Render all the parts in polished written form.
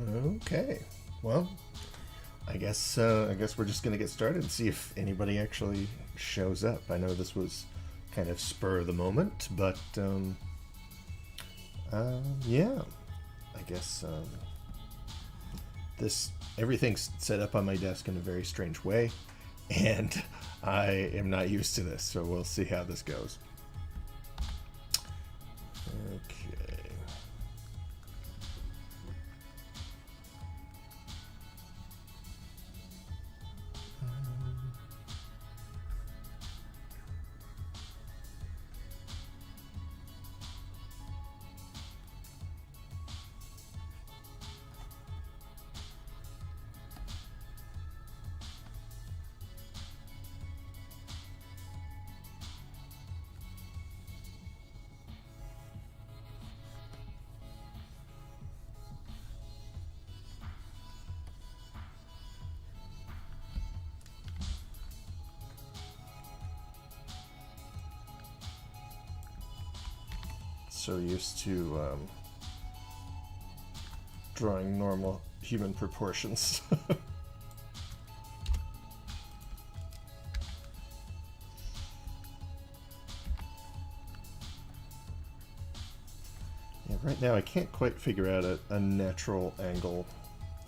Okay. Well, I guess we're just gonna get started and see if anybody actually shows up. I know this was kind of spur of the moment, but yeah, I guess this everything's set up on my desk in a very strange way, and I am not used to this, so we'll see how this goes. Okay. So used to drawing normal human proportions. Yeah, right now I can't quite figure out a natural angle,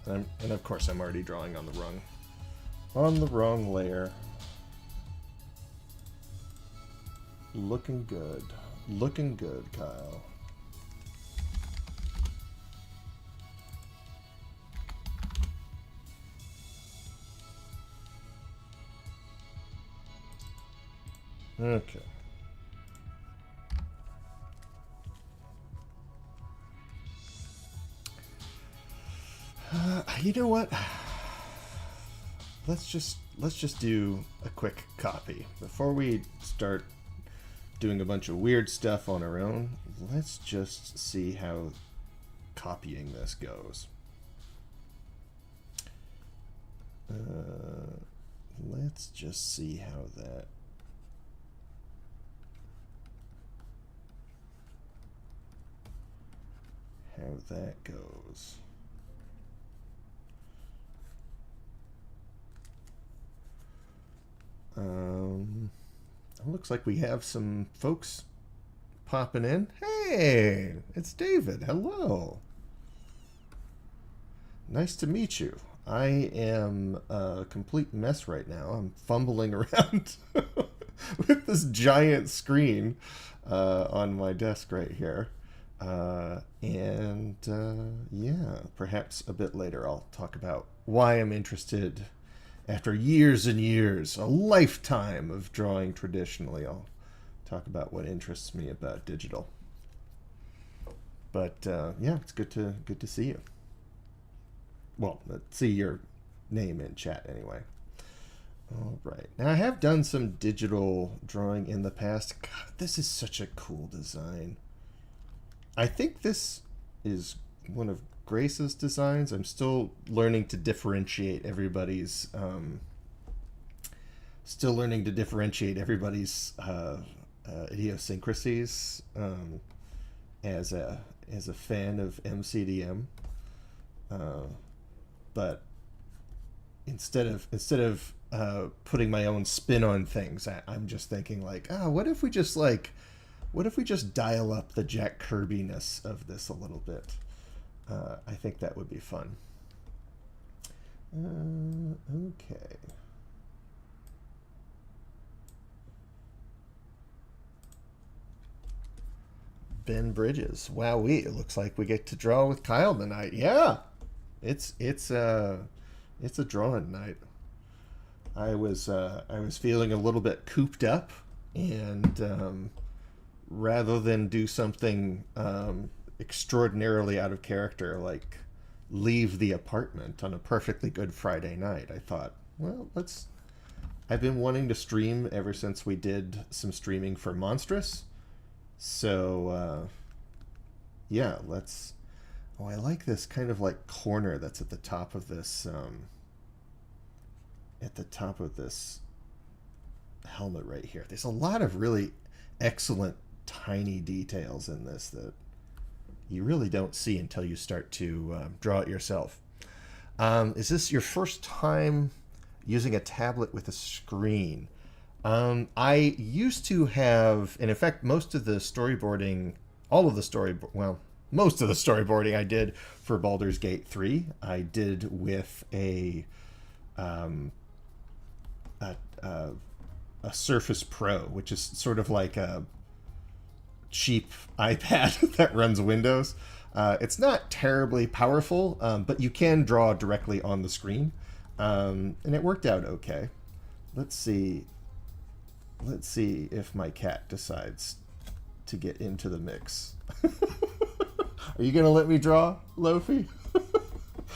and of course I'm already drawing on the wrong layer. Looking good. Looking good, Kyle. Okay. You know what? Let's just do a quick copy before we start doing a bunch of weird stuff on our own. Let's just see how copying this goes. Let's just see how that goes. Looks like we have some folks popping in. Hey, it's David. Hello. Nice to meet you. I am a complete mess right now. I'm fumbling around with this giant screen on my desk right here. Yeah, perhaps a bit later I'll talk about why I'm interested. After years and years, a lifetime of drawing traditionally, I'll talk about what interests me about digital. But yeah, it's good to see you. Well, let's see your name in chat anyway. All right. Now, I have done some digital drawing in the past. God, this is such a cool design. I think this is one of Grace's designs. I'm still learning to differentiate everybody's idiosyncrasies as a fan of MCDM. But instead of putting my own spin on things, I'm just thinking like, what if we just dial up the Jack Kirby-ness of this a little bit? I think that would be fun. Okay. Ben Bridges. Wowee, it looks like we get to draw with Kyle tonight. Yeah. It's a drawing night. I was feeling a little bit cooped up, and rather than do something extraordinarily out of character like leave the apartment on a perfectly good Friday night, I thought, well, I've been wanting to stream ever since we did some streaming for Monstrous. So yeah, I like this kind of like corner that's at the top of this helmet right here. There's a lot of really excellent tiny details in this that, you really don't see until you start to draw it yourself. Is this your first time using a tablet with a screen? I used to have, and in fact, most of the storyboarding I did for Baldur's Gate 3, I did with a Surface Pro, which is sort of like a cheap iPad that runs Windows. It's not terribly powerful, but you can draw directly on the screen, and it worked out okay. Let's see if my cat decides to get into the mix. Are you gonna let me draw, Lofi?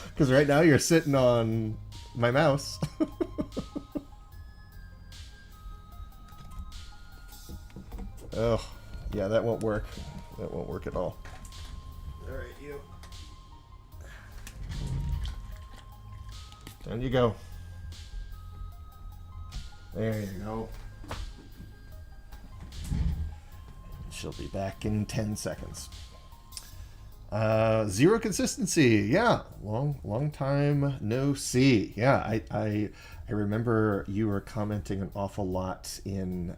Because right now you're sitting on my mouse. Oh, yeah, that won't work. That won't work at all. All right, you. Down you go. There you go. She'll be back in 10 seconds. Zero consistency. Yeah, long time no see. Yeah, I remember you were commenting an awful lot in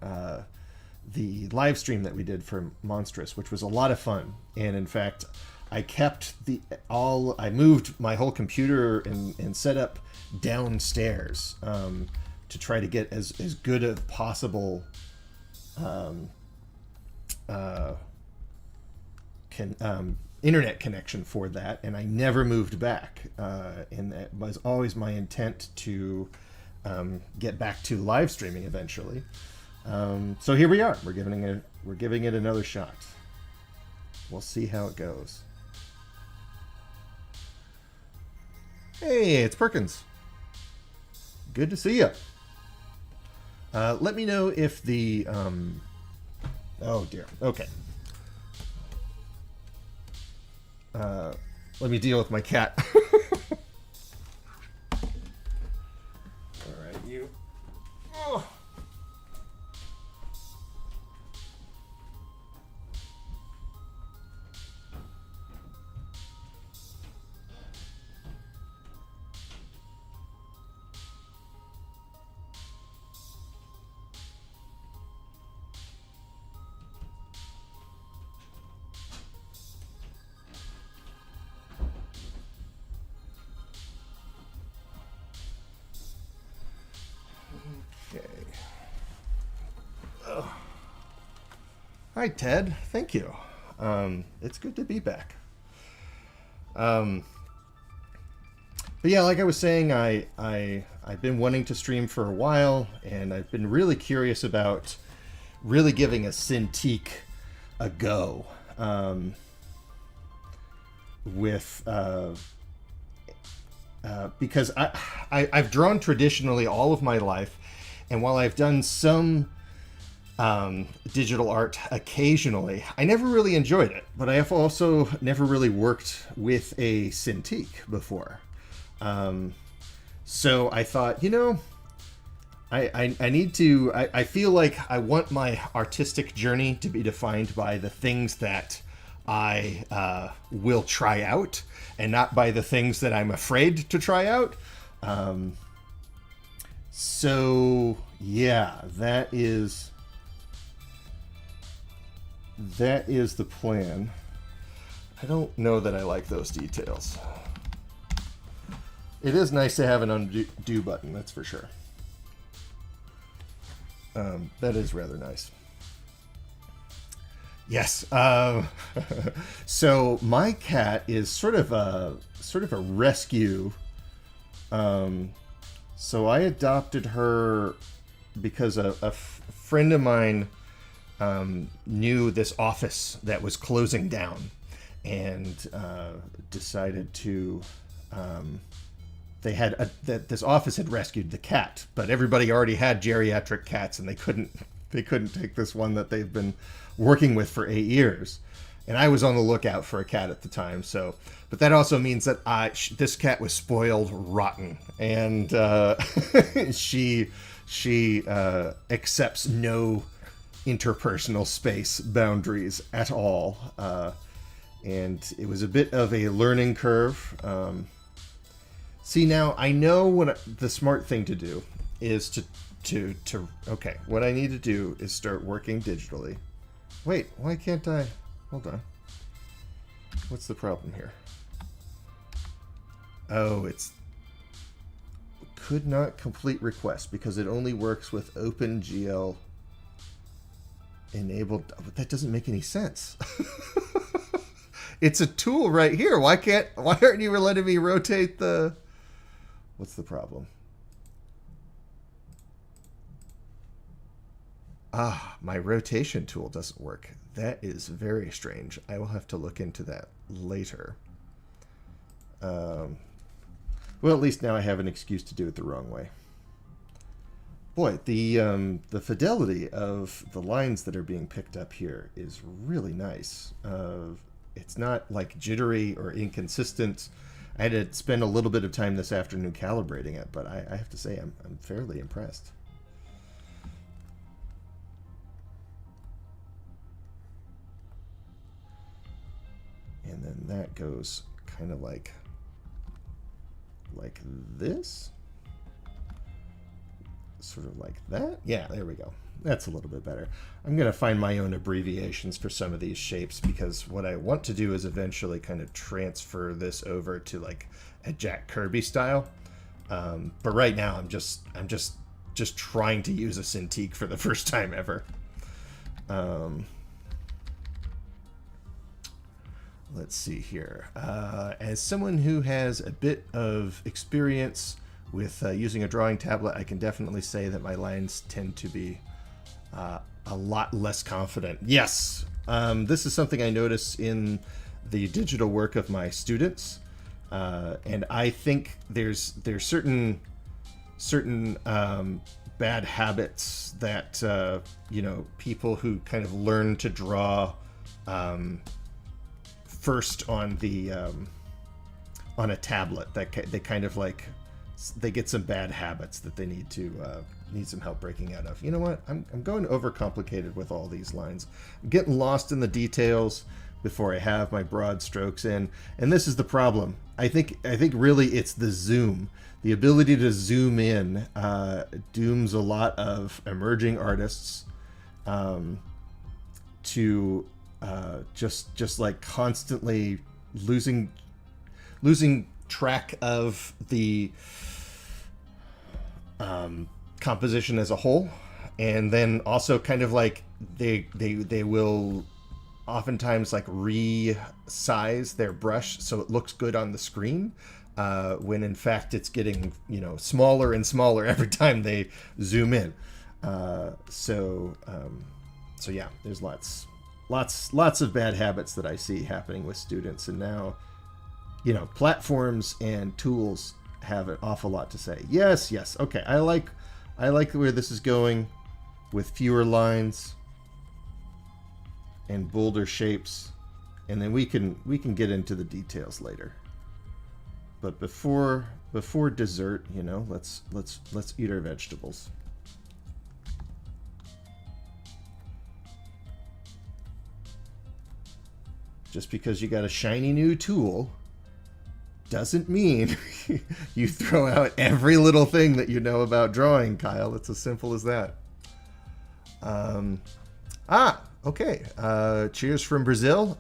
the live stream that we did for Monstrous, which was a lot of fun. And in fact, I kept I moved my whole computer and set up downstairs to try to get as good as possible internet connection for that, and I never moved back. And that was always my intent to get back to live streaming eventually. So here we are. We're giving it another shot. We'll see how it goes. Hey, it's Perkins. Good to see you. Let me know if the oh dear. Okay. Let me deal with my cat. All right, you. Oh. Hi, Ted. Thank you. It's good to be back. But yeah, like I was saying, I've been wanting to stream for a while, and I've been really curious about really giving a cintiq a go. Because I've drawn traditionally all of my life, and while I've done some digital art occasionally, I never really enjoyed it, but I have also never really worked with a cintiq before. So I thought, I need to, I feel like I want my artistic journey to be defined by the things that I will try out, and not by the things that I'm afraid to try out. So yeah, that is the plan. I don't know that I like those details. It is nice to have an undo button, that's for sure. That is rather nice. Yes. So my cat is sort of a rescue. So I adopted her because a friend of mine knew this office that was closing down, and decided to. This office had rescued the cat, but everybody already had geriatric cats, and they couldn't take this one that they've been working with for 8 years. And I was on the lookout for a cat at the time, but that also means that this cat was spoiled rotten, and she accepts no interpersonal space boundaries at all. and it was a bit of a learning curve. See, now I know what the smart thing to do is to okay, what I need to do is start working digitally. Wait, why can't I? Hold on. What's the problem here? Oh, it's could not complete request because it only works with OpenGL enabled. But that doesn't make any sense. It's a tool right here. Why aren't you letting me rotate the? What's the problem? Ah, my rotation tool doesn't work. That is very strange. I will have to look into that later. Well, at least now I have an excuse to do it the wrong way. Boy, the fidelity of the lines that are being picked up here is really nice. It's not like jittery or inconsistent. I had to spend a little bit of time this afternoon calibrating it, but I have to say I'm fairly impressed. And then that goes kind of like this. Sort of like that. Yeah, there we go. That's a little bit better. I'm going to find my own abbreviations for some of these shapes because what I want to do is eventually kind of transfer this over to like a Jack Kirby style. But right now I'm just trying to use a cintiq for the first time ever. Let's see here. As someone who has a bit of experience with using a drawing tablet, I can definitely say that my lines tend to be a lot less confident. Yes, this is something I notice in the digital work of my students, and I think there's certain bad habits that you know, people who kind of learn to draw first on the on a tablet, that they kind of like, they get some bad habits that they need some help breaking out of. You know what? I'm going overcomplicated with all these lines. I'm getting lost in the details before I have my broad strokes in, and this is the problem. I think really it's the zoom. The ability to zoom in dooms a lot of emerging artists to just like constantly losing track of the composition as a whole, and then also kind of like they will oftentimes like resize their brush so it looks good on the screen, when in fact it's getting, you know, smaller and smaller every time they zoom in. So yeah, there's lots of bad habits that I see happening with students, and now, you know, platforms and tools have an awful lot to say. Yes, okay. I like where this is going with fewer lines and bolder shapes, and then we can get into the details later. But before dessert, you know, let's eat our vegetables. Just because you got a shiny new tool doesn't mean you throw out every little thing that you know about drawing, Kyle. It's as simple as that. Okay. Cheers from Brazil.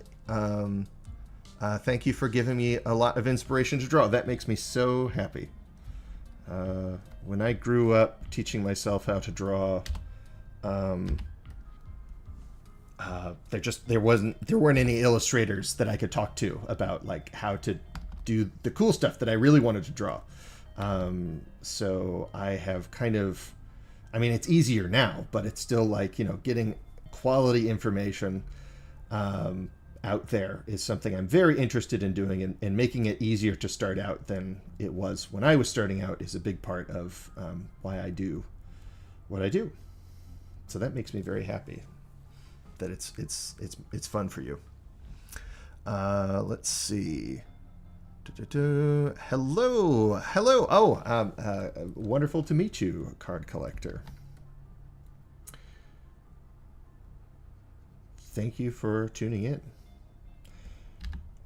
Thank you for giving me a lot of inspiration to draw. That makes me so happy. When I grew up teaching myself how to draw, there weren't any illustrators that I could talk to about like how to do the cool stuff that I really wanted to draw. So I have kind of, I mean, it's easier now, but it's still like, you know, getting quality information out there is something I'm very interested in doing, and making it easier to start out than it was when I was starting out is a big part of why I do what I do. So that makes me very happy that it's fun for you. Let's see. Hello. Oh, wonderful to meet you, card collector. Thank you for tuning in.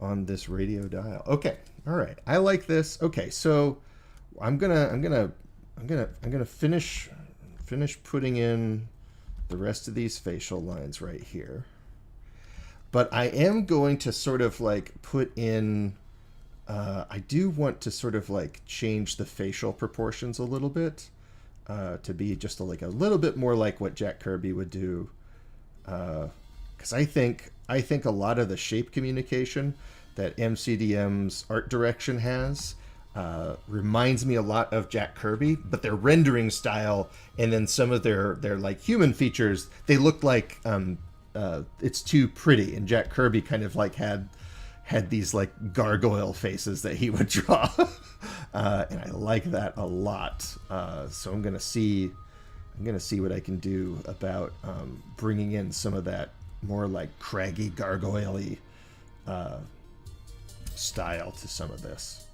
on this radio dial. Okay, all right. I like this. Okay, so I'm gonna finish putting in the rest of these facial lines right here. But I am going to sort of like put in. I do want to sort of like change the facial proportions a little bit to be just like a little bit more like what Jack Kirby would do. Because I think a lot of the shape communication that MCDM's art direction has reminds me a lot of Jack Kirby, but their rendering style and then some of their like human features, they look like it's too pretty. And Jack Kirby kind of like had these like gargoyle faces that he would draw, and I like that a lot. So I'm gonna see what I can do about bringing in some of that more like craggy, gargoyle-y style to some of this.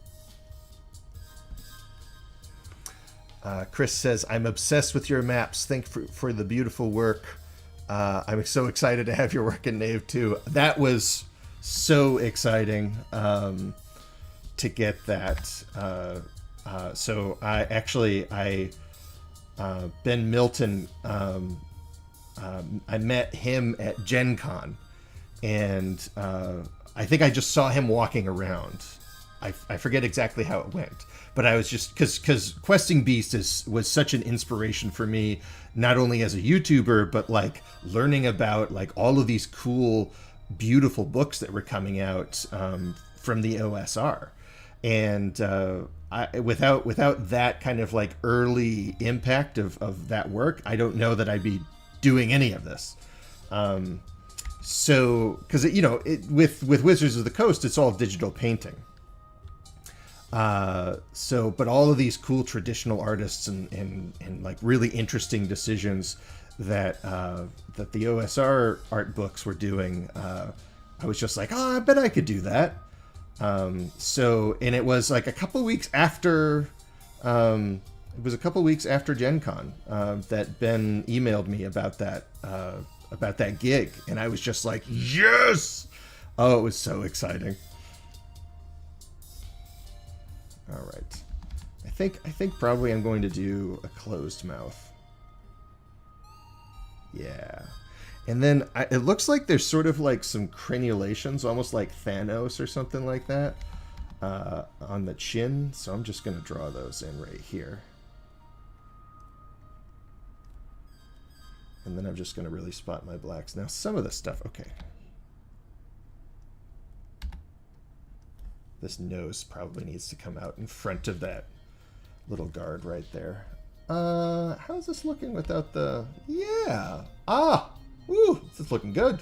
Chris says, I'm obsessed with your maps. Thank you for the beautiful work. I'm so excited to have your work in Knave too. That was so exciting to get that. So Ben Milton, I met him at Gen Con, and I think I just saw him walking around. I forget exactly how it went, but I was just because Questing Beast was such an inspiration for me, not only as a YouTuber, but like learning about like all of these cool, beautiful books that were coming out from the OSR. And without that kind of like early impact of that work, I don't know that I'd be doing any of this. So, because with Wizards of the Coast, it's all digital painting. But all of these cool traditional artists and like really interesting decisions that the OSR art books were doing, I was just like, I bet I could do that. And it was like a couple weeks after, Gen Con, that Ben emailed me about that gig, and I was just like, yes! Oh, it was so exciting. All right. I think probably I'm going to do a closed mouth. Yeah. And then it looks like there's sort of like some crenulations, almost like Thanos or something like that, on the chin. So I'm just going to draw those in right here. And then I'm just going to really spot my blacks. Now, some of the stuff, okay. This nose probably needs to come out in front of that little guard right there. How's this looking without the... Yeah. Ooh, this is looking good.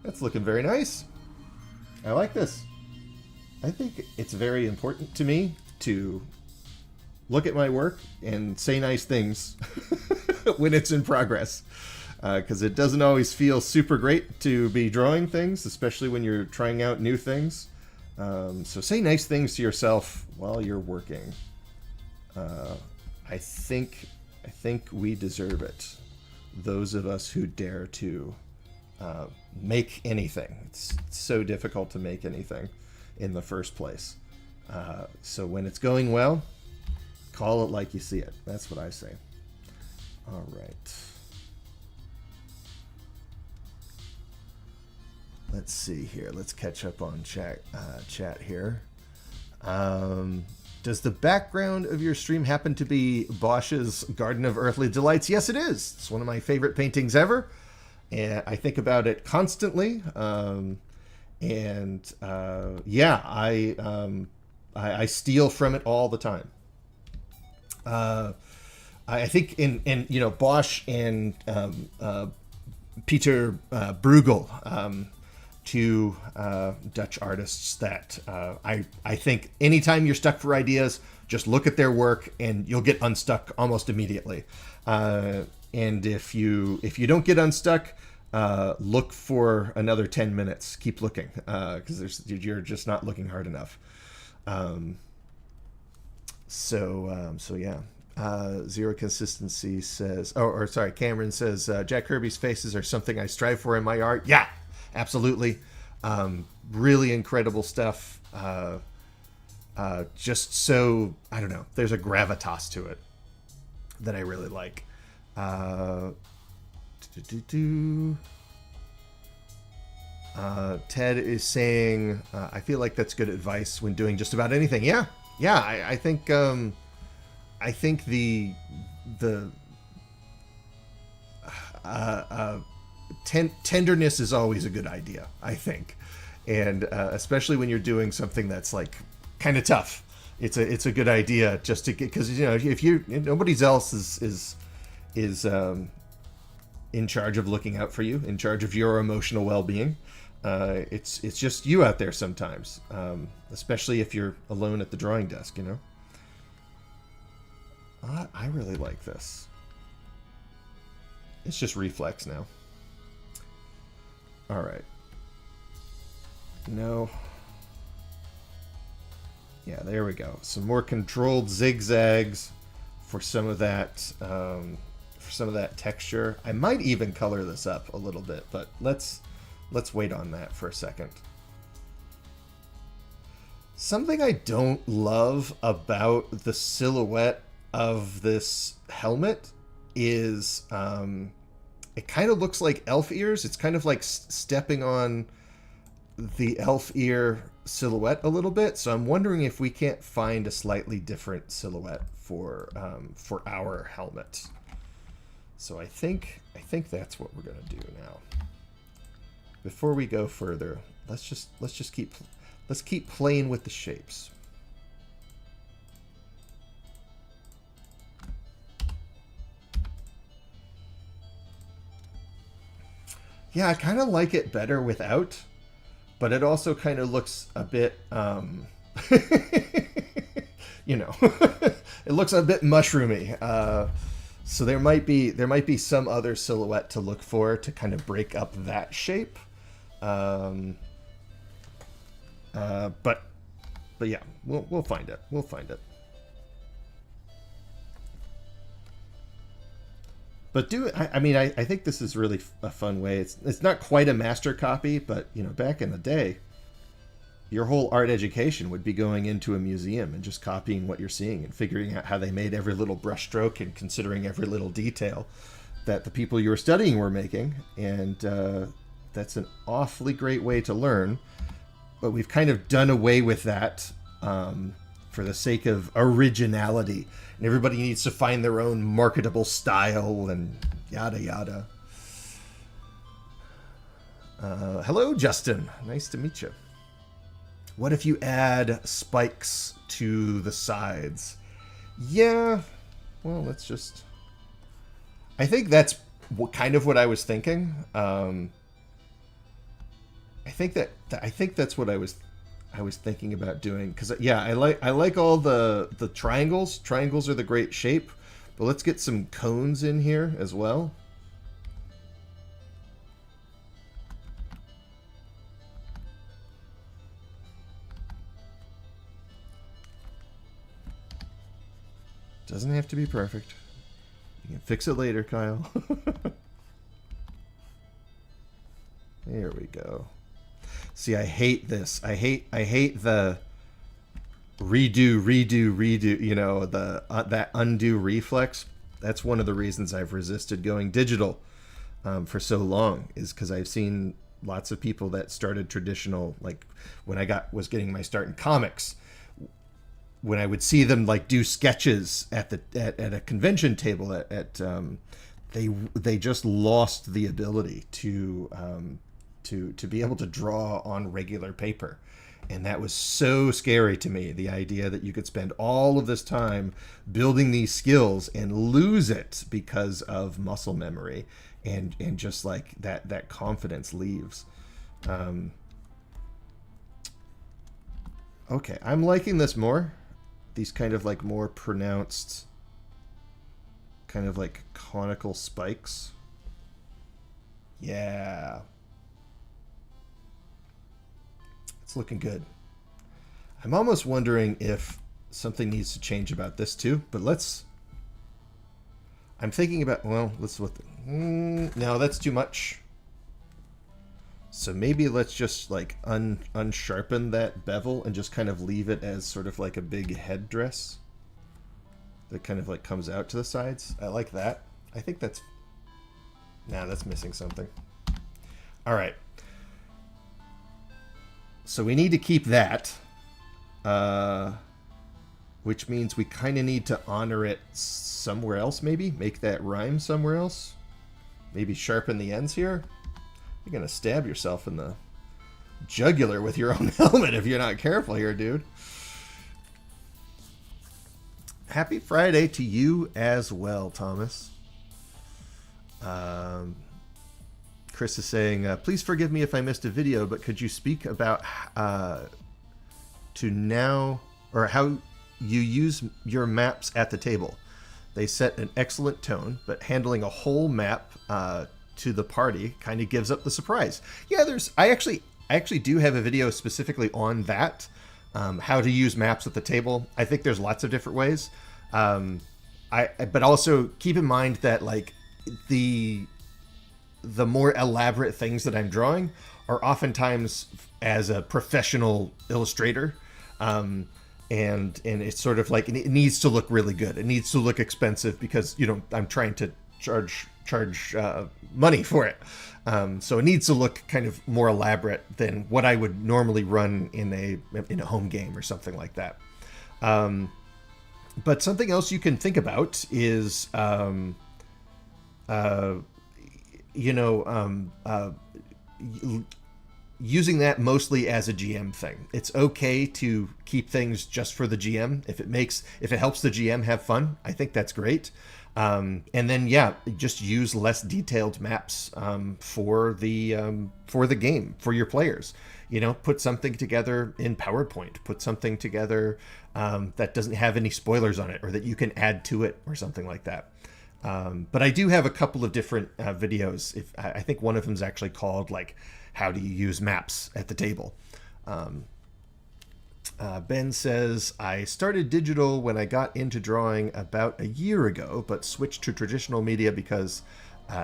That's looking very nice. I like this. I think it's very important to me to look at my work and say nice things when it's in progress. Because it doesn't always feel super great to be drawing things, especially when you're trying out new things. So say nice things to yourself while you're working. I think we deserve it. Those of us who dare to make anything. It's so difficult to make anything in the first place. So when it's going well, call it like you see it. That's what I say. All right. Let's see here. Let's catch up on chat here. Does the background of your stream happen to be Bosch's Garden of Earthly Delights? Yes, it is. It's one of my favorite paintings ever. And I think about it constantly. Yeah, I steal from it all the time. I think in Bosch and Peter Bruegel, two Dutch artists that I think anytime you're stuck for ideas, just look at their work and you'll get unstuck almost immediately. And if you don't get unstuck, look for another 10 minutes. Keep looking because you're just not looking hard enough. So yeah. Zero Consistency says, Cameron says, Jack Kirby's faces are something I strive for in my art. Yeah, absolutely. really incredible stuff. Just so, I don't know, there's a gravitas to it that I really like. Ted is saying, I feel like that's good advice when doing just about anything. Yeah, yeah. I think the tenderness is always a good idea, I think, and especially when you're doing something that's like kind of tough. It's a good idea just to get, because if nobody else is in charge of looking out for you, in charge of your emotional well-being. It's just you out there sometimes, especially if you're alone at the drawing desk. I really like this. It's just reflex now. All right. No. Yeah, there we go. Some more controlled zigzags for some of that texture. I might even color this up a little bit, but let's wait on that for a second. Something I don't love about the silhouette of this helmet is it kind of looks like elf ears. It's kind of like stepping on the elf ear silhouette a little bit. So I'm wondering if we can't find a slightly different silhouette for our helmet. So I think that's what we're gonna do now. Before we go further, let's keep playing with the shapes. Yeah, I kind of like it better without, but it also kind of looks a bit, it looks a bit mushroomy. So there might be some other silhouette to look for to kind of break up that shape. But yeah, we'll find it. We'll find it. But I think this is really a fun way. It's not quite a master copy, but back in the day, your whole art education would be going into a museum and just copying what you're seeing and figuring out how they made every little brushstroke and considering every little detail that the people you were studying were making. And that's an awfully great way to learn. But we've kind of done away with that for the sake of originality. And everybody needs to find their own marketable style and yada yada. Hello, Justin. Nice to meet you. What if you add spikes to the sides? Yeah, well, let's just... I think that's kind of what I was thinking. I think that's what I was thinking about doing, because yeah, I like all the triangles. Triangles are the great shape, but let's get some cones in here as well. Doesn't have to be perfect. You can fix it later, Kyle. There we go. See, I hate this. I hate the redo, that undo reflex. That's one of the reasons I've resisted going digital for so long, is because I've seen lots of people that started traditional, like when I was getting my start in comics, when I would see them like do sketches at a convention table they just lost the ability to be able to draw on regular paper. And that was so scary to me, the idea that you could spend all of this time building these skills and lose it because of muscle memory and just like that confidence leaves. Okay, I'm liking this more. These kind of like more pronounced kind of like conical spikes. Yeah. It's looking good. I'm almost wondering if something needs to change about this too, but I'm thinking about, well, let's look. No, that's too much. So maybe let's just like unsharpen that bevel and just kind of leave it as sort of like a big headdress that kind of like comes out to the sides. I like that. I think that's... Nah, that's missing something. All right. So we need to keep that, which means we kind of need to honor it somewhere else, maybe? Make that rhyme somewhere else? Maybe sharpen the ends here? You're going to stab yourself in the jugular with your own helmet if you're not careful here, dude. Happy Friday to you as well, Thomas. Chris is saying, please forgive me if I missed a video, but could you speak about to now, or how you use your maps at the table? They set an excellent tone, but handling a whole map to the party kind of gives up the surprise. Yeah, I actually do have a video specifically on that, how to use maps at the table. I think there's lots of different ways. But also keep in mind that like the more elaborate things that I'm drawing are oftentimes as a professional illustrator. And it's sort of like, it needs to look really good. It needs to look expensive because, you know, I'm trying to charge money for it. So it needs to look kind of more elaborate than what I would normally run in a home game or something like that. But something else you can think about is, using that mostly as a GM thing. It's okay to keep things just for the GM. If it helps the GM have fun, I think that's great. And then, yeah, just use less detailed maps for the game, for your players. You know, put something together in PowerPoint. Put something together that doesn't have any spoilers on it, or that you can add to it, or something like that. But I do have a couple of different videos. I think one of them is actually called like "How do you use maps at the table?" Ben says, I started digital when I got into drawing about a year ago, but switched to traditional media because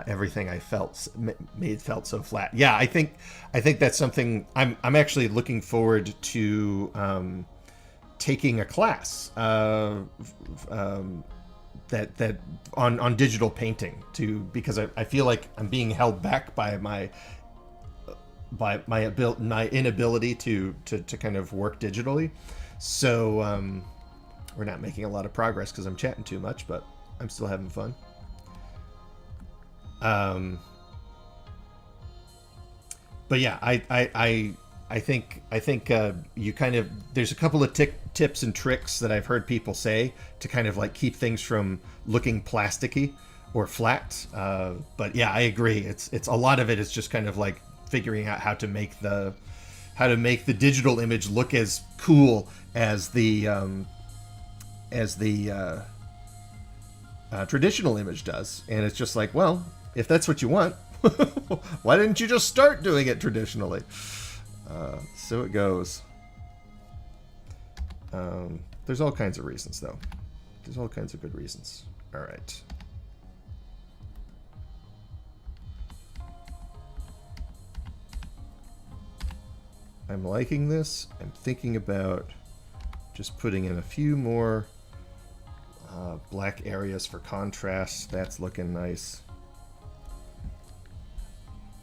everything I felt so flat. Yeah, I think that's something I'm actually looking forward to taking a class that on digital painting because I feel like I'm being held back by my inability to kind of work digitally. So we're not making a lot of progress because I'm chatting too much, but I'm still having fun. But yeah, I think you kind of, there's a couple of tips and tricks that I've heard people say to kind of like keep things from looking plasticky or flat. But yeah, I agree. It's a lot of it is just kind of like figuring out how to make the digital image look as cool as the traditional image does. And it's just like, well, if that's what you want, why didn't you just start doing it traditionally? So it goes. There's all kinds of reasons, though. There's all kinds of good reasons. All right. I'm liking this. I'm thinking about just putting in a few more black areas for contrast. That's looking nice.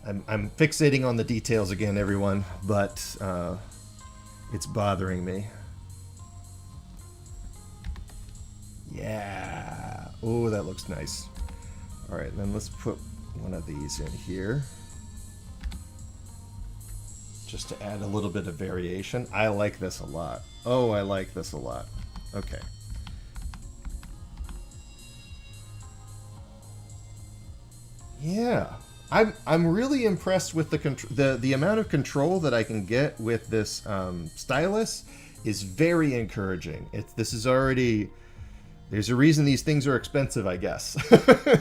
I'm fixating on the details again, everyone, but it's bothering me. Yeah. Oh, that looks nice. All right, then let's put one of these in here, just to add a little bit of variation. I like this a lot. Oh, I like this a lot. Okay. Yeah. I'm really impressed with the amount of control that I can get with this stylus is very encouraging. This is already, there's a reason these things are expensive, I guess.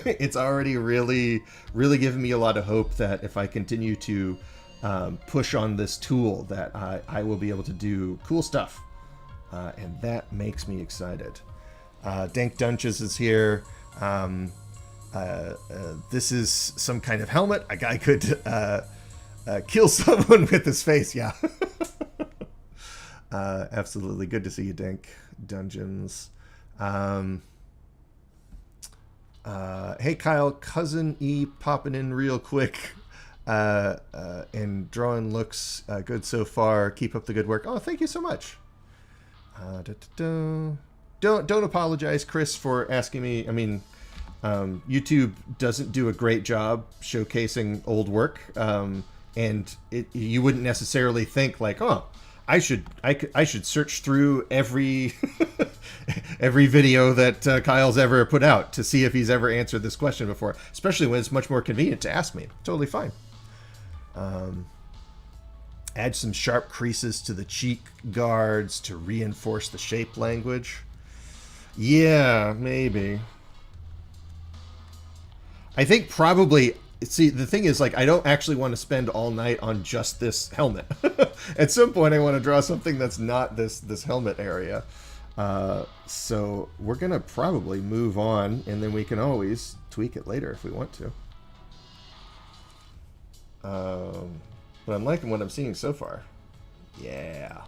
It's already really giving me a lot of hope that if I continue to push on this tool, that I will be able to do cool stuff, and that makes me excited. Dank Dunches is here. This is some kind of helmet. A guy could Kill someone with his face, yeah. Absolutely. Good to see you, Dink. Dungeons. Hey, Kyle, Cousin E popping in real quick. And drawing looks good so far. Keep up the good work. Oh, thank you so much. Don't apologize, Chris, for asking me. I mean, YouTube doesn't do a great job showcasing old work, and you wouldn't necessarily think like, oh, I should search through every every video that Kyle's ever put out to see if he's ever answered this question before, especially when it's much more convenient to ask me. Totally fine. Add some sharp creases to the cheek guards to reinforce the shape language. Yeah, maybe. I think probably, see, the thing is, like, I don't actually want to spend all night on just this helmet. At some point, I want to draw something that's not this helmet area. So we're going to probably move on, and then we can always tweak it later if we want to. But I'm liking what I'm seeing so far. Yeah.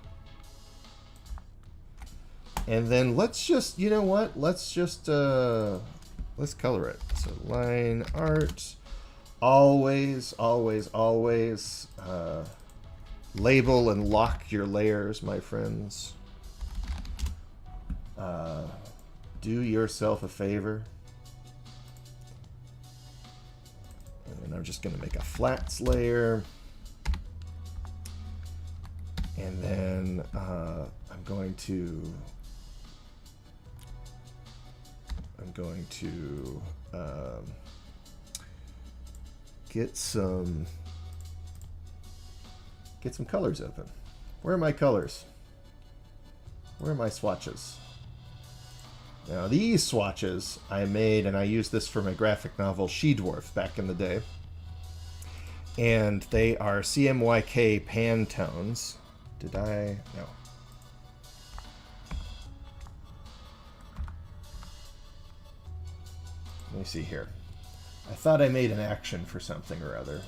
And then let's just, you know what? Let's just, let's color it. So line art, always, always, always label and lock your layers, my friends. Do yourself a favor. And I'm just going to make a flats layer. And then I'm going to get some colors open. Where are my colors? Where are my swatches? Now these swatches I made, and I used this for my graphic novel She-Dwarf back in the day. And they are CMYK Pantones. Did I? No. Let me see here. I thought I made an action for something or other,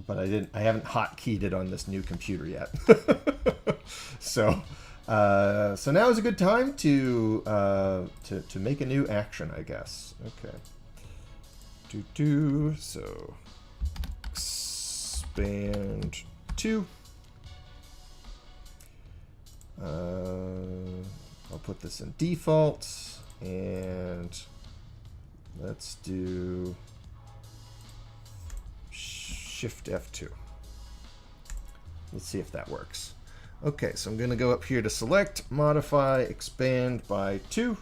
but I didn't. I haven't hotkeyed it on this new computer yet. So now is a good time to make a new action, I guess. Okay. So expand 2. I'll put this in default, and let's do Shift F2. Let's see if that works. Okay, so I'm going to go up here to select, modify, expand by 2,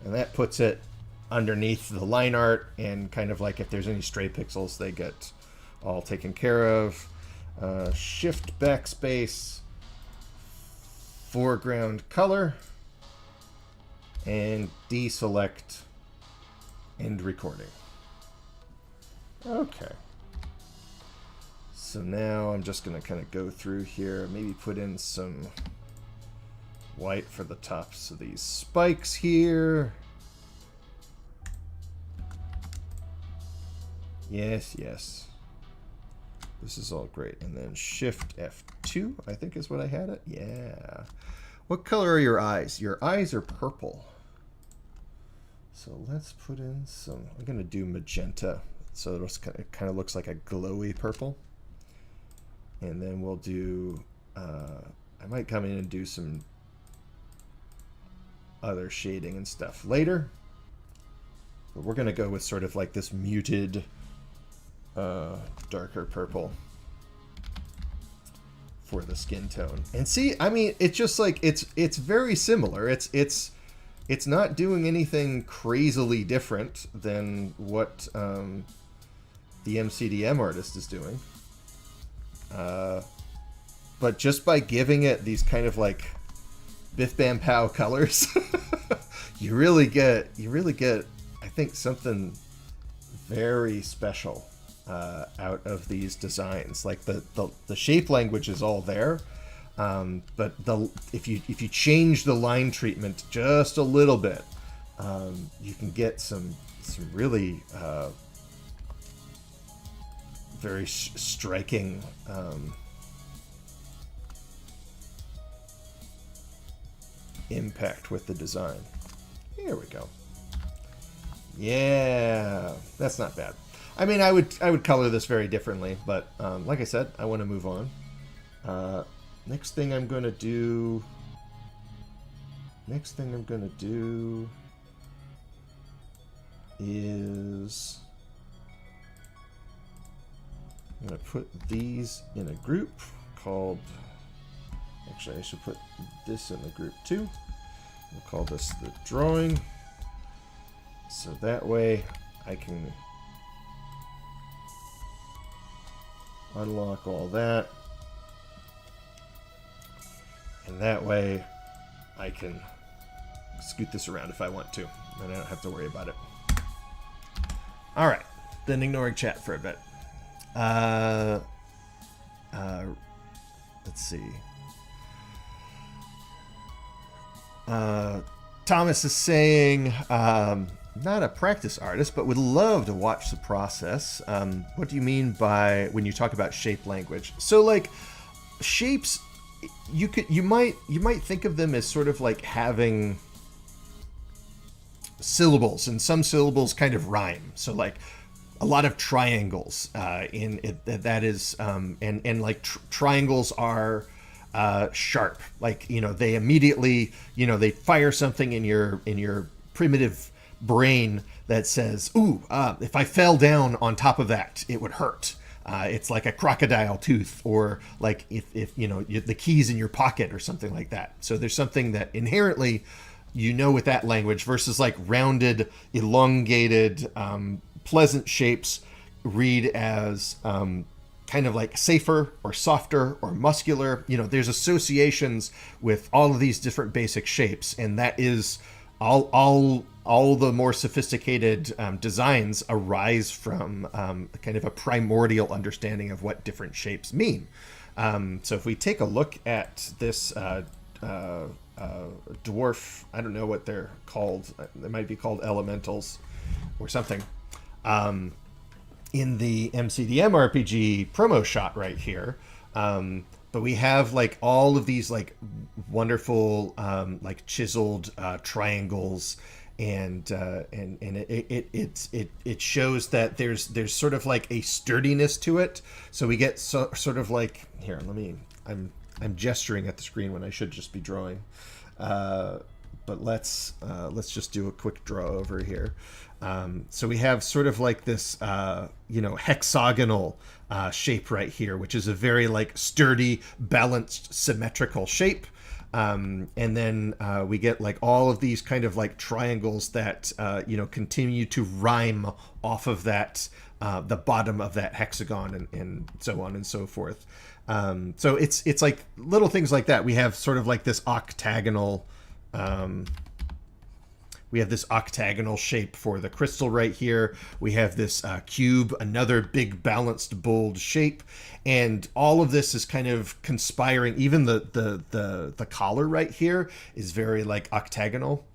and that puts it underneath the line art, and kind of like if there's any stray pixels, they get all taken care of. Shift backspace, foreground color, and deselect end recording. Okay. So now I'm just going to kind of go through here, maybe put in some white for the tops of these spikes here. Yes, yes. This is all great. And then Shift F2, I think is what I had it. Yeah. What color are your eyes? Your eyes are purple. So let's put in some, I'm going to do magenta. So it kind of looks like a glowy purple. And then we'll do, I might come in and do some other shading and stuff later. But we're going to go with sort of like this muted, darker purple for the skin tone. And see, I mean, it's just like, it's very similar. It's not doing anything crazily different than what the MCDM artist is doing. But just by giving it these kind of like biff bam pow colors, you really get, I think, something very special out of these designs. Like the shape language is all there, but if you change the line treatment just a little bit, you can get some really very striking impact with the design. Here we go. Yeah, that's not bad. I mean, I would color this very differently, but like I said, I want to move on. Next thing I'm gonna do is I'm gonna put these in a group called, actually I should put this in the group too. We'll call this the drawing. So that way I can unlock all that. And that way I can scoot this around if I want to. And I don't have to worry about it. All right. Then ignoring chat for a bit. Let's see. Thomas is saying, not a practice artist, but would love to watch the process. What do you mean by when you talk about shape language? So like shapes, you might think of them as sort of like having syllables, and some syllables kind of rhyme. So like a lot of triangles in it, that is, and like triangles are sharp. Like, you know, they immediately, you know, they fire something in your primitive brain that says, ooh, if I fell down on top of that, it would hurt. It's like a crocodile tooth, or like if you know, the keys in your pocket or something like that. So there's something that inherently, you know, with that language versus like rounded, elongated, pleasant shapes read as kind of like safer or softer or muscular. You know, there's associations with all of these different basic shapes, and that is all the more sophisticated designs arise from kind of a primordial understanding of what different shapes mean. So if we take a look at this dwarf, I don't know what they're called. They might be called elementals or something. In the MCDM RPG promo shot right here. But we have like all of these like wonderful like chiseled triangles, and it shows that there's sort of like a sturdiness to it. So we get sort of like, here, I'm gesturing at the screen when I should just be drawing. But let's just do a quick draw over here. So we have sort of like this, you know, hexagonal shape right here, which is a very like sturdy, balanced, symmetrical shape. And then we get like all of these kind of like triangles that, you know, continue to rhyme off of that, the bottom of that hexagon, and so on and so forth. So it's like little things like that. We have sort of like this octagonal, shape for the crystal right here. We have this cube, another big balanced bold shape, and all of this is kind of conspiring. Even the collar right here is very like octagonal.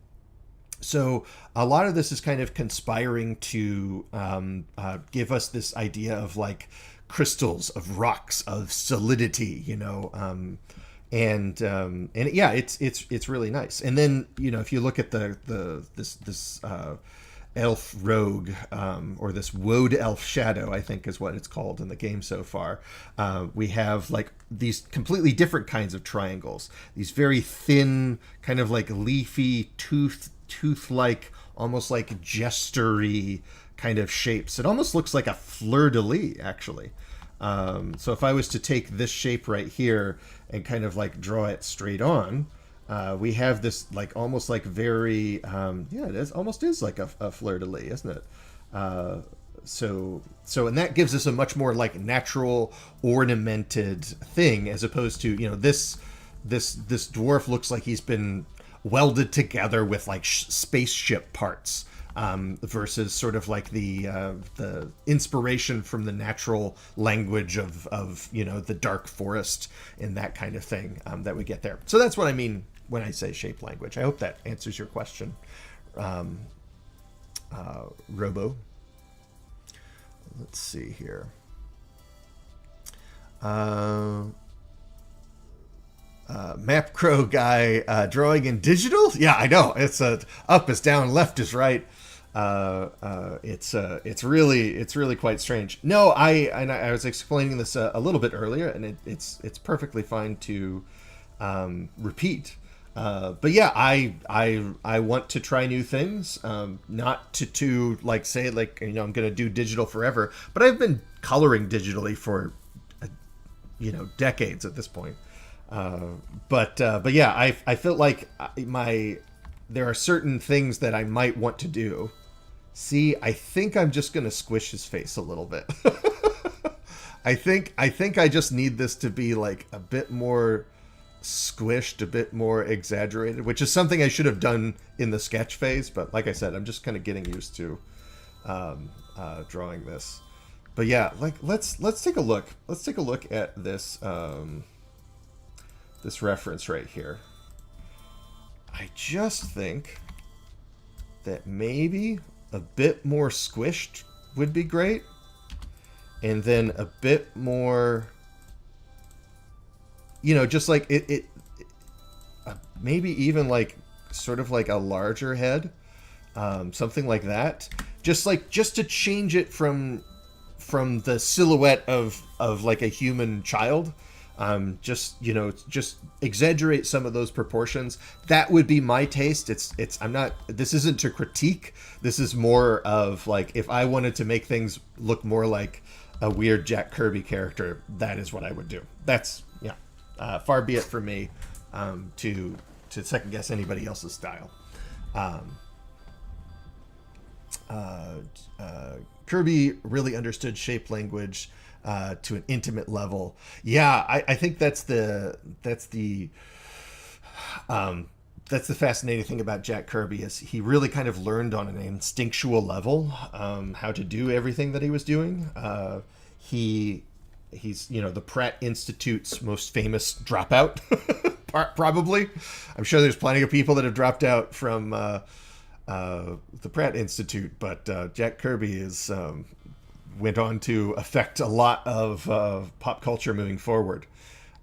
So a lot of this is kind of conspiring to give us this idea of like crystals, of rocks, of solidity, you know. And yeah, it's really nice. And then, you know, if you look at this elf rogue, or this woad elf shadow, I think is what it's called in the game so far, we have like these completely different kinds of triangles, these very thin kind of like leafy tooth-like, almost like jestery kind of shapes. It almost looks like a fleur-de-lis, actually. So if I was to take this shape right here and kind of like draw it straight on, we have this like almost like very, yeah, it almost is like a fleur-de-lis, isn't it? So and that gives us a much more like natural, ornamented thing, as opposed to, you know, this dwarf looks like he's been welded together with like spaceship parts. Versus sort of like the inspiration from the natural language of you know, the dark forest and that kind of thing that we get there. So that's what I mean when I say shape language. I hope that answers your question, Robo. Let's see here. Uh, Map Crow guy drawing in digital. Yeah, I know. It's up is down, left is right. It's really quite strange. No, I was explaining this a little bit earlier, and it's perfectly fine to repeat. But yeah, I want to try new things. Not to like say like I'm gonna do digital forever, but I've been coloring digitally for decades at this point. But yeah, I feel like there are certain things that I might want to do. See, I think I'm just gonna squish his face a little bit. I think I just need this to be like a bit more squished, a bit more exaggerated, which is something I should have done in the sketch phase. But like I said, I'm just kind of getting used to drawing this. But yeah, like let's take a look. Let's take a look at this this reference right here. I just think that maybe a bit more squished would be great, and then a bit more, just like it maybe even like sort of like a larger head, something like that. Just to change it from the silhouette of like a human child. Just exaggerate some of those proportions. That would be my taste. I'm not, this isn't to critique. This is more of like, if I wanted to make things look more like a weird Jack Kirby character, that is what I would do. That's, far be it for me, to second guess anybody else's style. Kirby really understood shape language to an intimate level. Yeah, I think that's the fascinating thing about Jack Kirby is he really kind of learned on an instinctual level how to do everything that he was doing. He's the Pratt Institute's most famous dropout, probably. I'm sure there's plenty of people that have dropped out from the Pratt Institute, but Jack Kirby went on to affect a lot of pop culture moving forward.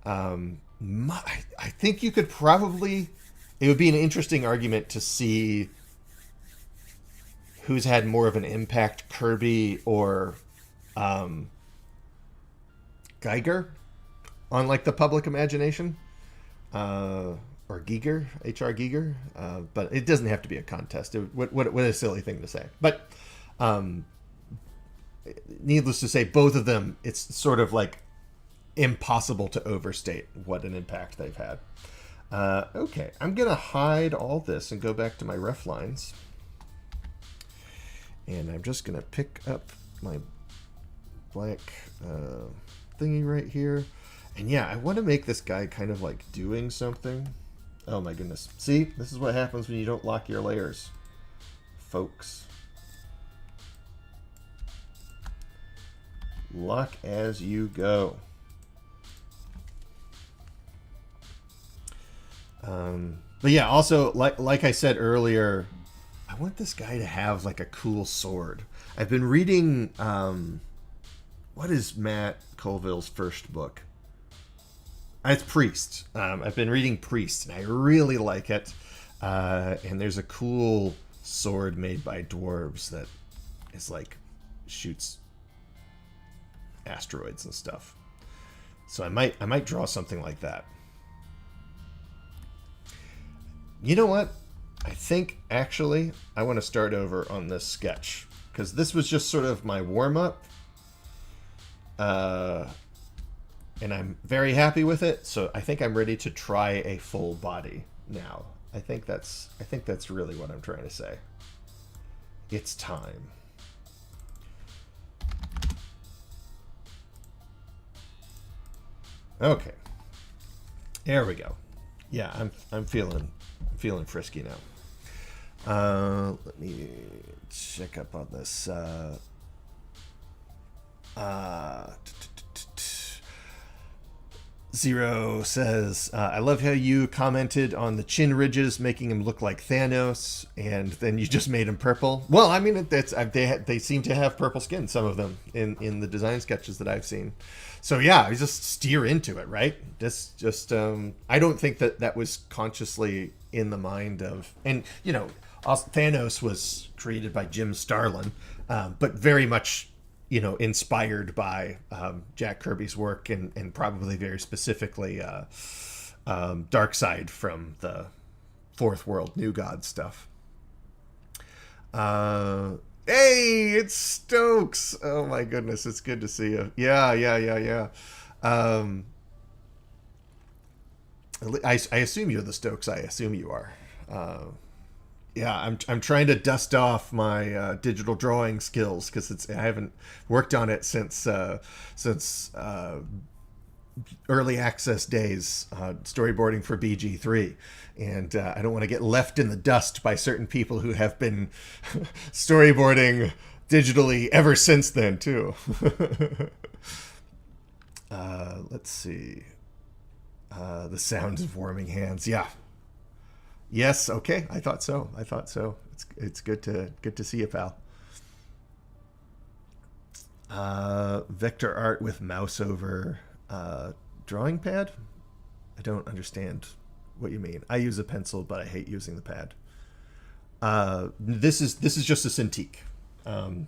I think you could probably, it would be an interesting argument to see who's had more of an impact, Kirby or Geiger, on like the public imagination, or Giger, H.R. Giger, but it doesn't have to be a contest. What a silly thing to say. But needless to say, both of them, it's sort of like impossible to overstate what an impact they've had. Okay, I'm going to hide all this and go back to my ref lines. And I'm just going to pick up my black thingy right here. And yeah, I want to make this guy kind of like doing something. Oh my goodness. See, this is what happens when you don't lock your layers, folks. Lock as you go. But yeah, also like I said earlier, I want this guy to have like a cool sword. I've been reading what is Matt Colville's first book? It's Priest. I've been reading Priest, and I really like it. And there's a cool sword made by dwarves that is like shoots asteroids and stuff. So I might draw something like that. You know what? I think actually I want to start over on this sketch, because this was just sort of my warm-up. And I'm very happy with it, so I think I'm ready to try a full body now. I think that's really what I'm trying to say. It's time. Okay. There we go. Yeah, I'm feeling frisky now. Let me check up on this. Zero says, I love how you commented on the chin ridges, making him look like Thanos, and then you just made him purple. Well, I mean, they seem to have purple skin, some of them, in the design sketches that I've seen. So yeah, I just steer into it, right? I don't think that was consciously in the mind of, and you know, Thanos was created by Jim Starlin, but very much, you know, inspired by Jack Kirby's work and probably very specifically Darkseid from the Fourth World New God stuff. Hey, it's Stokes. Oh my goodness, it's good to see you. Yeah. I assume you're the Stokes. I assume you are. Yeah, I'm trying to dust off my digital drawing skills because I haven't worked on it since early access days, storyboarding for BG3, and I don't want to get left in the dust by certain people who have been storyboarding digitally ever since then too. Let's see. The sounds of warming hands. Yeah. Yes. Okay. I thought so. It's good to see you, pal. Vector art with mouse over drawing pad. I don't understand what you mean. I use a pencil, but I hate using the pad. This is just a cintiq.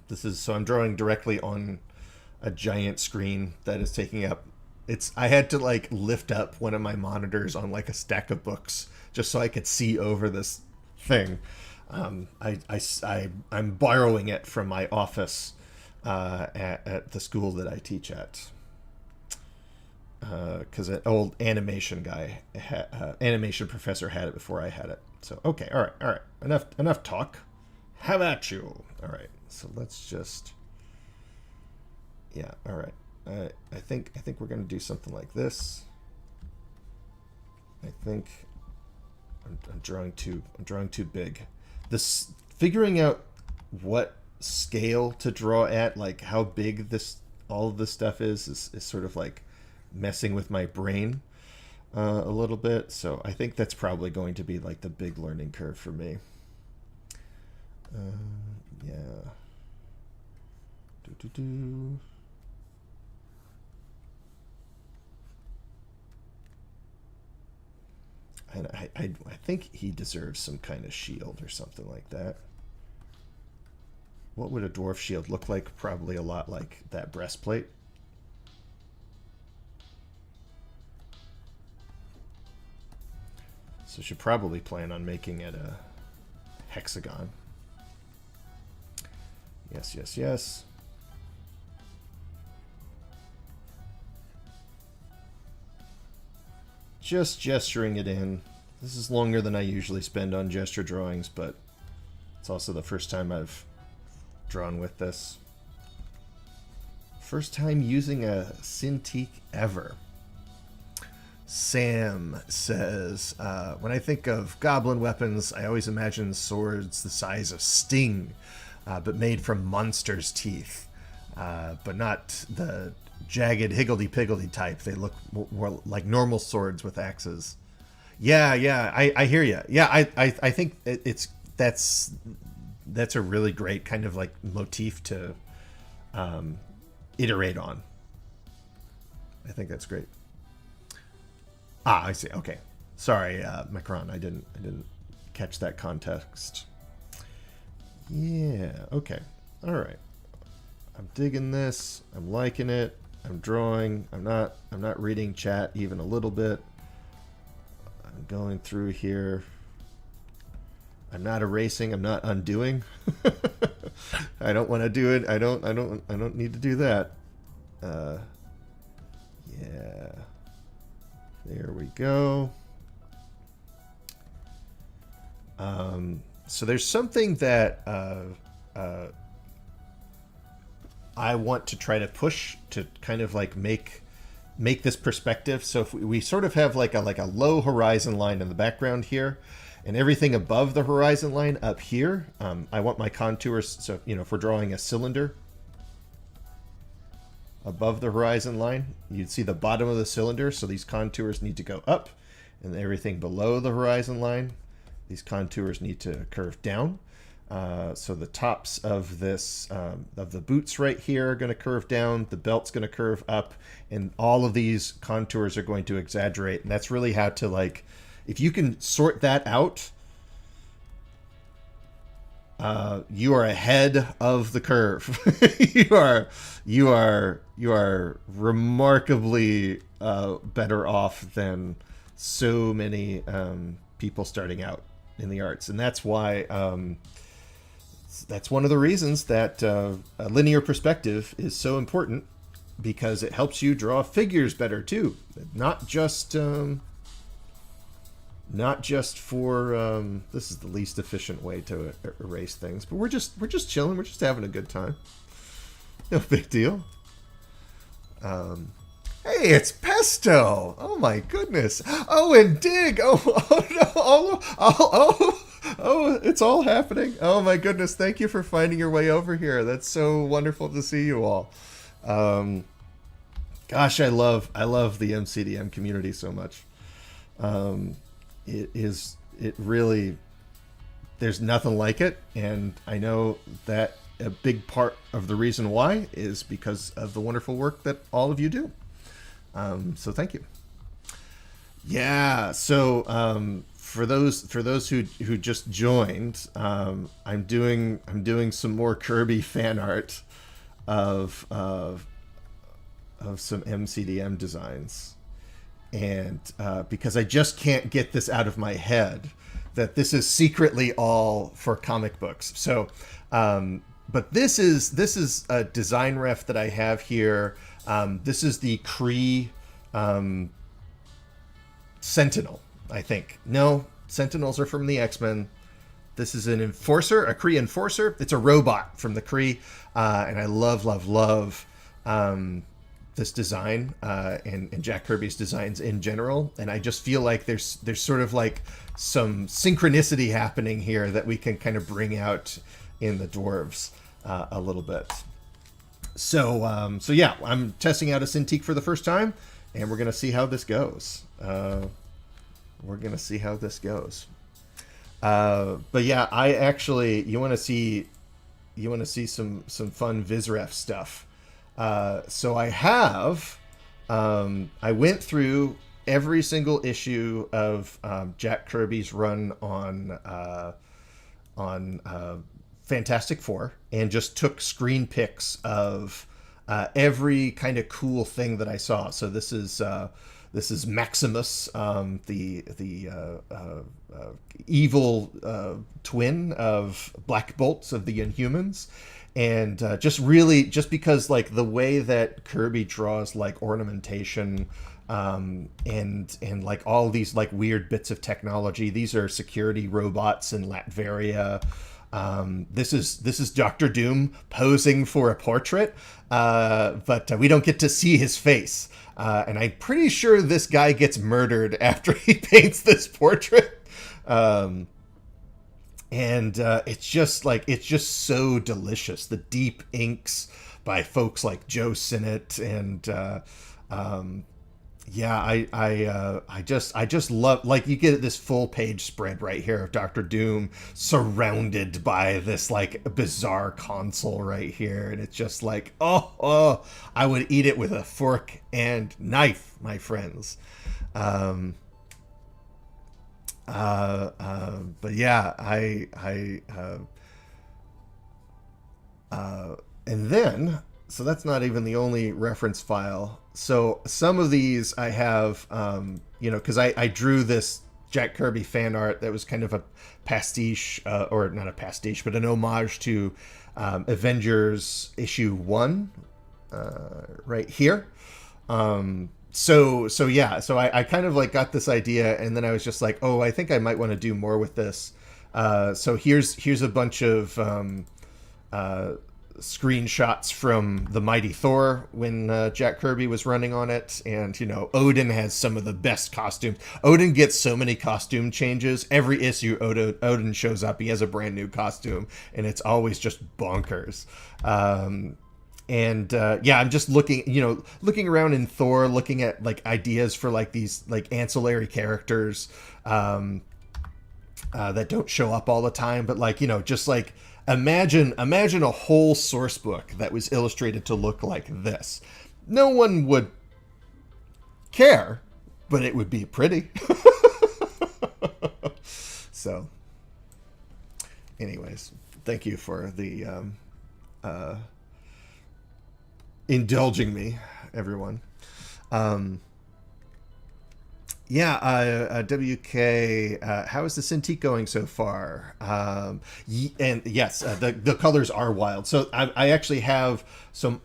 So I'm drawing directly on a giant screen that is taking up. I had to like lift up one of my monitors on like a stack of books just so I could see over this thing. I'm borrowing it from my office at the school that I teach at. Because an old animation guy, animation professor had it before I had it. So, okay, all right. Enough talk. How about you? All right, so let's just... Yeah, all right. I think we're going to do something like this. I think I'm drawing too big. This figuring out what scale to draw at, like how big all of this stuff is sort of like messing with my brain a little bit. So I think that's probably going to be like the big learning curve for me. Yeah. And I think he deserves some kind of shield or something like that. What would a dwarf shield look like? Probably a lot like that breastplate. So should probably plan on making it a hexagon. Yes. Just gesturing it in. This is longer than I usually spend on gesture drawings, but it's also the first time I've drawn with this. First time using a cintiq ever. Sam says, when I think of goblin weapons, I always imagine swords the size of Sting, but made from monsters' teeth, but not the jagged higgledy-piggledy type. They look more like normal swords with axes. Yeah, I hear you. Yeah, I think that's a really great kind of like motif to iterate on. I think that's great. I see. Okay, sorry, Macron. I didn't catch that context. Yeah. Okay. All right. I'm digging this. I'm liking it. I'm drawing. I'm not reading chat even a little bit. I'm going through here. I'm not erasing. I'm not undoing. I don't want to do it. I don't need to do that. Yeah. There we go. So there's something that I want to try to push to kind of like make this perspective. So if we sort of have like a low horizon line in the background here, and everything above the horizon line up here, I want my contours. So if we're drawing a cylinder, above the horizon line, you'd see the bottom of the cylinder. So these contours need to go up, and everything below the horizon line, these contours need to curve down. So the tops of this, of the boots right here are going to curve down, the belt's going to curve up, and all of these contours are going to exaggerate. And that's really how to, like, if you can sort that out, you are ahead of the curve. you are remarkably better off than so many people starting out in the arts, and that's why that's one of the reasons that a linear perspective is so important, because it helps you draw figures better too, not just for this is the least efficient way to erase things, but we're just chilling, we're just having a good time, no big deal. Hey, it's Pesto. Oh my goodness. Oh, and Dig. Oh no. Oh, it's all happening. Oh my goodness. Thank you for finding your way over here. That's so wonderful to see you all. Gosh, I love the MCDM community so much. It really, there's nothing like it, and I know that a big part of the reason why is because of the wonderful work that all of you do. So thank you. Yeah. So for those who just joined, I'm doing some more Kirby fan art of some MCDM designs, and because I just can't get this out of my head that this is secretly all for comic books. So, but this is a design ref that I have here. This is the Kree Sentinel, I think. No, Sentinels are from the X-Men. This is an enforcer, a Kree enforcer. It's a robot from the Kree, and I love this design and Jack Kirby's designs in general. And I just feel like there's sort of like some synchronicity happening here that we can kind of bring out in the dwarves a little bit. So yeah, I'm testing out a cintiq for the first time, and we're gonna see how this goes. But yeah, I actually, you want to see some fun Vizref stuff. So I have, I went through every single issue of Jack Kirby's run on Fantastic Four, and just took screen pics of every kind of cool thing that I saw. So this is Maximus, the evil twin of Black Bolts of the Inhumans. And just because like the way that Kirby draws like ornamentation and like all these like weird bits of technology. These are security robots in Latveria. This is Dr. Doom posing for a portrait, but we don't get to see his face. And I'm pretty sure this guy gets murdered after he paints this portrait. And it's just so delicious. The deep inks by folks like Joe Sinnott, and yeah, I just love, like, you get this full page spread right here of Dr. Doom surrounded by this like bizarre console right here, and it's just like oh, I would eat it with a fork and knife, my friends. But yeah, and then, so that's not even the only reference file. So some of these I have, because I drew this Jack Kirby fan art that was kind of a pastiche, or not a pastiche, but an homage to Avengers issue 1, right here. So I kind of like got this idea, and then I was just like, oh, I think I might want to do more with this. So here's a bunch of screenshots from the Mighty Thor when Jack Kirby was running on it, and Odin has some of the best costumes. Odin gets so many costume changes. Every issue Odin shows up, he has a brand new costume, and it's always just bonkers. And yeah, I'm just looking, looking around in Thor, looking at like ideas for like these like ancillary characters that don't show up all the time, but like just like imagine a whole source book that was illustrated to look like this. No one would care, but it would be pretty. So, anyways, thank you for the indulging me, everyone. Yeah, WK, how is the cintiq going so far? And yes, the colors are wild. So I actually have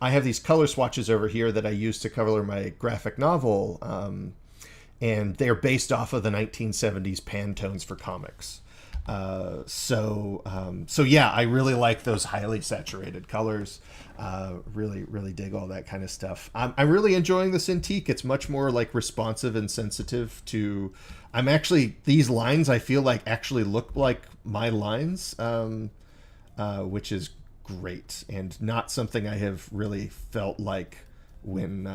I have these color swatches over here that I use to color my graphic novel, and they're based off of the 1970s Pantones for comics. So yeah, I really like those highly saturated colors. Really dig all that kind of stuff. I'm really enjoying the cintiq. It's much more like responsive and sensitive to. These lines I feel like actually look like my lines, which is great and not something I have really felt like when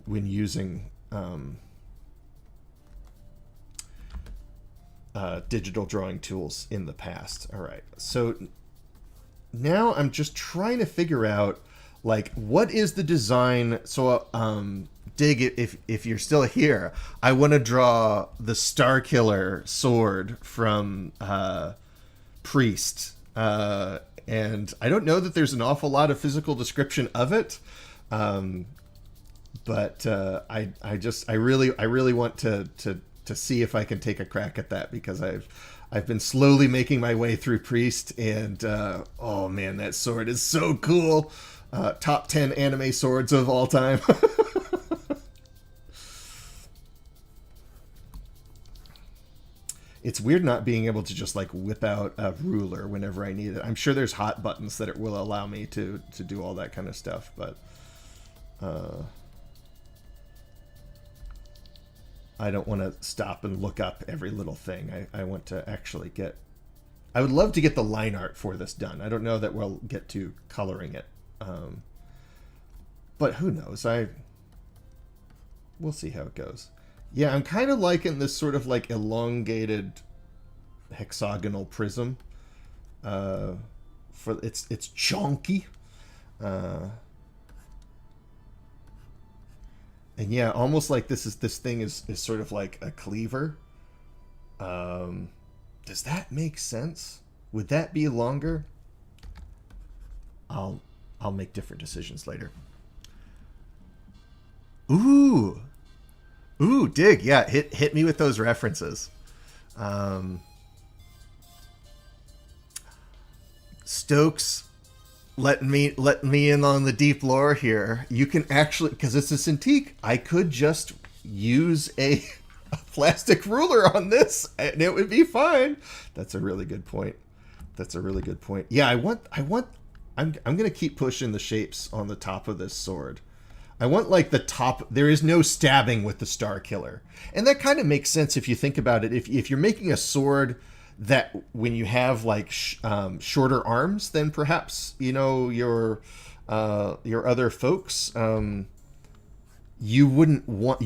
using digital drawing tools in the past. All right, so now I'm just trying to figure out like what is the design. So Dig, if you're still here, I want to draw the Star Killer sword from Priest, and I don't know that there's an awful lot of physical description of it, but I really want to see if I can take a crack at that, because I've been slowly making my way through Priest, and oh man, that sword is so cool. Top 10 anime swords of all time. It's weird not being able to just like whip out a ruler whenever I need it. I'm sure there's hot buttons that it will allow me to do all that kind of stuff, but I don't want to stop and look up every little thing. I want to actually get... I would love to get the line art for this done. I don't know that we'll get to coloring it. But who knows? We'll see how it goes. Yeah, I'm kind of liking this sort of like elongated hexagonal prism. It's chunky. And yeah, almost like this thing is sort of like a cleaver. Does that make sense? Would that be longer? I'll make different decisions later. Ooh, Dig, yeah, hit me with those references. Stokes, let me in on the deep lore here. You can actually, because it's a cintiq, I could just use a plastic ruler on this and it would be fine. That's a really good point. Yeah, I'm gonna keep pushing the shapes on the top of this sword. I want like the top. There is no stabbing with the Star Killer, and that kind of makes sense if you think about it. If you're making a sword that when you have like shorter arms than perhaps your other folks, you would want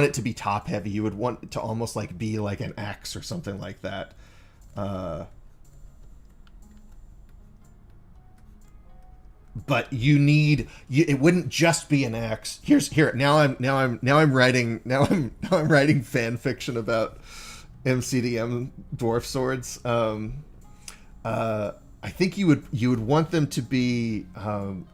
it to be top heavy. You would want it to almost like be like an axe or something like that. But it wouldn't just be an axe. Now I'm writing fan fiction about MCDM dwarf swords. I think you would want them to be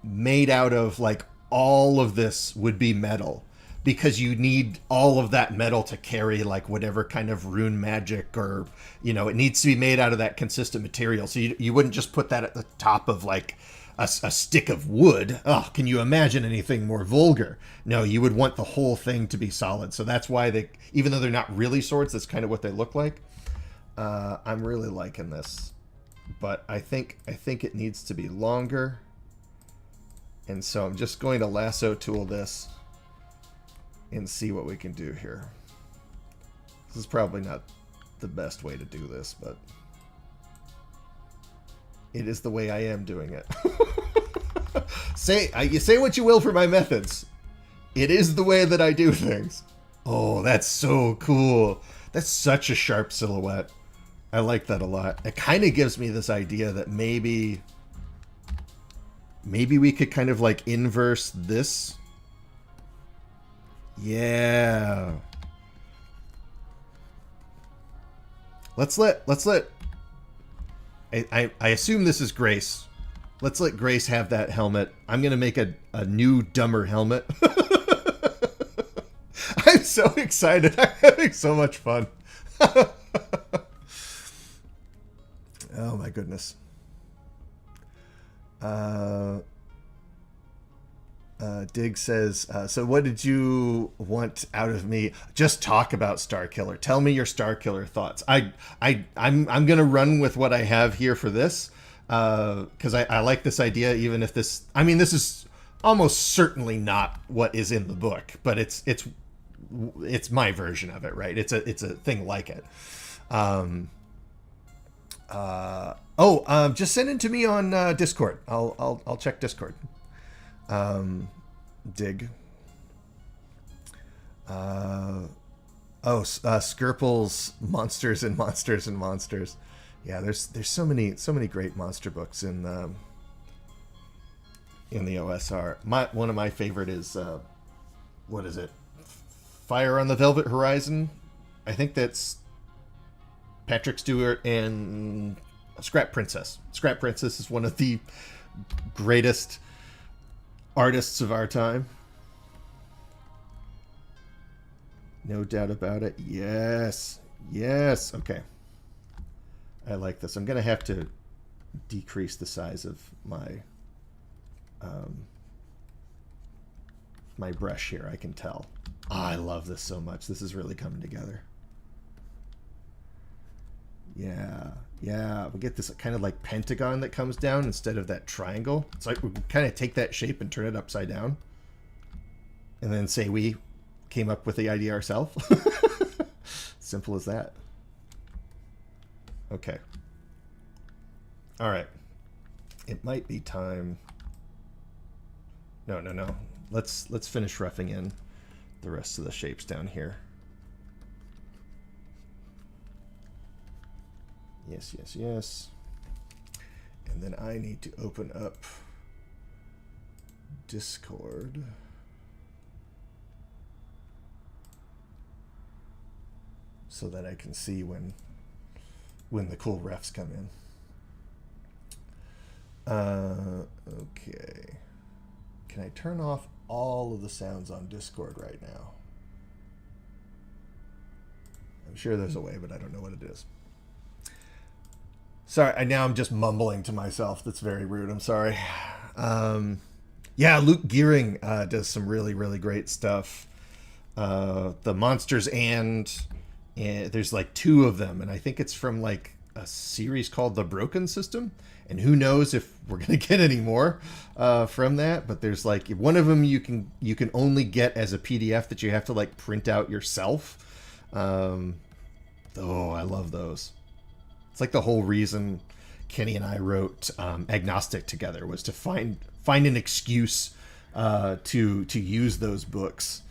made out of like all of this would be metal, because you need all of that metal to carry like whatever kind of rune magic, or it needs to be made out of that consistent material. So you wouldn't just put that at the top of like a stick of wood. Oh, can you imagine anything more vulgar? No, you would want the whole thing to be solid. So that's why even though they're not really swords, that's kind of what they look like. I'm really liking this, but I think it needs to be longer. And so I'm just going to lasso tool this and see what we can do here. This is probably not the best way to do this, but It is the way I am doing it. You say what you will for my methods. It is the way that I do things. Oh, that's so cool. That's such a sharp silhouette. I like that a lot. It kind of gives me this idea that maybe we could kind of like inverse this. Yeah. Let's let I assume this is Grace. Let's let Grace have that helmet. I'm going to make a new, dumber helmet. I'm so excited. I'm having so much fun. Oh, my goodness. Dig says, so what did you want out of me? Just talk about Starkiller. Tell me your Starkiller thoughts. I'm gonna run with what I have here for this, because I like this idea, even if this, I mean, this is almost certainly not what is in the book, but it's my version of it, right? It's a thing like it. Just send it to me on Discord. I'll check Discord. Dig. Skirple's Monsters and Monsters and Monsters. Yeah, there's so many great monster books in the OSR. One of my favorite is what is it? Fire on the Velvet Horizon. I think that's Patrick Stewart and Scrap Princess. Scrap Princess is one of the greatest artists of our time. No doubt about it. Yes. Yes. Okay. I like this. I'm going to have to decrease the size of my my brush here. I can tell. I love this so much. This is really coming together. Yeah. Yeah, we get this kind of like pentagon that comes down instead of that triangle. It's like we kind of take that shape and turn it upside down. And then say we came up with the idea ourselves. Simple as that. Okay. All right. It might be time. No. Let's finish roughing in the rest of the shapes down here. Yes. And then I need to open up Discord. So that I can see when the cool refs come in. Okay. Can I turn off all of the sounds on Discord right now? I'm sure there's a way, but I don't know what it is. Sorry, now I'm just mumbling to myself. That's very rude. I'm sorry. Yeah, Luke Gearing does some really, really great stuff. The Monsters and there's like 2 of them, and I think it's from like a series called The Broken System. And who knows if we're gonna get any more from that? But there's like one of them you can only get as a PDF that you have to like print out yourself. Oh, I love those. It's like the whole reason Kenny and I wrote Agnostic together was to find an excuse to use those books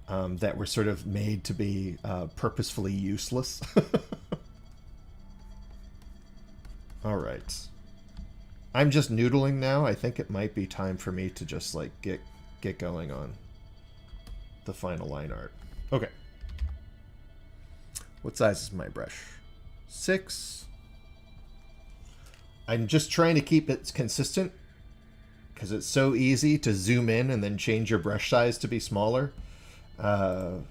that were sort of made to be purposefully useless. All right. I'm just noodling now. I think it might be time for me to just like get going on the final line art. Okay. What size is my brush? 6. I'm just trying to keep it consistent because it's so easy to zoom in and then change your brush size to be smaller. Lock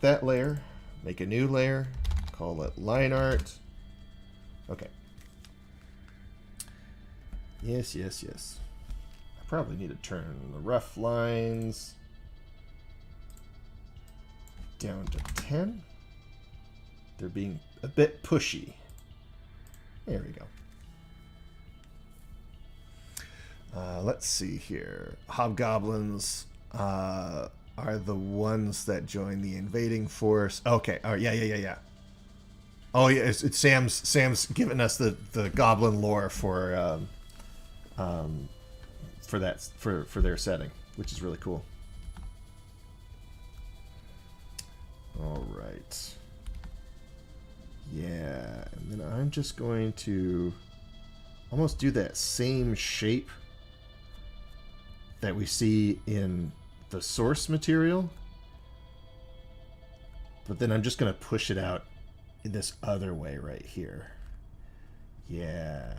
that layer, make a new layer, call it line art. Okay. Yes. I probably need to turn the rough lines down to 10. They're being a bit pushy. There we go. Let's see here. Hobgoblins are the ones that join the invading force. Okay. Oh, yeah. Oh yeah, it's Sam's giving us the goblin lore for that for their setting, which is really cool. All right. Yeah, and then I'm just going to almost do that same shape that we see in the source material, but then I'm just going to push it out in this other way right here. Yeah.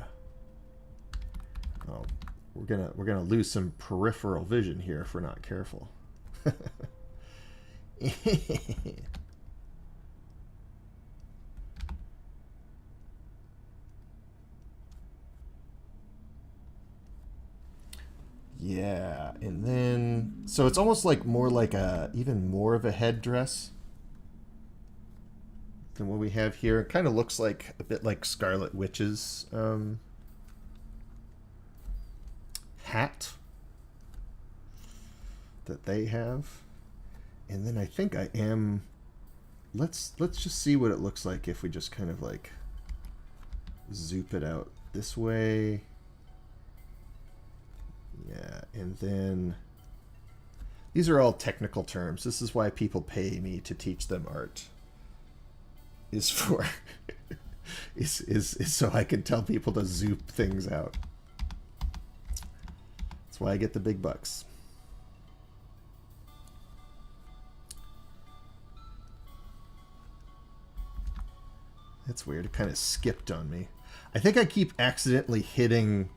Oh, we're gonna lose some peripheral vision here if we're not careful. Yeah, and then so it's almost like more like a even more of a headdress than what we have here. It kind of looks like a bit like Scarlet Witch's hat that they have. And then I think I am let's just see what it looks like if we just kind of like zoop it out this way. Yeah, and then these are all technical terms. This is why people pay me to teach them art. Is for is so I can tell people to zoop things out. That's why I get the big bucks. That's weird. It kind of skipped on me. I think I keep accidentally hitting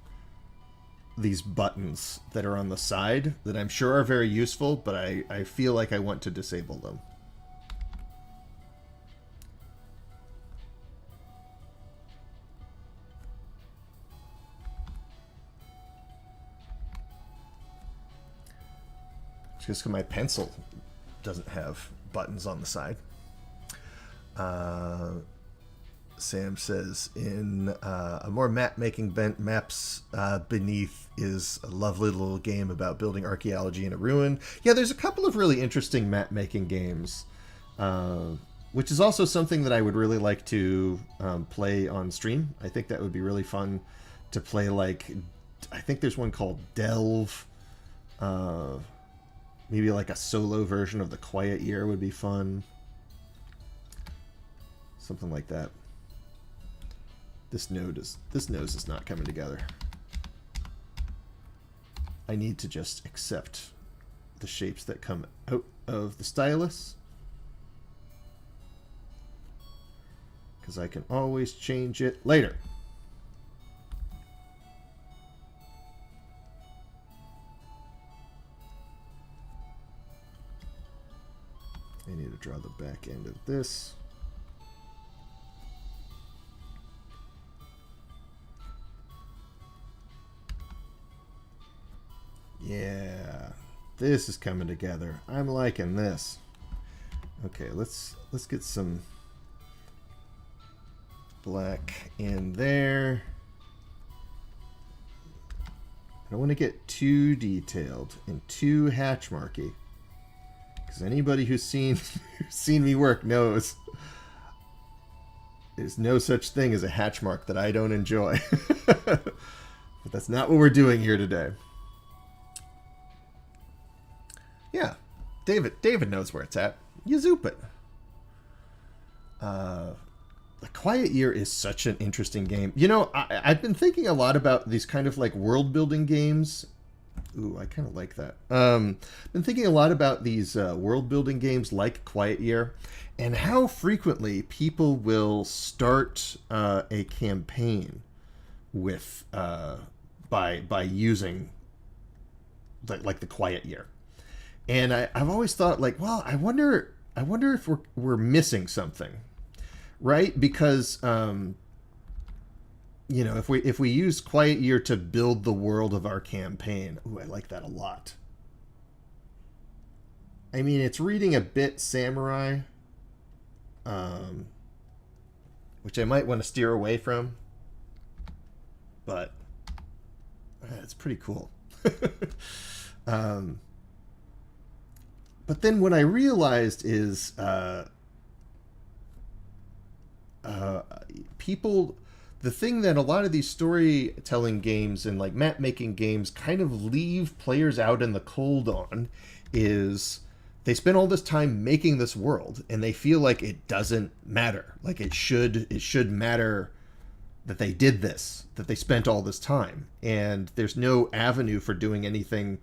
these buttons that are on the side that I'm sure are very useful, but I feel like I want to disable them. It's just because my pencil doesn't have buttons on the side. Sam says, in a more map-making maps beneath is a lovely little game about building archaeology in a ruin. Yeah, there's a couple of really interesting map-making games, which is also something that I would really like to play on stream. I think that would be really fun to play, like, I think there's one called Delve. Maybe like a solo version of The Quiet Year would be fun. Something like that. This nose is not coming together. I need to just accept the shapes that come out of the stylus, because I can always change it later. I need to draw the back end of this. Yeah, this is coming together. I'm liking this. Okay, let's get some black in there. I don't want to get too detailed and too hatch marky, because anybody who's seen me work knows there's no such thing as a hatch mark that I don't enjoy. But that's not what we're doing here today. Yeah, David knows where it's at. You zoop it. The Quiet Year is such an interesting game. You know, I've been thinking a lot about these kind of like world building games. Ooh, I kind of like that. Been thinking a lot about these world building games like Quiet Year, and how frequently people will start a campaign with by using like the Quiet Year. And I've always thought, like, well, I wonder if we're missing something, right? Because you know, if we use Quiet Year to build the world of our campaign, ooh, I like that a lot. I mean, it's reading a bit samurai, which I might want to steer away from, but it's pretty cool. But then what I realized is people, the thing that a lot of these storytelling games and like map making games kind of leave players out in the cold on is they spend all this time making this world and they feel like it doesn't matter. Like it should matter that they did this, that they spent all this time, and there's no avenue for doing anything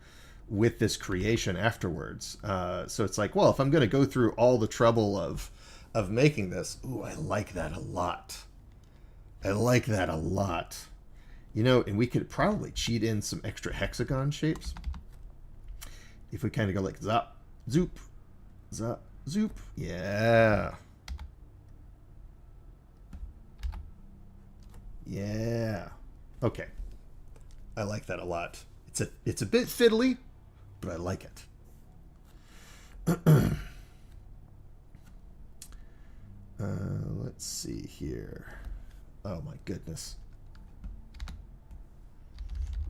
with this creation afterwards. So it's like, well, if I'm going to go through all the trouble of making this, ooh, I like that a lot. I like that a lot. You know, and we could probably cheat in some extra hexagon shapes. If we kind of go like zop, zoop, zop, zoop. Yeah. Yeah. Okay. I like that a lot. It's a bit fiddly, but I like it. Let's see here. Oh my goodness.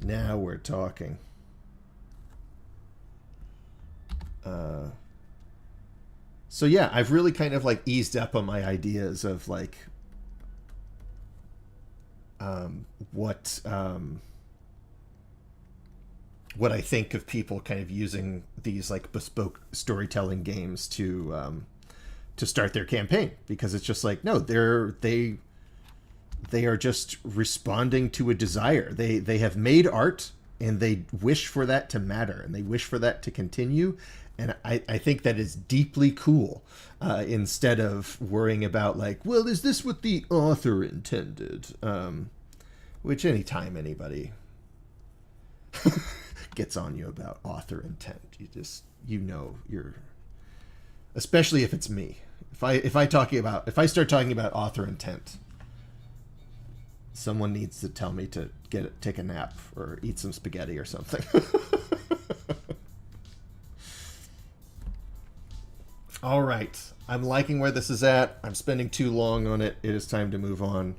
Now we're talking. So yeah, I've really kind of like eased up on my ideas of like what I think of people kind of using these like bespoke storytelling games to start their campaign, because it's just like, no, they are just responding to a desire. They have made art and they wish for that to matter and they wish for that to continue. And I think that is deeply cool, instead of worrying about like, well, is this what the author intended? Which anytime anybody gets on you about author intent, you're, especially if it's me. If I start talking about author intent, someone needs to tell me to take a nap or eat some spaghetti or something. All right. I'm liking where this is at. I'm spending too long on it. It is time to move on.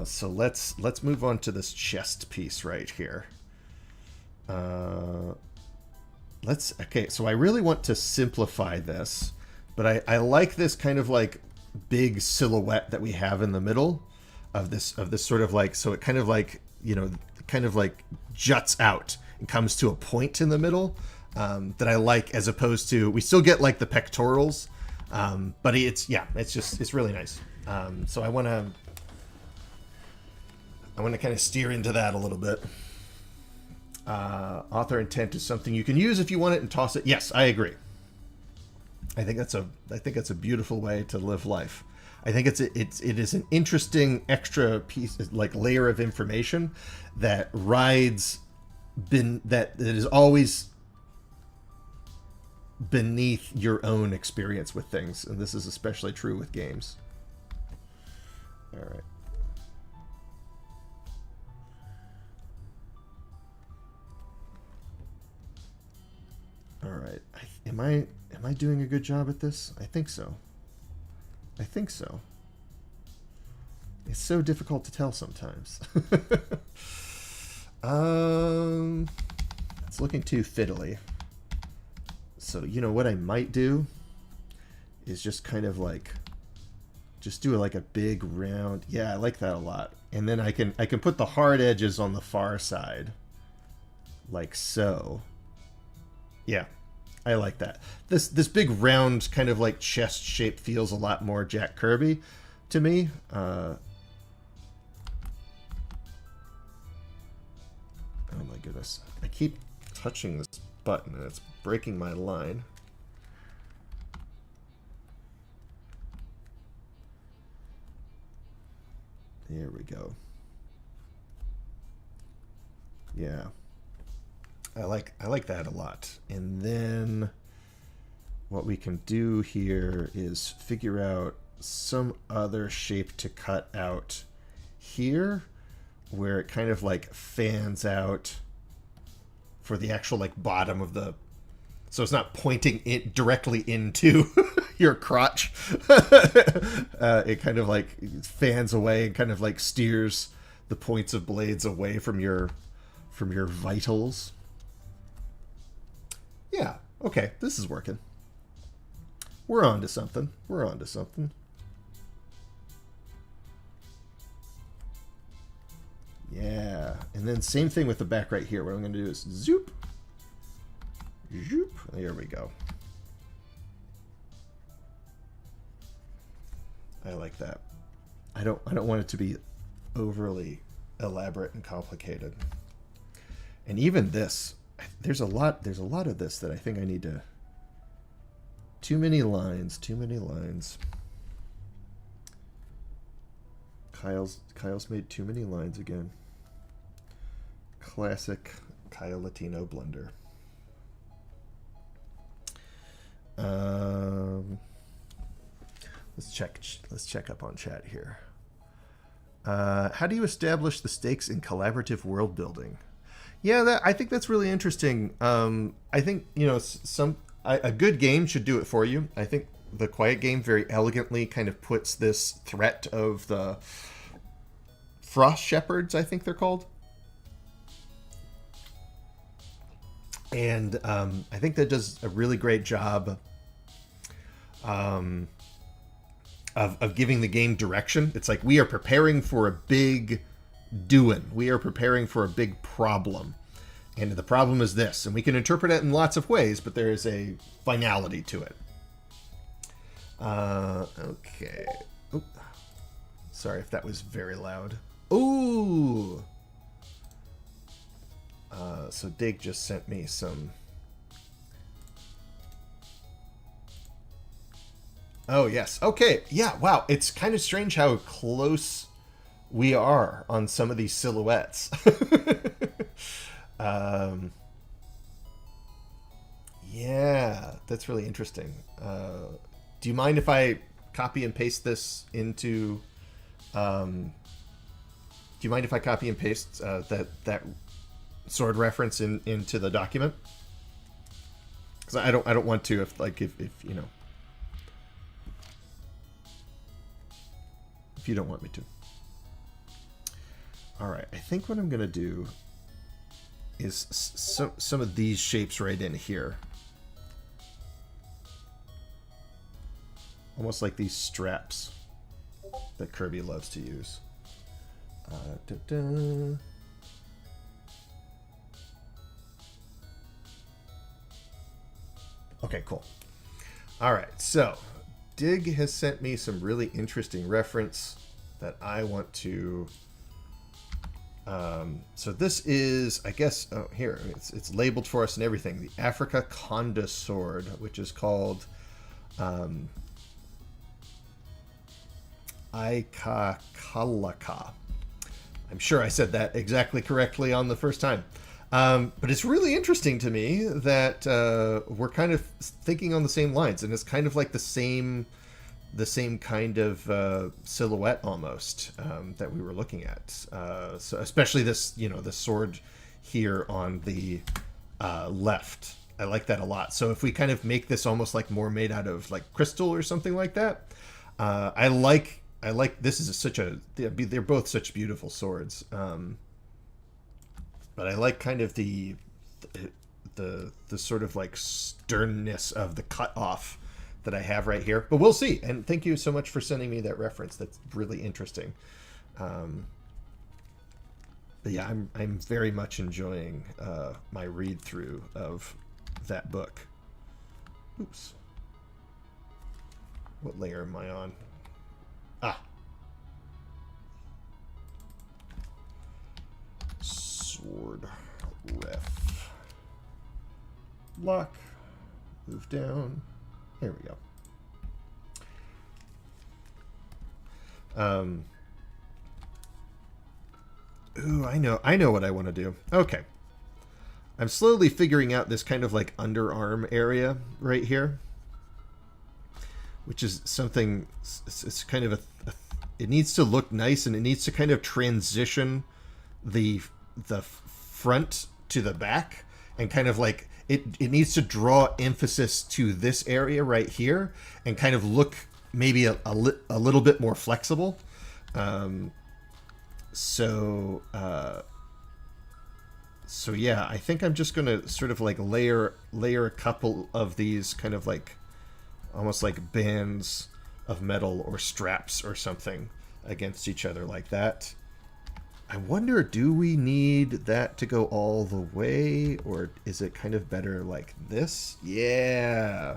So let's move on to this chest piece right here. Okay, so I really want to simplify this, but I like this kind of like big silhouette that we have in the middle of this sort of like, so it kind of like, kind of like juts out and comes to a point in the middle, that I like, as opposed to, we still get like the pectorals, but it's really nice. So I want to kind of steer into that a little bit. Author intent is something you can use if you want it and toss it. Yes, I agree. I think that's a beautiful way to live life. I think it is an interesting extra piece, like layer of information that that is always beneath your own experience with things, and this is especially true with games. All right. All right. Am I doing a good job at this? I think so. It's so difficult to tell sometimes. It's looking too fiddly. So, what I might do is just kind of like, just do like a big round. Yeah, I like that a lot. And then I can put the hard edges on the far side, like so. Yeah, I like that. This big round kind of like chest shape feels a lot more Jack Kirby to me. Oh my goodness. I keep touching this button and it's breaking my line. There we go. Yeah. I like that a lot. And then what we can do here is figure out some other shape to cut out here where it kind of like fans out for the actual like bottom of the, so it's not pointing it directly into your crotch. It kind of like fans away and kind of like steers the points of blades away from your vitals. Yeah, okay, this is working. We're on to something. Yeah, and then same thing with the back right here. What I'm going to do is zoop, zoop. There we go. I like that. I don't want it to be overly elaborate and complicated. And even this, there's a lot of this that I think I need to. Too many lines. Kyle's made too many lines again. Classic Kyle Latino blunder. Let's check up on chat here. How do you establish the stakes in collaborative world building? Yeah, I think that's really interesting. I think, you know, a good game should do it for you. I think the Quiet Game very elegantly kind of puts this threat of the Frost Shepherds, I think they're called. And I think that does a really great job of giving the game direction. It's like we are preparing for a big doing. We are preparing for a big problem. And the problem is this. And we can interpret it in lots of ways, but there is a finality to it. Okay. Oh, sorry if that was very loud. Ooh! So Dig just sent me some... Oh, yes. Okay. Yeah, wow. It's kind of strange how close we are on some of these silhouettes. Yeah, that's really interesting. Do you mind if I copy and paste this into... do you mind if I copy and paste that sword reference into the document? Because I don't want to if you know... If you don't want me to. All right, I think what I'm going to do is some of these shapes right in here. Almost like these straps that Kirby loves to use. Okay, cool. All right, so Dig has sent me some really interesting reference that I want to... so this is, I guess, oh, here, it's labeled for us and everything. The Africa Conda sword, which is called Aikakalaka. I'm sure I said that exactly correctly on the first time. But it's really interesting to me that we're kind of thinking on the same lines, and it's kind of like the same kind of silhouette almost that we were looking at. So especially this, you know, the sword here on the left. I like that a lot. So if we kind of make this almost like more made out of like crystal or something like that, I like this is such a, they're both such beautiful swords. But I like kind of the sort of like sternness of the cut off that I have right here. But we'll see. And thank you so much for sending me that reference. That's really interesting. But yeah, I'm very much enjoying my read through of that book. Oops. What layer am I on? Ah. Sword ref. Lock. Move down. There we go. Ooh, I know what I want to do. Okay. I'm slowly figuring out this kind of like underarm area right here, which is something, it's kind of it needs to look nice, and it needs to kind of transition the front to the back, and kind of like it needs to draw emphasis to this area right here and kind of look maybe a little bit more flexible. So yeah, I think I'm just gonna sort of like layer a couple of these kind of like almost like bands of metal or straps or something against each other like that. I wonder, do we need that to go all the way, or is it kind of better like this? Yeah.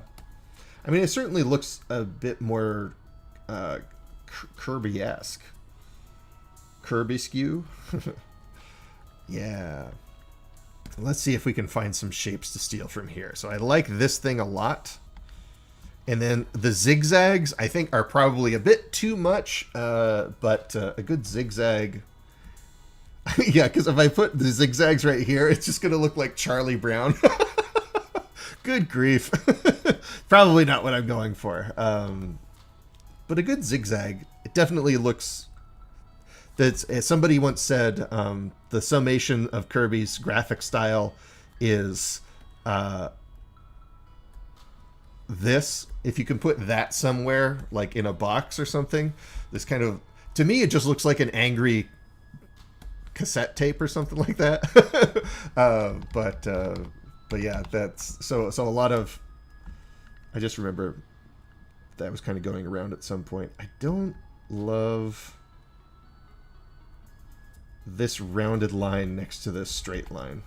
I mean, it certainly looks a bit more Kirby-esque. Kirby skew. Yeah. Let's see if we can find some shapes to steal from here. So I like this thing a lot. And then the zigzags, I think, are probably a bit too much, but a good zigzag... Yeah, because if I put the zigzags right here, it's just going to look like Charlie Brown. Good grief. Probably not what I'm going for. But a good zigzag, it definitely looks... That's, as somebody once said, the summation of Kirby's graphic style is this. If you can put that somewhere, like in a box or something, this kind of... To me, it just looks like an angry cassette tape or something like that. But yeah, that's... So a lot of... I just remember that was kind of going around at some point. I don't love this rounded line next to this straight line.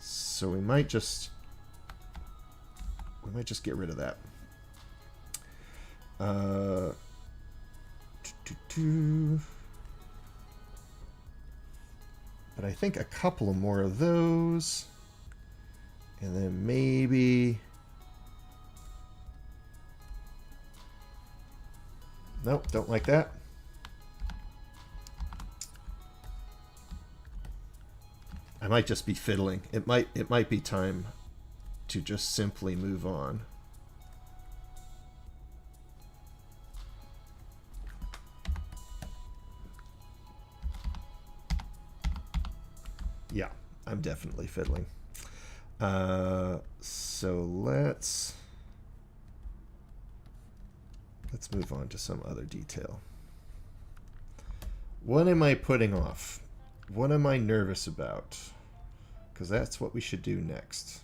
So we might just get rid of that. But I think a couple of more of those, and then maybe... Nope, don't like that. I might just be fiddling. It might be time to just simply move on. Yeah, I'm definitely fiddling. So let's move on to some other detail. What am I putting off? What am I nervous about? Because that's what we should do next.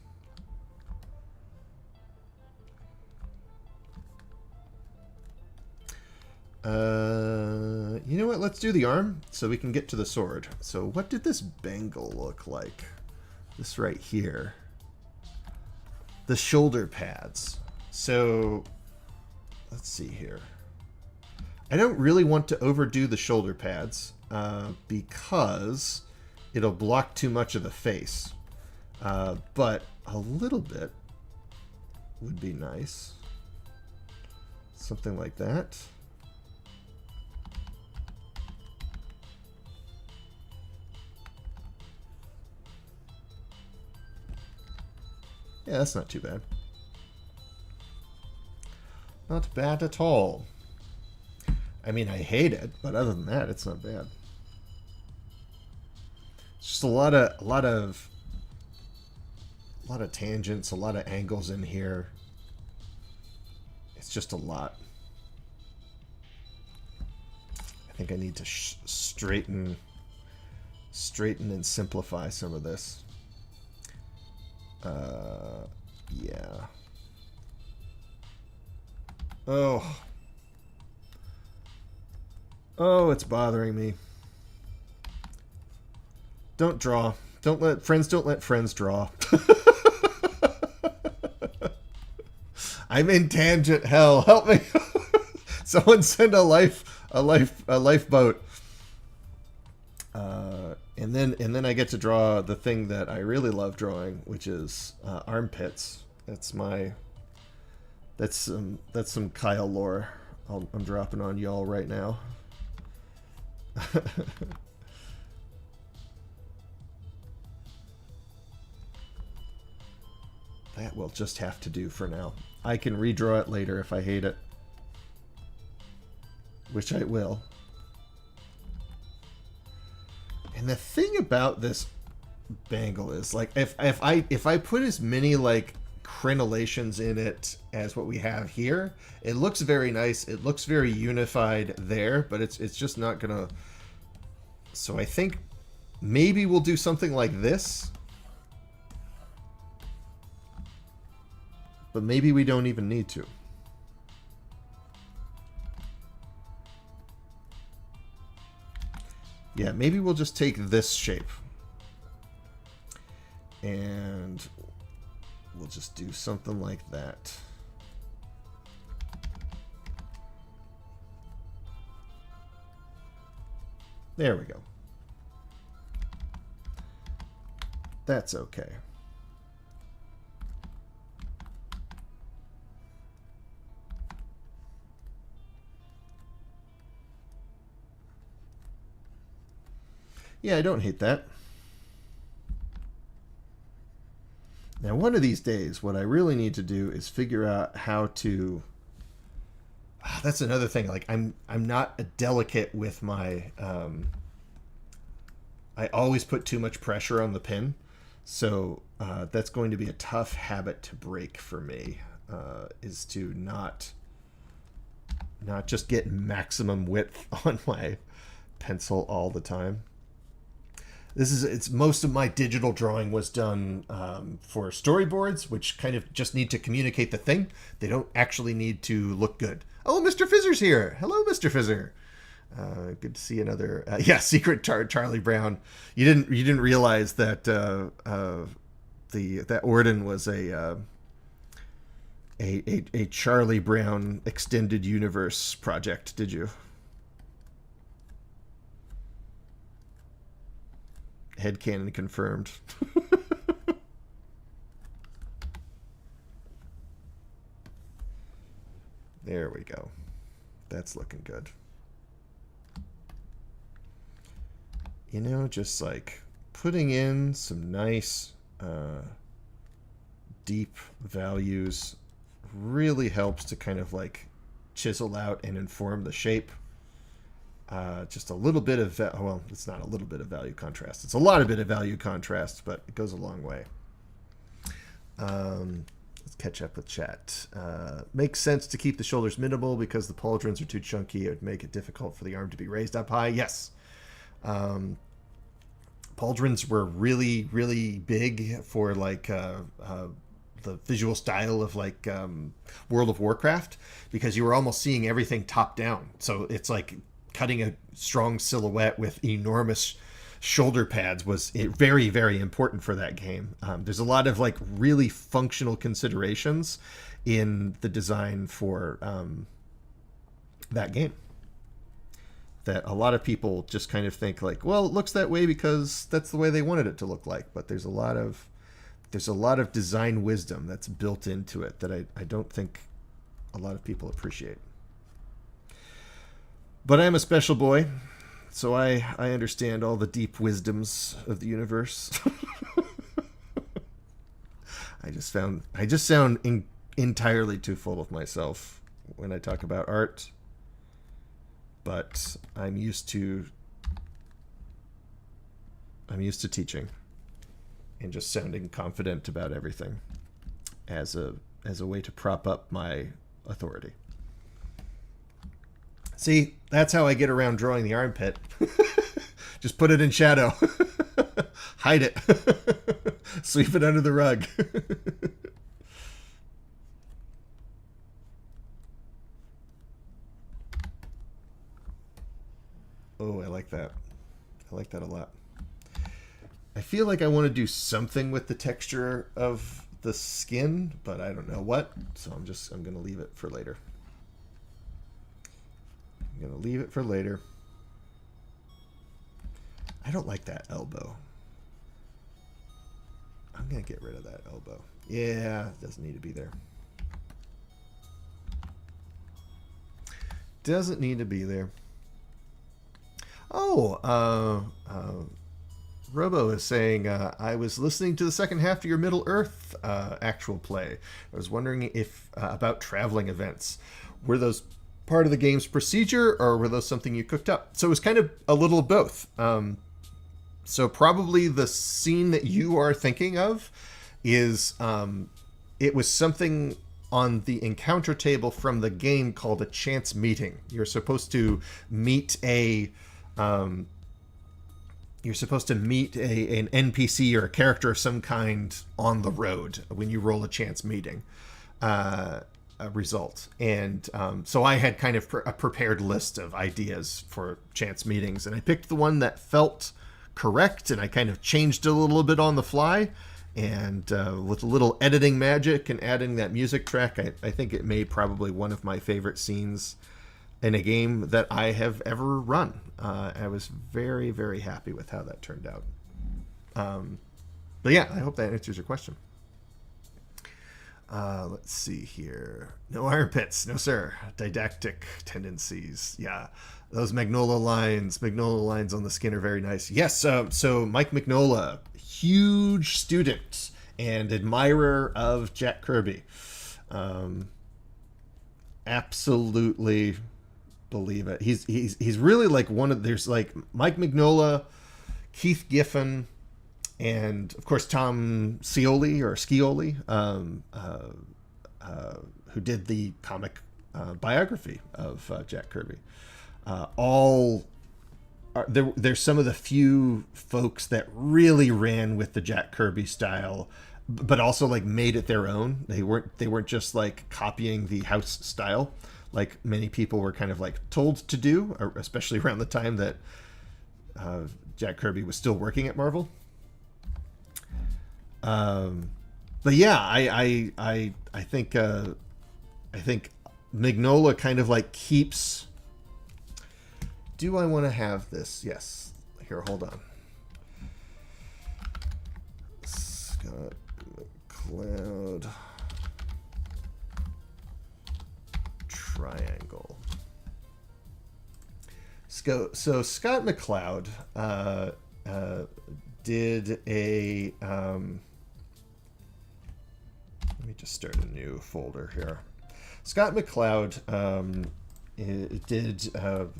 You know what? Let's do the arm so we can get to the sword. So what did this bangle look like? This right here. The shoulder pads. So let's see here. I don't really want to overdo the shoulder pads because it'll block too much of the face. But a little bit would be nice. Something like that. Yeah, that's not too bad. Not bad at all. I mean, I hate it, but other than that, it's not bad. It's just a lot of tangents, a lot of angles in here. It's just a lot. I think I need to straighten and simplify some of this. Yeah. Oh, it's bothering me. Don't draw. Don't let friends draw. I'm in tangent hell. Help me. Someone send a lifeboat. And then I get to draw the thing that I really love drawing, which is armpits. That's some Kyle lore I'm dropping on y'all right now. That will just have to do for now. I can redraw it later if I hate it, which I will. And the thing about this bangle is, like, if I put as many like crenellations in it as what we have here, it looks very nice. It looks very unified there, but it's just not gonna. So I think maybe we'll do something like this, but maybe we don't even need to. Yeah, maybe we'll just take this shape. And we'll just do something like that. There we go. That's okay. Yeah, I don't hate that. Now, one of these days, what I really need to do is figure out how to... that's another thing. Like, I'm not delicate with my... I always put too much pressure on the pin. So that's going to be a tough habit to break for me, is to not just get maximum width on my pencil all the time. It's most of my digital drawing was done for storyboards, which kind of just need to communicate the thing. They don't actually need to look good. Oh, Mr. Fizzer's here. Hello, Mr. Fizzer. Good to see another. Yeah, Secret Charlie Brown. You didn't realize that that Orden was a Charlie Brown extended universe project, did you? Headcanon confirmed. There we go. That's looking good. You know, just like putting in some nice deep values really helps to kind of like chisel out and inform the shape. Just a little bit of, well, it's not a little bit of value contrast. It's a lot of bit of value contrast, but it goes a long way. Let's catch up with chat. Makes sense to keep the shoulders minimal because the pauldrons are too chunky. It would make it difficult for the arm to be raised up high. Yes. Pauldrons were really, really big for like the visual style of like World of Warcraft, because you were almost seeing everything top down. So it's like cutting a strong silhouette with enormous shoulder pads was very, very important for that game. There's a lot of like really functional considerations in the design for that game that a lot of people just kind of think like, well, it looks that way because that's the way they wanted it to look like. But there's a lot of design wisdom that's built into it that I don't think a lot of people appreciate. But I'm a special boy, so I understand all the deep wisdoms of the universe. I just sound entirely too full of myself when I talk about art. But I'm used to teaching and just sounding confident about everything as a way to prop up my authority. See, that's how I get around drawing the armpit. Just put it in shadow. Hide it. Sweep it under the rug. Oh, I like that. I like that a lot. I feel like I want to do something with the texture of the skin, but I don't know what. So I'm going to leave it for later. I'm going to leave it for later. I don't like that elbow. I'm going to get rid of that elbow. Yeah, it doesn't need to be there. Doesn't need to be there. Oh, Robo is saying, I was listening to the second half of your Middle Earth actual play. I was wondering if about traveling events. Were those part of the game's procedure, or were those something you cooked up? So it was kind of a little of both. So probably the scene that you are thinking of is it was something on the encounter table from the game called a chance meeting. You're supposed to meet an NPC or a character of some kind on the road when you roll a chance meeting. result. And so I had kind of a prepared list of ideas for chance meetings, and I picked the one that felt correct, and I kind of changed it a little bit on the fly. And with a little editing magic and adding that music track, I think it made probably one of my favorite scenes in a game that I have ever run. I was very, very happy with how that turned out. But yeah, I hope that answers your question. Let's see here. No iron pits. No, sir. Didactic tendencies. Yeah. Those Magnola lines on the skin are very nice. Yes. So Mike Magnola, huge student and admirer of Jack Kirby. Absolutely believe it. He's really like there's like Mike Magnola, Keith Giffen, and of course Tom Scioli who did the comic biography of Jack Kirby. There's some of the few folks that really ran with the Jack Kirby style, but also like made it their own. They weren't just like copying the house style like many people were kind of like told to do, especially around the time that Jack Kirby was still working at Marvel. But yeah, I think Magnola kind of like keeps. Do I want to have this? Yes. Here, hold on. Scott McLoud triangle. So Scott McLoud did a. Let me just start a new folder here. Scott McLoud did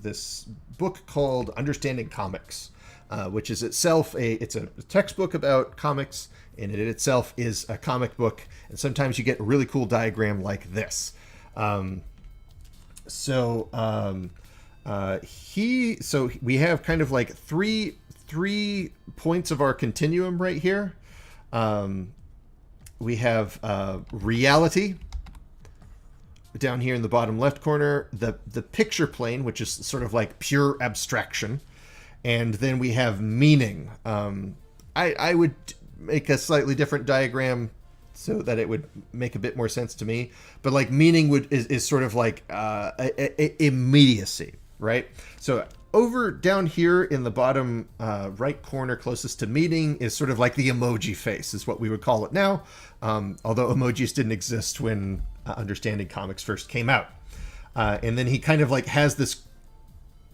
this book called Understanding Comics, which is itself it's a textbook about comics, and it itself is a comic book. And sometimes you get a really cool diagram like this. So we have kind of like three points of our continuum right here. We have reality down here in the bottom left corner, the picture plane, which is sort of like pure abstraction, and then we have meaning. I would make a slightly different diagram so that it would make a bit more sense to me, but like meaning is sort of like immediacy, right? So over down here in the bottom right corner closest to meaning is sort of like the emoji face is what we would call it now, although emojis didn't exist when Understanding Comics first came out. And then he kind of like has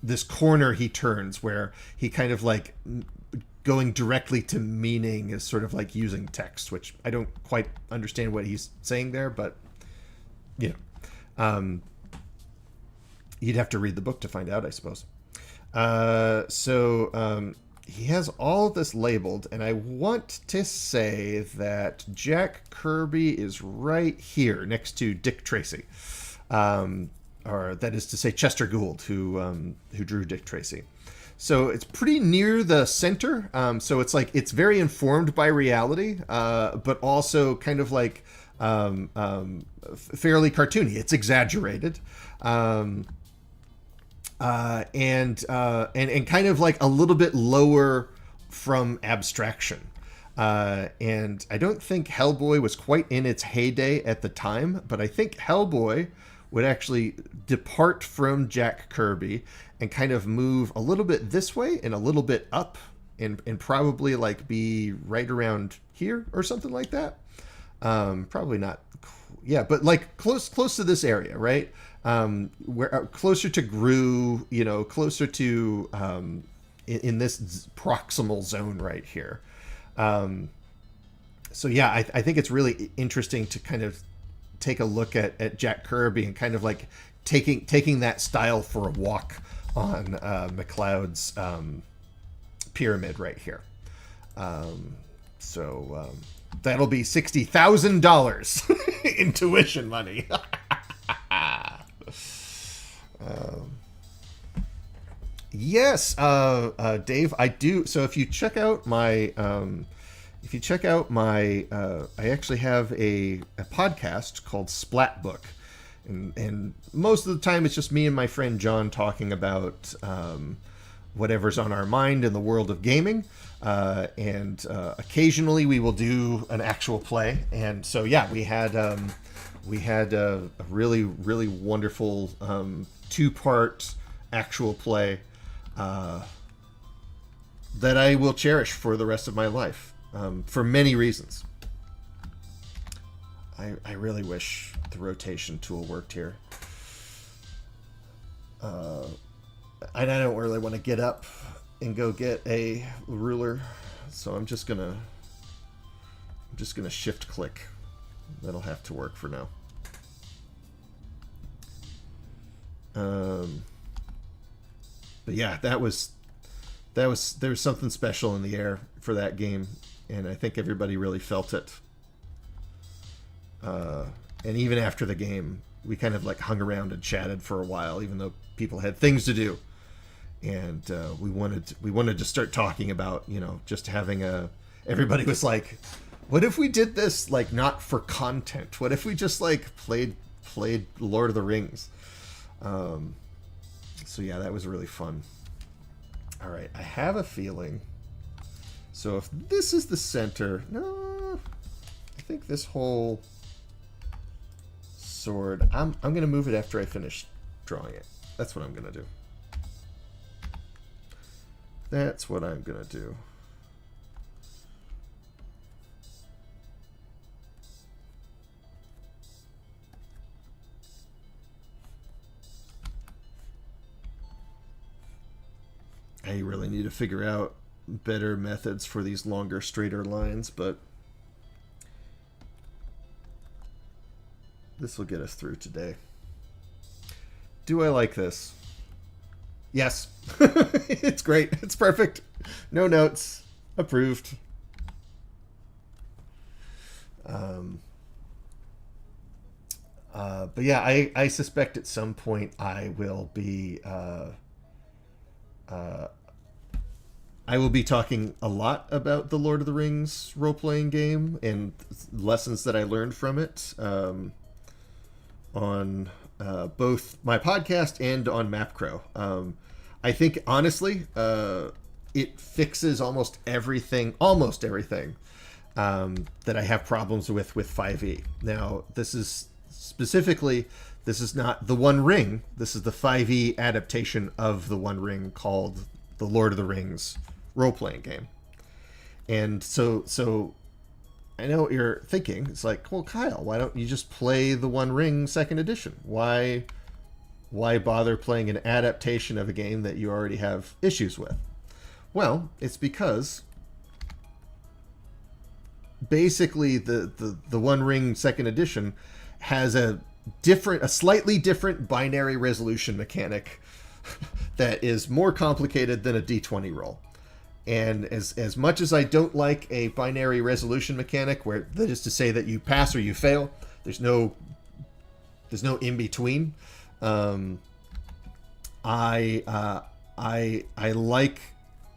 this corner he turns where he kind of like going directly to meaning is sort of like using text, which I don't quite understand what he's saying there, but you know, you'd have to read the book to find out, I suppose. So he has all of this labeled, and I want to say that Jack Kirby is right here next to Dick Tracy, or that is to say Chester Gould, who drew Dick Tracy. So it's pretty near the center. So it's like it's very informed by reality, but also kind of like fairly cartoony. It's exaggerated. And kind of like a little bit lower from abstraction. And I don't think Hellboy was quite in its heyday at the time, but I think Hellboy would actually depart from Jack Kirby and kind of move a little bit this way and a little bit up and probably like be right around here or something like that. Probably not. Yeah, but like close to this area, right? Where closer to Gru, you know, closer to in this proximal zone right here. So yeah, I think it's really interesting to kind of take a look at Jack Kirby and kind of like taking that style for a walk on McLeod's pyramid right here. So that'll be $60,000 in tuition money. Yes, Dave, I do. So if you check out my, I actually have a podcast called Splat Book, And most of the time it's just me and my friend John talking about whatever's on our mind in the world of gaming. And occasionally we will do an actual play. And so, yeah, we had a really, really wonderful 2-part actual play that I will cherish for the rest of my life, for many reasons. I really wish the rotation tool worked here. And I don't really want to get up and go get a ruler, so I'm just gonna shift click. That'll have to work for now. But yeah, there was something special in the air for that game, and I think everybody really felt it. And even after the game, we kind of like hung around and chatted for a while, even though people had things to do. And we wanted to start talking about, just having everybody was like, what if we did this like not for content? What if we just like played Lord of the Rings? So yeah, that was really fun. All right, I have a feeling. So if this is the center, no, I think this whole sword, I'm gonna move it after I finish drawing it. That's what I'm gonna do. That's what I'm gonna do. I really need to figure out better methods for these longer, straighter lines, but this will get us through today. Do I like this? Yes. It's great. It's perfect. No notes. Approved. But yeah, I suspect at some point I will be talking a lot about the Lord of the Rings role-playing game and lessons that I learned from it on both my podcast and on MapCrow. I think, honestly, it fixes almost everything that I have problems with 5e. Now, this is not the One Ring. This is the 5e adaptation of the One Ring called the Lord of the Rings role-playing game. And so I know what you're thinking. It's like, well, Kyle, why don't you just play the One Ring second edition? Why bother playing an adaptation of a game that you already have issues with? Well, it's because basically the One Ring second edition has a slightly different binary resolution mechanic that is more complicated than a D20 roll. And as much as I don't like a binary resolution mechanic, where that is to say that you pass or you fail, there's no in between. I like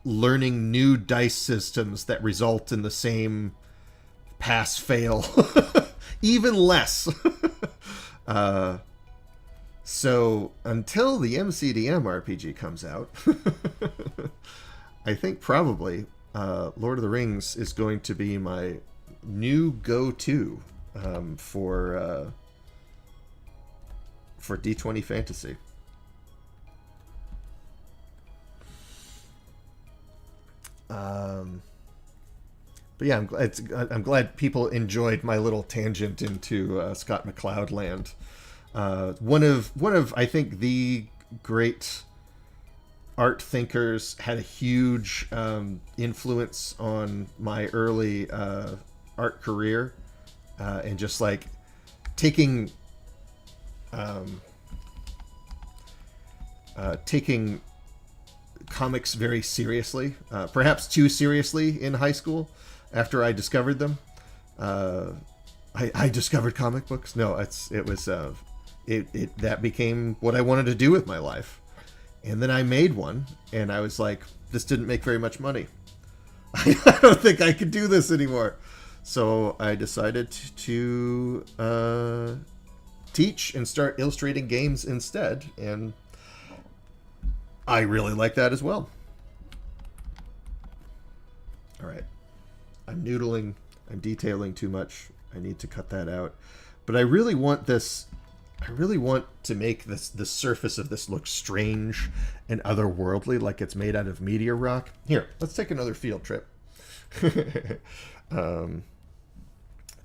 learning new dice systems that result in the same pass fail, even less. So until the MCDM RPG comes out, I think probably Lord of the Rings is going to be my new go-to for D20 fantasy. But yeah, I'm glad people enjoyed my little tangent into Scott McLoud land. One of I think the great art thinkers, had a huge influence on my early art career, and just like taking comics very seriously, perhaps too seriously in high school. After I discovered them, I discovered comic books. No, that became what I wanted to do with my life. And then I made one, and I was like, this didn't make very much money. I don't think I could do this anymore. So I decided to teach and start illustrating games instead, and I really like that as well. All right. I'm noodling. I'm detailing too much. I need to cut that out. But I really want this... I really want to make the surface of this look strange and otherworldly, like it's made out of meteor rock. Here, let's take another field trip.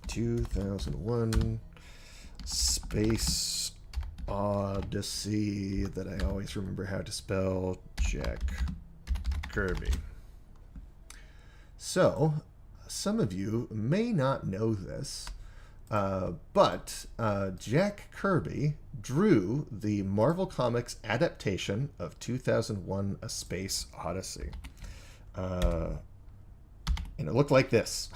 2001 Space Odyssey, that I always remember how to spell, Jack Kirby. So, some of you may not know this, but Jack Kirby drew the Marvel Comics adaptation of 2001 A Space Odyssey. And it looked like this.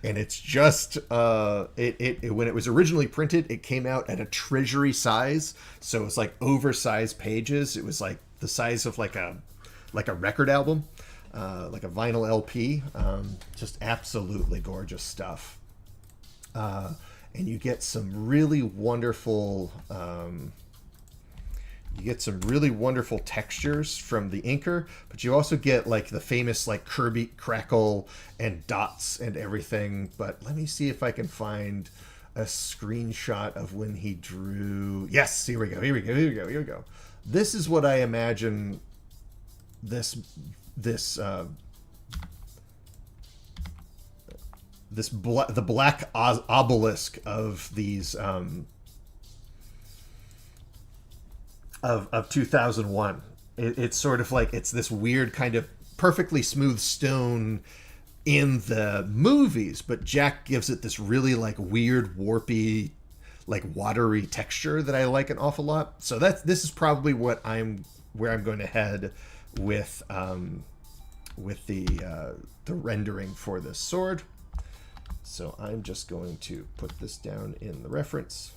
And it's just, when it was originally printed, it came out at a treasury size. So it's like oversized pages. It was like the size of like a record album. Like a vinyl LP, just absolutely gorgeous stuff. And you get some really wonderful, textures from the inker, but you also get like the famous like Kirby crackle and dots and everything. But let me see if I can find a screenshot of when he drew. Yes, here we go. This is what I imagine the black obelisk of these of 2001. It's sort of like it's this weird kind of perfectly smooth stone in the movies, but Jack gives it this really like weird warpy, like watery texture that I like an awful lot. So this is probably where I'm going to head with the rendering for this sword. So I'm just going to put this down in the reference.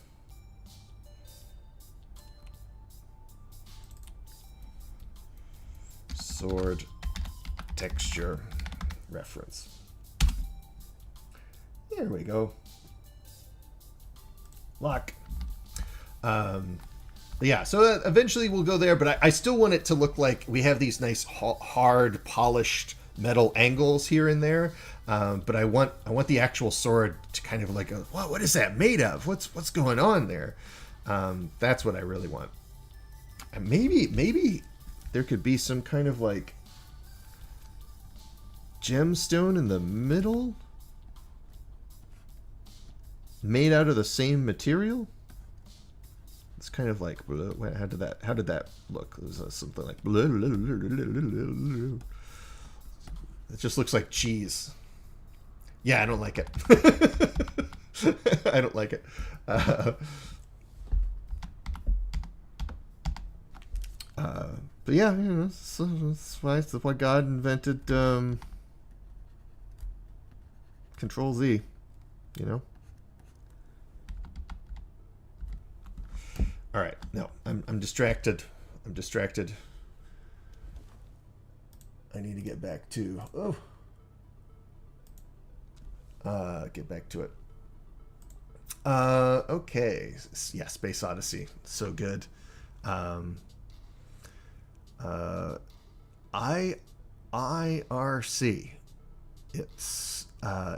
Sword texture reference. There we go. Lock. Yeah, so eventually we'll go there, but I still want it to look like we have these nice hard polished metal angles here and there. But I want the actual sword to kind of like what is that made of? What's going on there? That's what I really want. And maybe there could be some kind of like gemstone in the middle, made out of the same material. It's kind of like, how did that look? It was something like, it just looks like cheese. Yeah, I don't like it. I don't like it. But yeah, that's why God invented Control Z, All right, no, I'm distracted. I need to get back to get back to it. Okay, yeah, Space Odyssey, so good. IRC.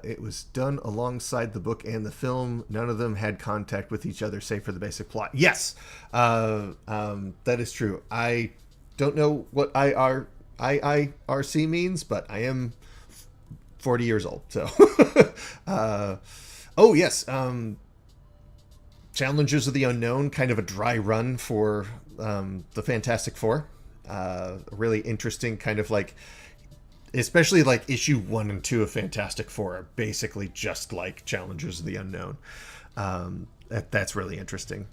It was done alongside the book and the film. None of them had contact with each other, save for the basic plot. Yes, that is true. I don't know what IIRC means, but I am 40 years old. So, oh yes, Challengers of the Unknown, kind of a dry run for the Fantastic Four. Really interesting, kind of like, especially like issue 1 and 2 of Fantastic Four are basically just like Challengers of the Unknown. That's really interesting.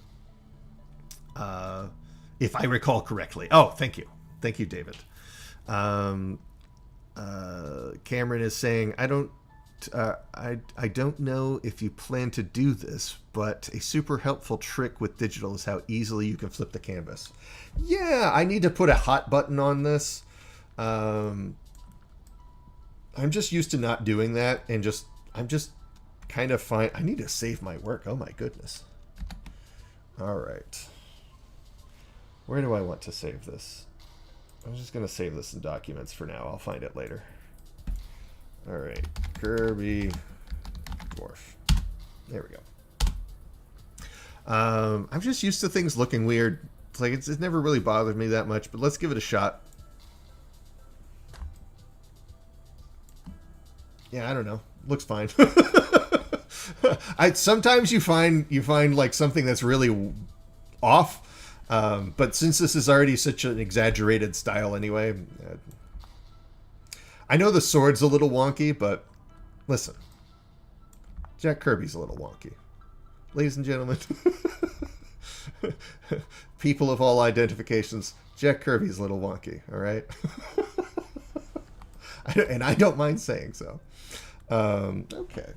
If I recall correctly. Oh, thank you, David. Cameron is saying, I don't know if you plan to do this, but a super helpful trick with digital is how easily you can flip the canvas. Yeah, I need to put a hot button on this. I'm just used to not doing that, and I'm just kind of find... I need to save my work. Oh my goodness. All right. Where do I want to save this? I'm just going to save this in documents for now. I'll find it later. All right. Kirby dwarf. There we go. I'm just used to things looking weird. It's like it's never really bothered me that much, but let's give it a shot. Yeah, I don't know. Looks fine. Sometimes you find like something that's really off, but since this is already such an exaggerated style anyway, I know the sword's a little wonky, but listen, Jack Kirby's a little wonky, ladies and gentlemen. People of all identifications, Jack Kirby's a little wonky. All right, and I don't mind saying so. Okay.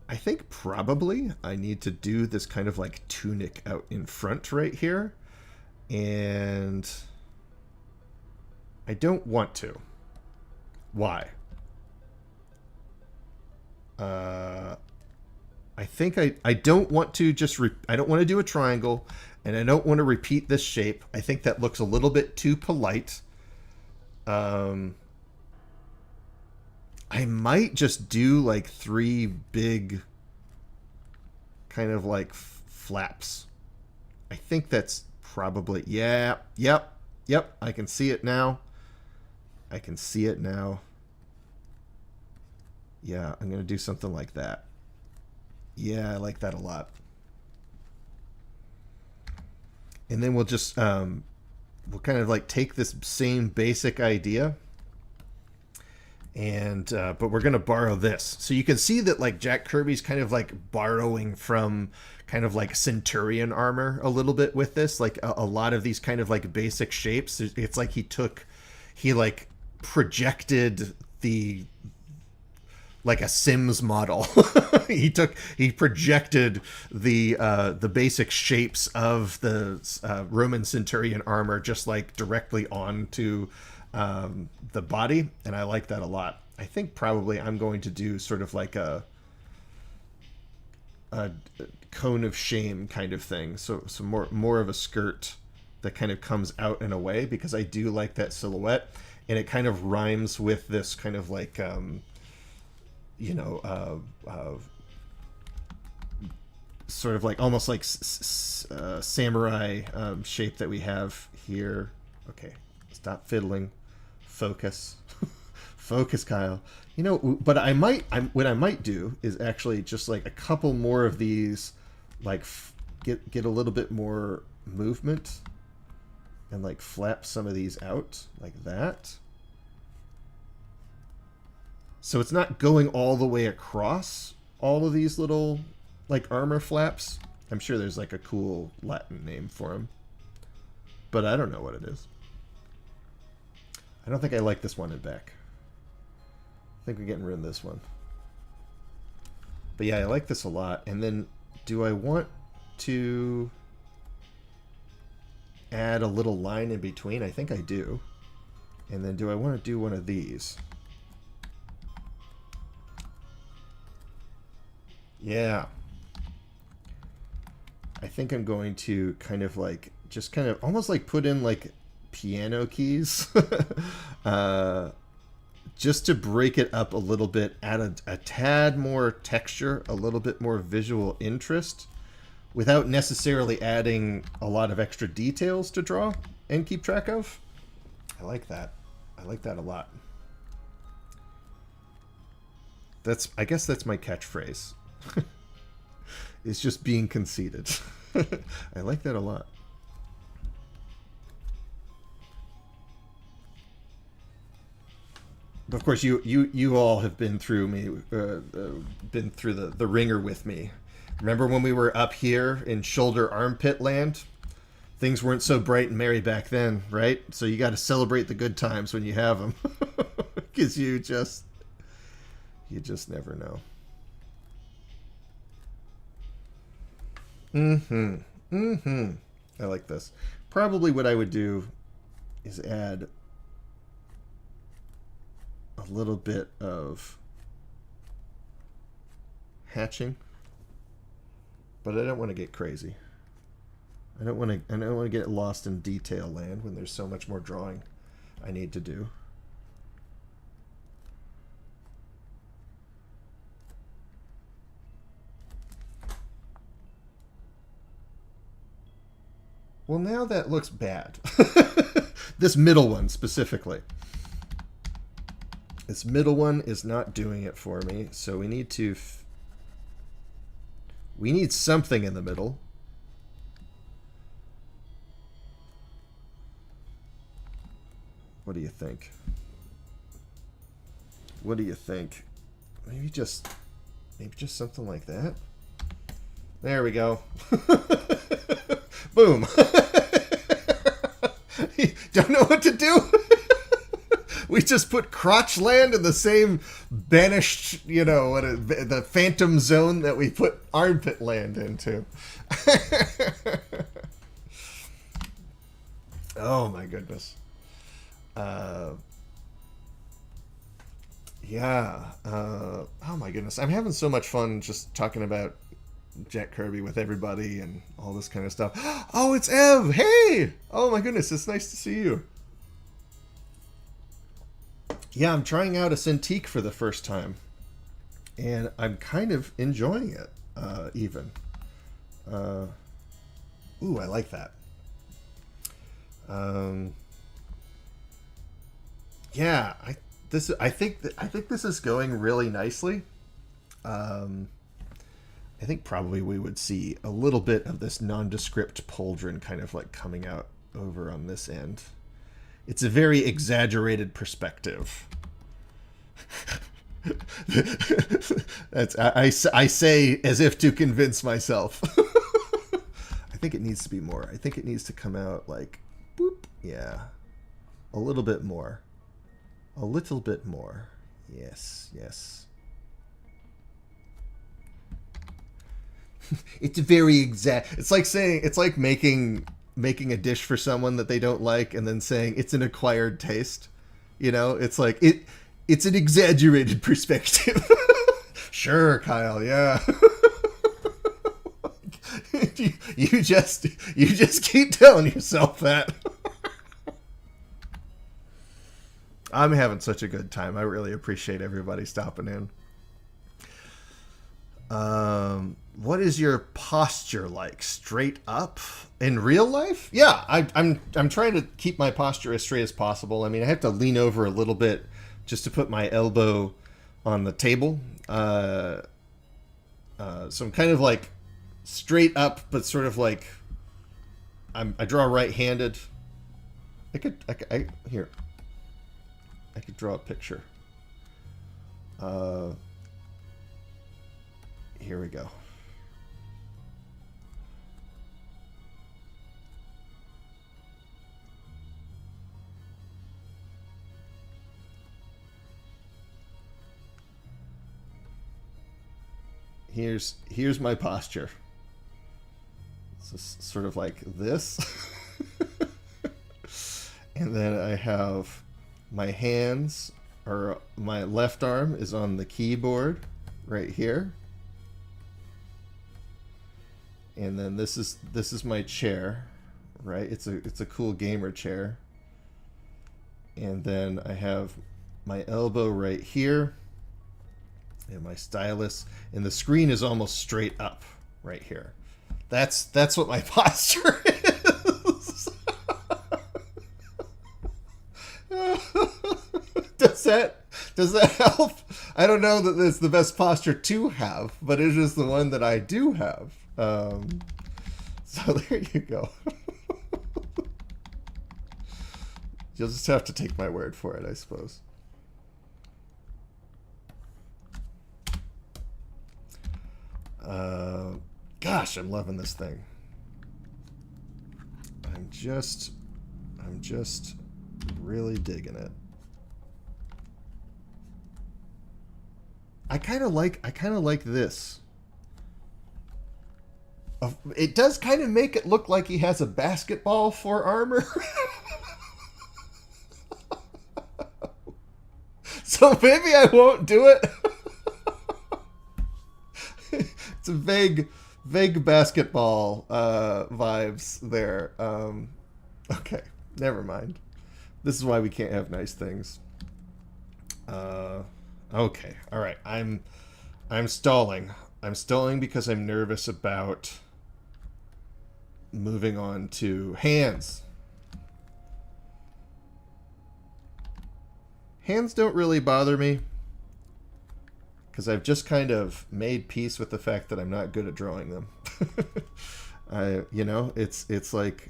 I think probably I need to do this kind of like tunic out in front right here. And I don't want to. Why? I think I don't want to just... I don't want to do a triangle, and I don't want to repeat this shape. I think that looks a little bit too polite. I might just do like 3 big kind of like flaps. I think that's probably... Yeah, yep. I can see it now. Yeah, I'm going to do something like that. Yeah, I like that a lot. And then we'll just... we'll kind of like take this same basic idea... And but we're gonna borrow this, so you can see that like Jack Kirby's kind of like borrowing from kind of like Centurion armor a little bit with this, like a lot of these kind of like basic shapes. It's like he like projected the like a Sims model. he projected the basic shapes of the Roman Centurion armor just like directly onto the body, and I like that a lot. I think probably I'm going to do sort of like a cone of shame kind of thing, so more of a skirt that kind of comes out and away, because I do like that silhouette, and it kind of rhymes with this kind of like sort of like almost like samurai shape that we have here. Okay, stop fiddling. Focus. Focus, Kyle. You know, but what I might do is actually just like a couple more of these, like get a little bit more movement and like flap some of these out like that. So it's not going all the way across all of these little like armor flaps. I'm sure there's like a cool Latin name for them, but I don't know what it is. I don't think I like this one in back. I think we're getting rid of this one. But yeah, I like this a lot. And then do I want to add a little line in between? I think I do. And then do I want to do one of these? Yeah. I think I'm going to kind of like, just kind of almost like put in like piano keys just to break it up a little bit, add a tad more texture, a little bit more visual interest, without necessarily adding a lot of extra details to draw and keep track of. I like that. I like that a lot. I guess that's my catchphrase. It's just being conceited. I like that a lot. Of course, you all have been through been through the ringer with me. Remember when we were up here in shoulder armpit land? Things weren't so bright and merry back then, right? So you got to celebrate the good times when you have them, because you just never know. I like this. Probably what I would do is add a little bit of hatching. But I don't want to get crazy. I don't want to get lost in detail land when there's so much more drawing I need to do. Well, now that looks bad. This middle one specifically. This middle one is not doing it for me, so we need to... we need something in the middle. What do you think? What do you think? Maybe just something like that. There we go. Boom. Don't know what to do. We just put crotch land in the same banished, you know, the phantom zone that we put armpit land into. Oh my goodness. Yeah. Oh my goodness. I'm having so much fun just talking about Jack Kirby with everybody and all this kind of stuff. Oh, it's Ev. Hey. Oh my goodness. It's nice to see you. Yeah, I'm trying out a cintiq for the first time, and I'm kind of enjoying it, even. Ooh, I like that. Yeah, I think this is going really nicely. I think probably we would see a little bit of this nondescript pauldron kind of like coming out over on this end. It's a very exaggerated perspective. That's I say as if to convince myself. I think it needs to be more. I think it needs to come out like, boop, yeah, a little bit more, a little bit more. Yes, yes. It's very exact. It's like saying, it's like making a dish for someone that they don't like and then saying it's an acquired taste. You know, it's like it's an exaggerated perspective. Sure, Kyle, yeah. you just keep telling yourself that. I'm having such a good time. I really appreciate everybody stopping in. What is your posture like? Straight up in real life? Yeah, I'm trying to keep my posture as straight as possible. I mean, I have to lean over a little bit just to put my elbow on the table. So I'm kind of like straight up, but sort of like I draw right-handed. I could draw a picture. Here we go. Here's my posture. It's sort of like this. And then I have my hands, or my left arm is on the keyboard right here. And then this is my chair, right? It's a cool gamer chair. And then I have my elbow right here, and my stylus, and the screen is almost straight up right here. That's what my posture is. Does that help? I don't know that it's the best posture to have, but it is the one that I do have. So there you go. You'll just have to take my word for it, I suppose. Gosh, I'm loving this thing. I'm just really digging it. I kind of like this. It does kind of make it look like he has a basketball for armor. So maybe I won't do it. It's a vague basketball vibes there. Okay, never mind. This is why we can't have nice things. Okay, all right. I'm stalling. I'm stalling because I'm nervous about moving on to hands. Hands don't really bother me because I've just kind of made peace with the fact that I'm not good at drawing them. It's like,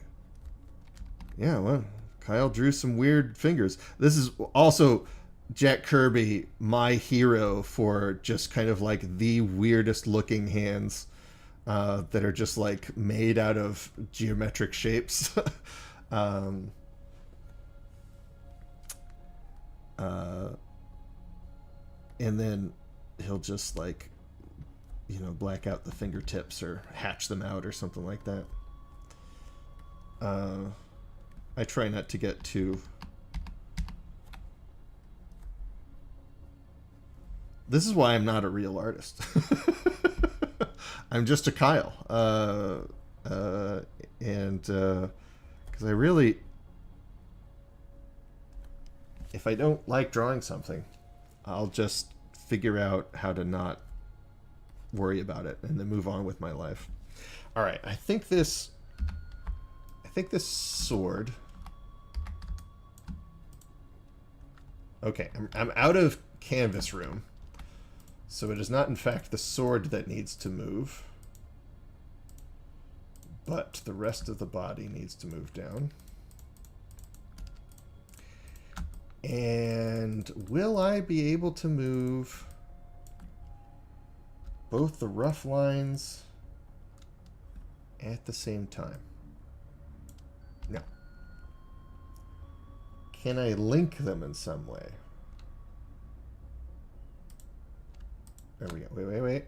yeah, well, Kyle drew some weird fingers. This is also Jack Kirby, my hero for just kind of like the weirdest looking hands that are just like made out of geometric shapes. And then he'll just like, black out the fingertips or hatch them out or something like that. I try not to get too... This is why I'm not a real artist. I'm just a Kyle. And because I really... If I don't like drawing something, I'll just figure out how to not worry about it and then move on with my life. All right, I think this sword. Okay, I'm out of canvas room, so it is not in fact the sword that needs to move, but the rest of the body needs to move down. And will I be able to move both the rough lines at the same time? No. Can I link them in some way? There we go. Wait.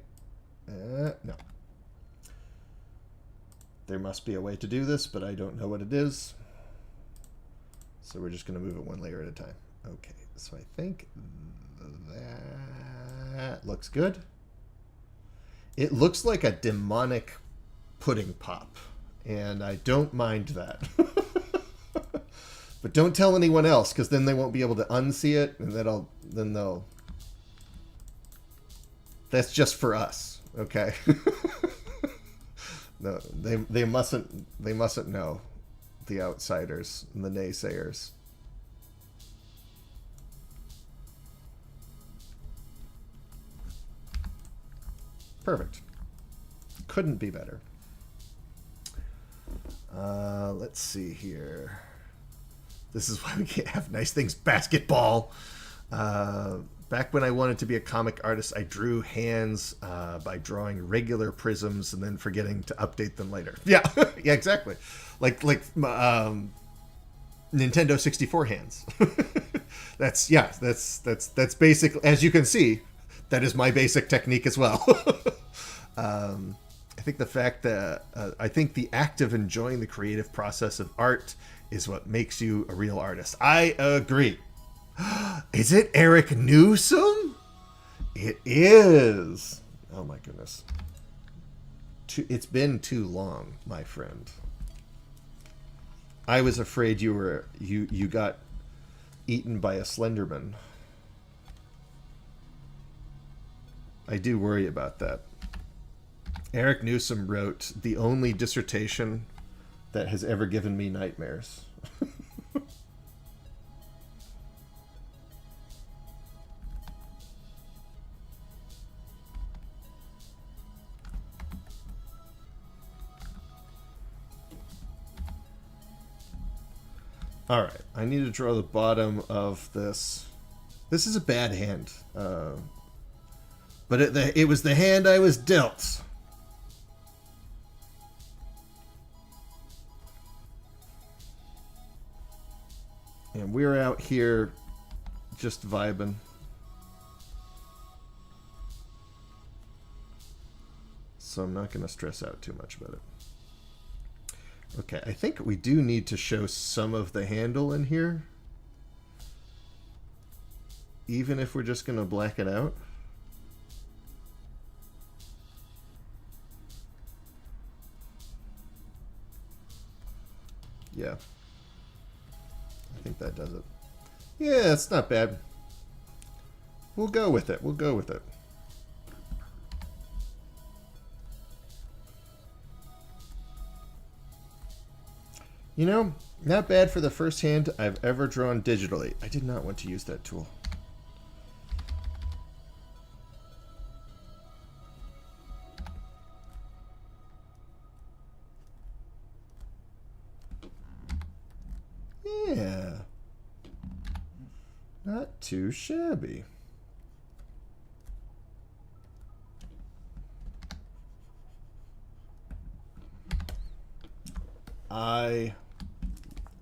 No. There must be a way to do this, but I don't know what it is. So we're just going to move it one layer at a time. Okay, so I think that looks good. It looks like a demonic pudding pop, and I don't mind that. But don't tell anyone else, because then they won't be able to unsee it, and then they'll... That's just for us, okay? No, they mustn't know, the outsiders and the naysayers. Perfect. Couldn't be better. Let's see here. This is why we can't have nice things. Basketball. Back when I wanted to be a comic artist, I drew hands by drawing regular prisms and then forgetting to update them later. Yeah, yeah, exactly. Like Nintendo 64 hands. That's basically, as you can see, that is my basic technique as well. I think the fact that I think the act of enjoying the creative process of art is what makes you a real artist. I agree. Is it Eric Newsom? It is. Oh my goodness. It's been too long, my friend. I was afraid you got eaten by a Slenderman. I do worry about that. Eric Newsom wrote the only dissertation that has ever given me nightmares. All right, I need to draw the bottom of this. This is a bad hand, but it was the hand I was dealt. And we're out here just vibing. So I'm not going to stress out too much about it. Okay, I think we do need to show some of the handle in here. Even if we're just going to black it out. Yeah. I think that does it. Yeah, it's not bad. We'll go with it. We'll go with it. You know, not bad for the first hand I've ever drawn digitally. I did not want to use that tool. Yeah. Not too shabby.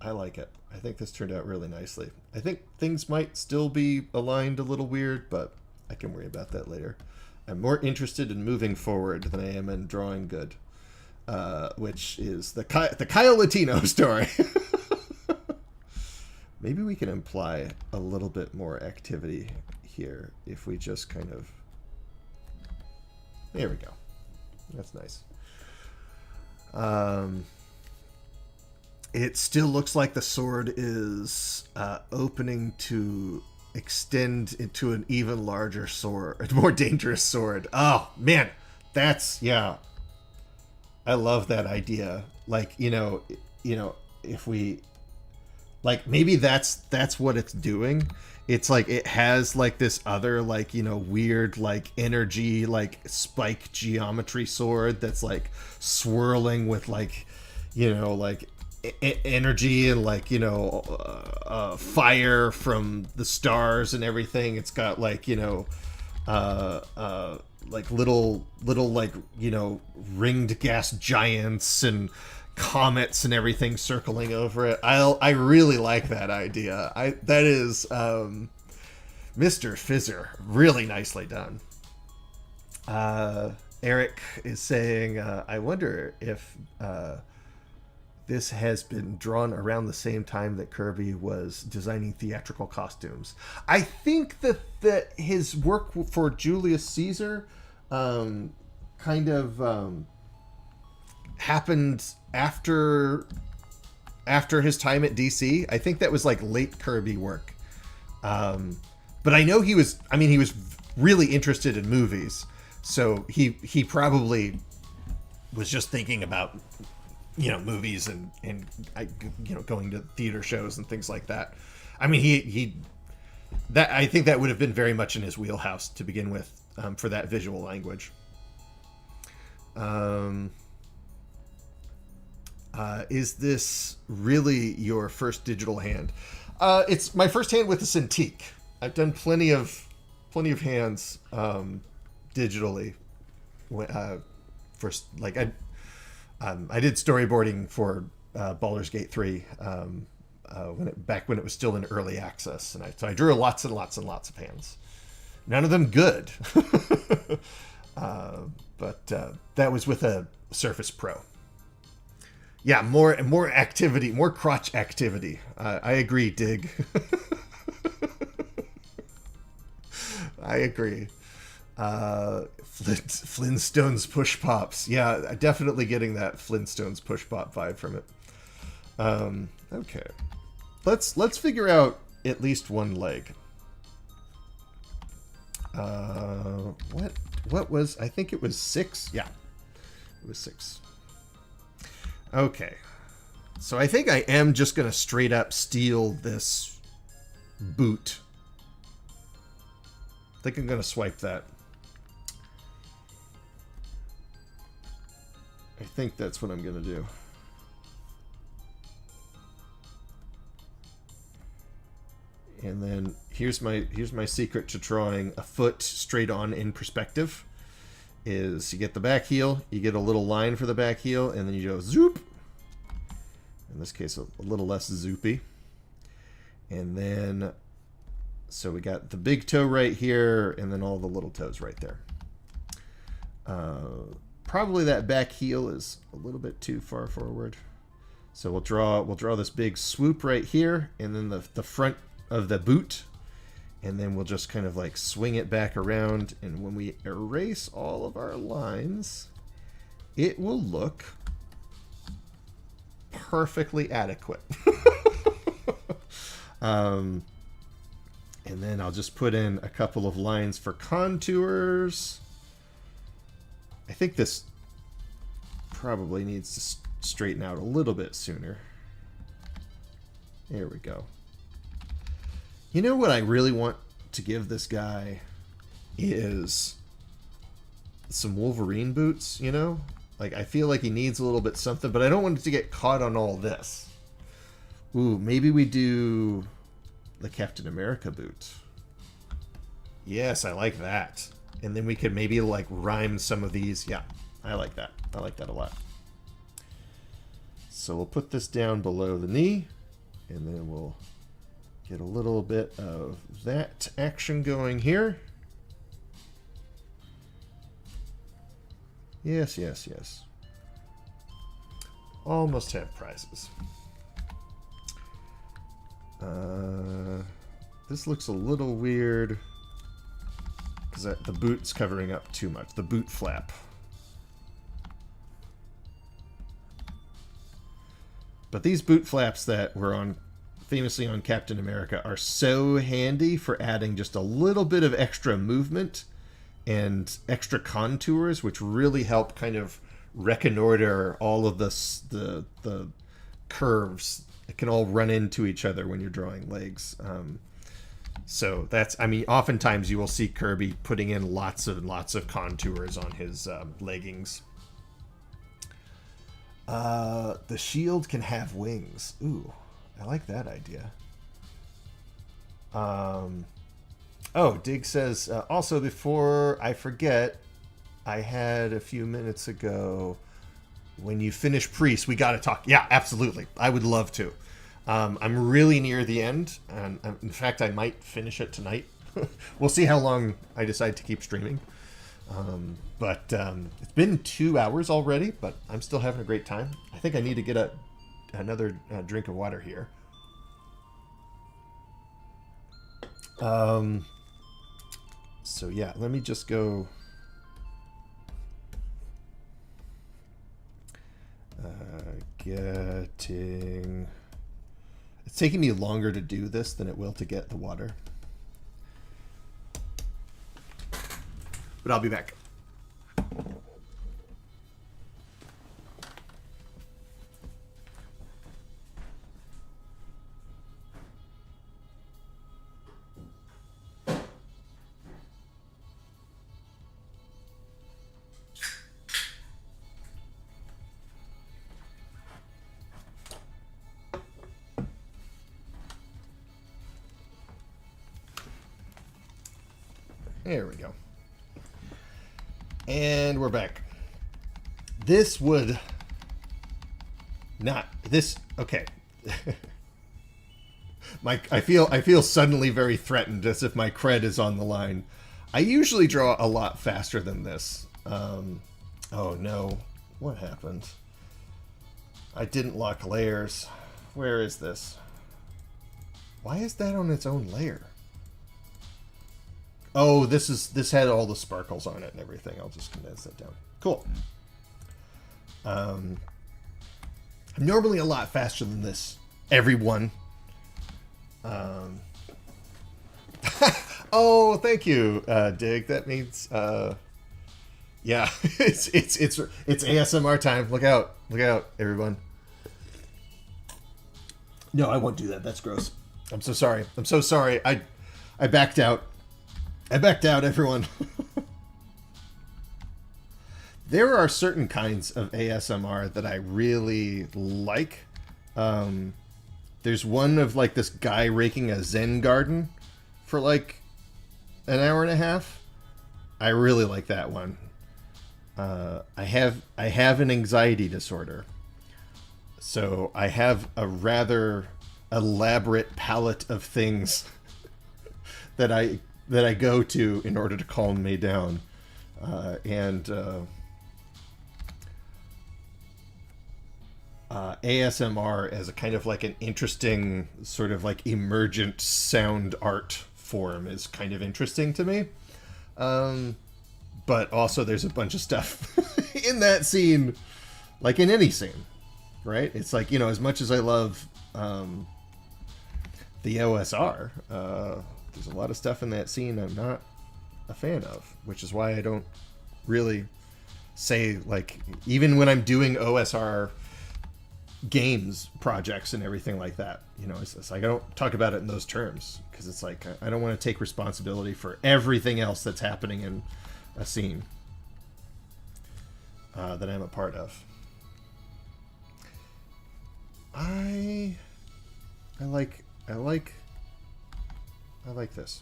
I like it. I think this turned out really nicely. I think things might still be aligned a little weird, but I can worry about that later. I'm more interested in moving forward than I am in drawing good, which is the Kyle Latino story. Maybe we can imply a little bit more activity here if we just kind of... There we go. That's nice. It still looks like the sword is opening to extend into an even larger sword, a more dangerous sword. Oh, man. That's, yeah. I love that idea. Like, you know, if we... Like, maybe that's what it's doing. It's like it has like this other like, you know, weird like energy like spike geometry sword that's like swirling with like, you know, like energy and like, you know, fire from the stars and everything. It's got like, you know, like little like, you know, ringed gas giants and comets and everything circling over it. I really like that idea. That is Mr. Fizzer, really nicely done. Eric is saying, I wonder if this has been drawn around the same time that Kirby was designing theatrical costumes. I think that his work for Julius Caesar kind of happened after his time at DC. I think that was like late Kirby work. But I know he was really interested in movies. So he probably was just thinking about, you know, movies and you know, going to theater shows and things like that. I mean, I think that would have been very much in his wheelhouse to begin with, for that visual language. Is this really your first digital hand? It's my first hand with the cintiq. I've done plenty of hands digitally. First, like I did storyboarding for Baldur's Gate 3 when it was still in early access, and so I drew lots and lots and lots of hands. None of them good, but that was with a Surface Pro. Yeah, more activity, more crotch activity. I agree, Dig. I agree. Flintstones push pops. Yeah, definitely getting that Flintstones push pop vibe from it. Okay, let's figure out at least one leg. What was? I think it was 6. Yeah, it was 6. Okay, so I think I am just gonna straight up steal this boot. I think I'm gonna swipe that. I think that's what I'm gonna do. And then here's my secret to drawing a foot straight on in perspective. Is you get the back heel, you get a little line for the back heel, and then you go zoop. In this case, a little less zoopy. And then, so we got the big toe right here, and then all the little toes right there. Probably that back heel is a little bit too far forward. So we'll draw this big swoop right here, and then the front of the boot. And then we'll just kind of like swing it back around. And when we erase all of our lines, it will look perfectly adequate. And then I'll just put in a couple of lines for contours. I think this probably needs to straighten out a little bit sooner. There we go. You know what I really want to give this guy is some Wolverine boots, you know? Like, I feel like he needs a little bit something, but I don't want it to get caught on all this. Ooh, maybe we do the Captain America boot. Yes, I like that. And then we could maybe, like, rhyme some of these. Yeah, I like that. I like that a lot. So we'll put this down below the knee, and then we'll get a little bit of that action going here. Yes, yes, yes. All must have prizes. This looks a little weird because the boot's covering up too much. The boot flap. But these boot flaps that were on famously on Captain America are so handy for adding just a little bit of extra movement and extra contours, which really help kind of reconnoiter all of the curves that can all run into each other when you're drawing legs. So that's, I mean, oftentimes you will see Kirby putting in lots of contours on his leggings. The shield can have wings. Ooh, I like that idea. Oh, Dig says, also before I forget, I had a few minutes ago, when you finish Priest, we got to talk. Yeah, absolutely. I would love to. I'm really near the end, and in fact, I might finish it tonight. We'll see how long I decide to keep streaming. But it's been 2 hours already, but I'm still having a great time. I think I need to get another drink of water here. So yeah, let me just go. Getting. It's taking me longer to do this than it will to get the water. But I'll be back. There we go. And we're back. This would not this okay. I feel suddenly very threatened, as if my cred is on the line. I usually draw a lot faster than this. Oh no, what happened? I didn't lock layers. Where is this? Why is that on its own layer? Oh, this had all the sparkles on it and everything. I'll just condense that down. Cool. I'm normally a lot faster than this, everyone. Oh, thank you, Dig. That means, yeah, it's ASMR time. Look out, everyone. No, I won't do that. That's gross. I'm so sorry. I backed out. Everyone. There are certain kinds of ASMR that I really like. There's one of like this guy raking a Zen garden for like an hour and a half. I really like that one. I have an anxiety disorder, so I have a rather elaborate palette of things that I go to in order to calm me down. ASMR as a kind of like an interesting sort of like emergent sound art form is kind of interesting to me. But also there's a bunch of stuff in that scene, like in any scene, right? It's like, you know, as much as I love the OSR, there's a lot of stuff in that scene I'm not a fan of, which is why I don't really say, like, even when I'm doing OSR games projects and everything like that, you know, it's like I don't talk about it in those terms, because it's like I don't want to take responsibility for everything else that's happening in a scene that I'm a part of. I like this.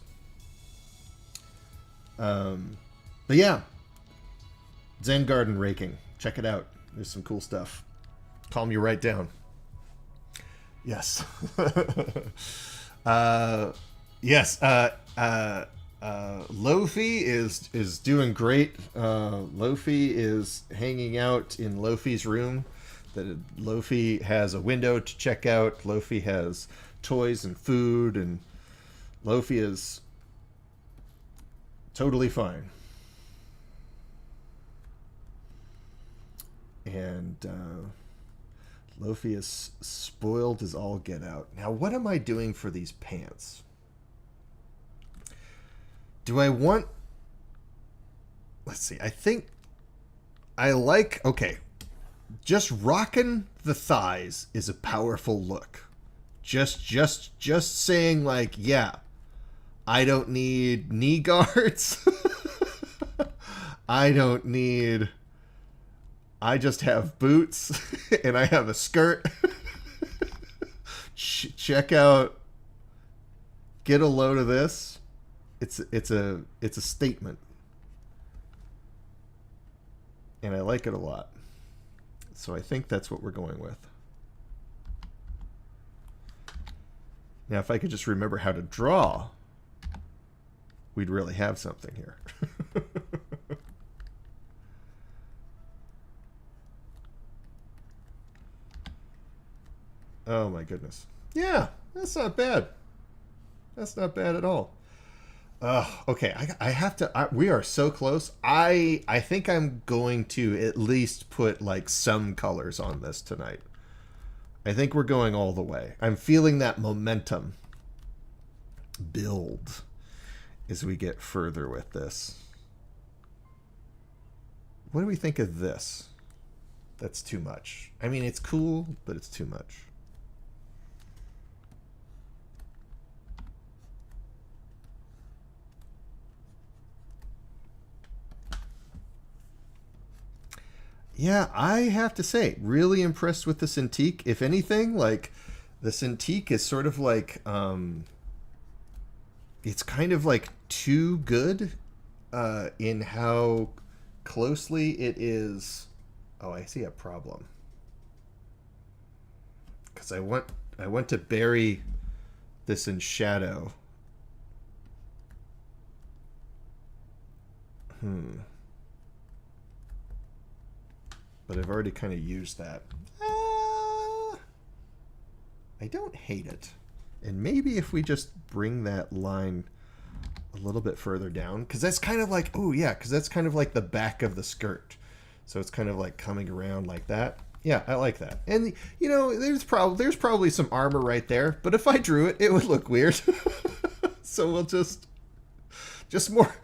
But yeah, Zen Garden raking. Check it out. There's some cool stuff. Calm you right down. Yes. Yes. Lofi is doing great. Lofi is hanging out in Lofi's room. Lofi has a window to check out. Lofi has toys and food, and Lofi is totally fine. And Lofi is spoiled as all get out. Now, what am I doing for these pants? Do I want... Let's see. I think I like... Okay. Just rocking the thighs is a powerful look. Just saying, like, yeah, I don't need knee guards. I don't need... I just have boots and I have a skirt. Check out, get a load of this. It's a statement. And I like it a lot. So I think that's what we're going with. Now, if I could just remember how to draw, we'd really have something here. Oh my goodness. Yeah, that's not bad. That's not bad at all. Okay, I have to... we are so close. I think I'm going to at least put, like, some colors on this tonight. I think we're going all the way. I'm feeling that momentum build as we get further with this. What do we think of this? That's too much. I mean, it's cool, but it's too much. Yeah, I have to say, really impressed with the cintiq. If anything, like, the cintiq is sort of like, it's kind of like too good in how closely it is. Oh, I see a problem. Because I want to bury this in shadow. But I've already kind of used that. I don't hate it. And maybe if we just bring that line a little bit further down, because that's kind of like, oh yeah, because that's kind of like the back of the skirt. So it's kind of like coming around like that. Yeah, I like that. And, you know, there's probably some armor right there, but if I drew it, it would look weird. So we'll just more...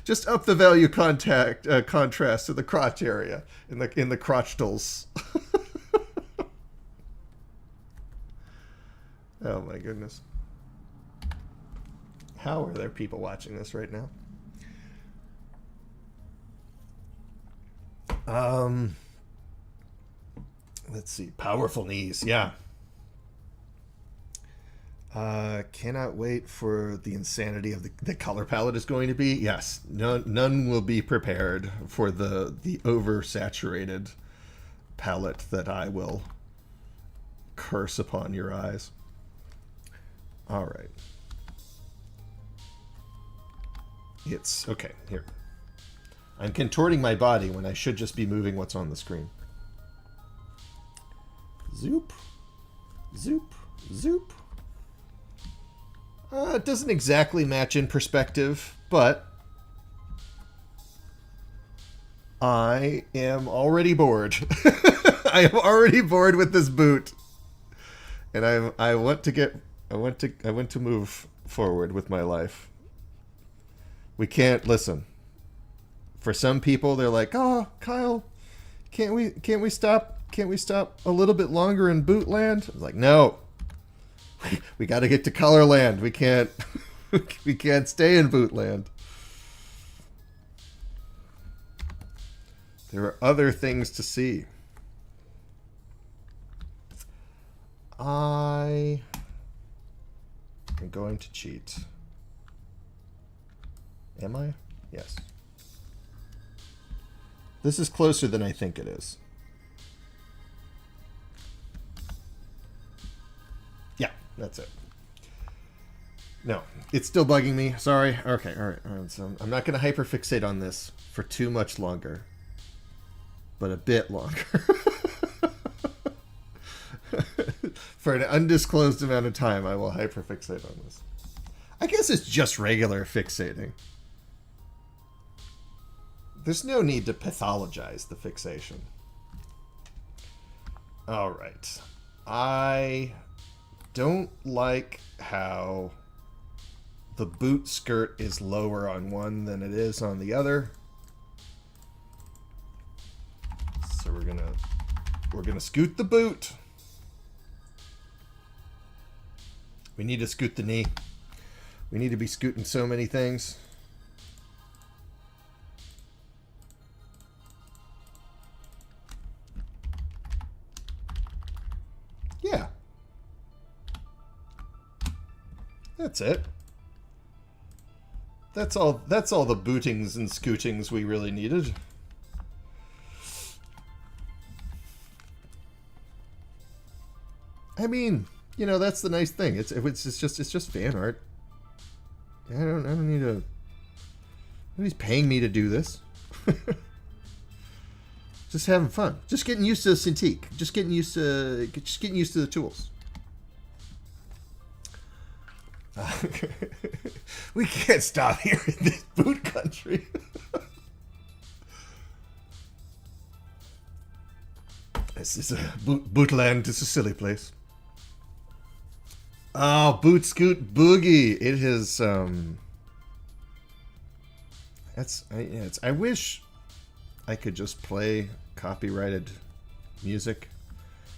Just up the value contrast to the crotch area in the crotchtals. Oh my goodness! How are there people watching this right now? Let's see. Powerful knees. Yeah. Cannot wait for the insanity of the color palette is going to be. Yes, none will be prepared for the oversaturated palette that I will curse upon your eyes. All right. It's okay. Here, I'm contorting my body when I should just be moving what's on the screen. Zoop, zoop, zoop. It doesn't exactly match in perspective, but I am already bored. I am already bored with this boot, and I want to move forward with my life. We can't listen. For some people, they're like, "Oh, Kyle, can't we stop a little bit longer in Bootland?" I was like, "No, we got to get to Colorland. We can't we can't stay in Bootland. There are other things to see." I am going to cheat. Am I? Yes. This is closer than I think it is. Yeah, that's it. No, it's still bugging me. Sorry. Okay, all right. So I'm not going to hyperfixate on this for too much longer, but a bit longer. For an undisclosed amount of time, I will hyperfixate on this. I guess it's just regular fixating. There's no need to pathologize the fixation. All right. I don't like how the boot skirt is lower on one than it is on the other. So we're gonna scoot the boot. We need to scoot the knee. We need to be scooting so many things. Yeah. That's it. That's all the bootings and scootings we really needed. I mean, you know, that's the nice thing. It's just fan art. I don't need to. Nobody's paying me to do this. Just having fun. Just getting used to cintiq. Just getting used to the tools. We can't stop here in this boot country. This is a bootland. It's a silly place. Oh, Boot Scoot Boogie. It has I wish I could just play copyrighted music.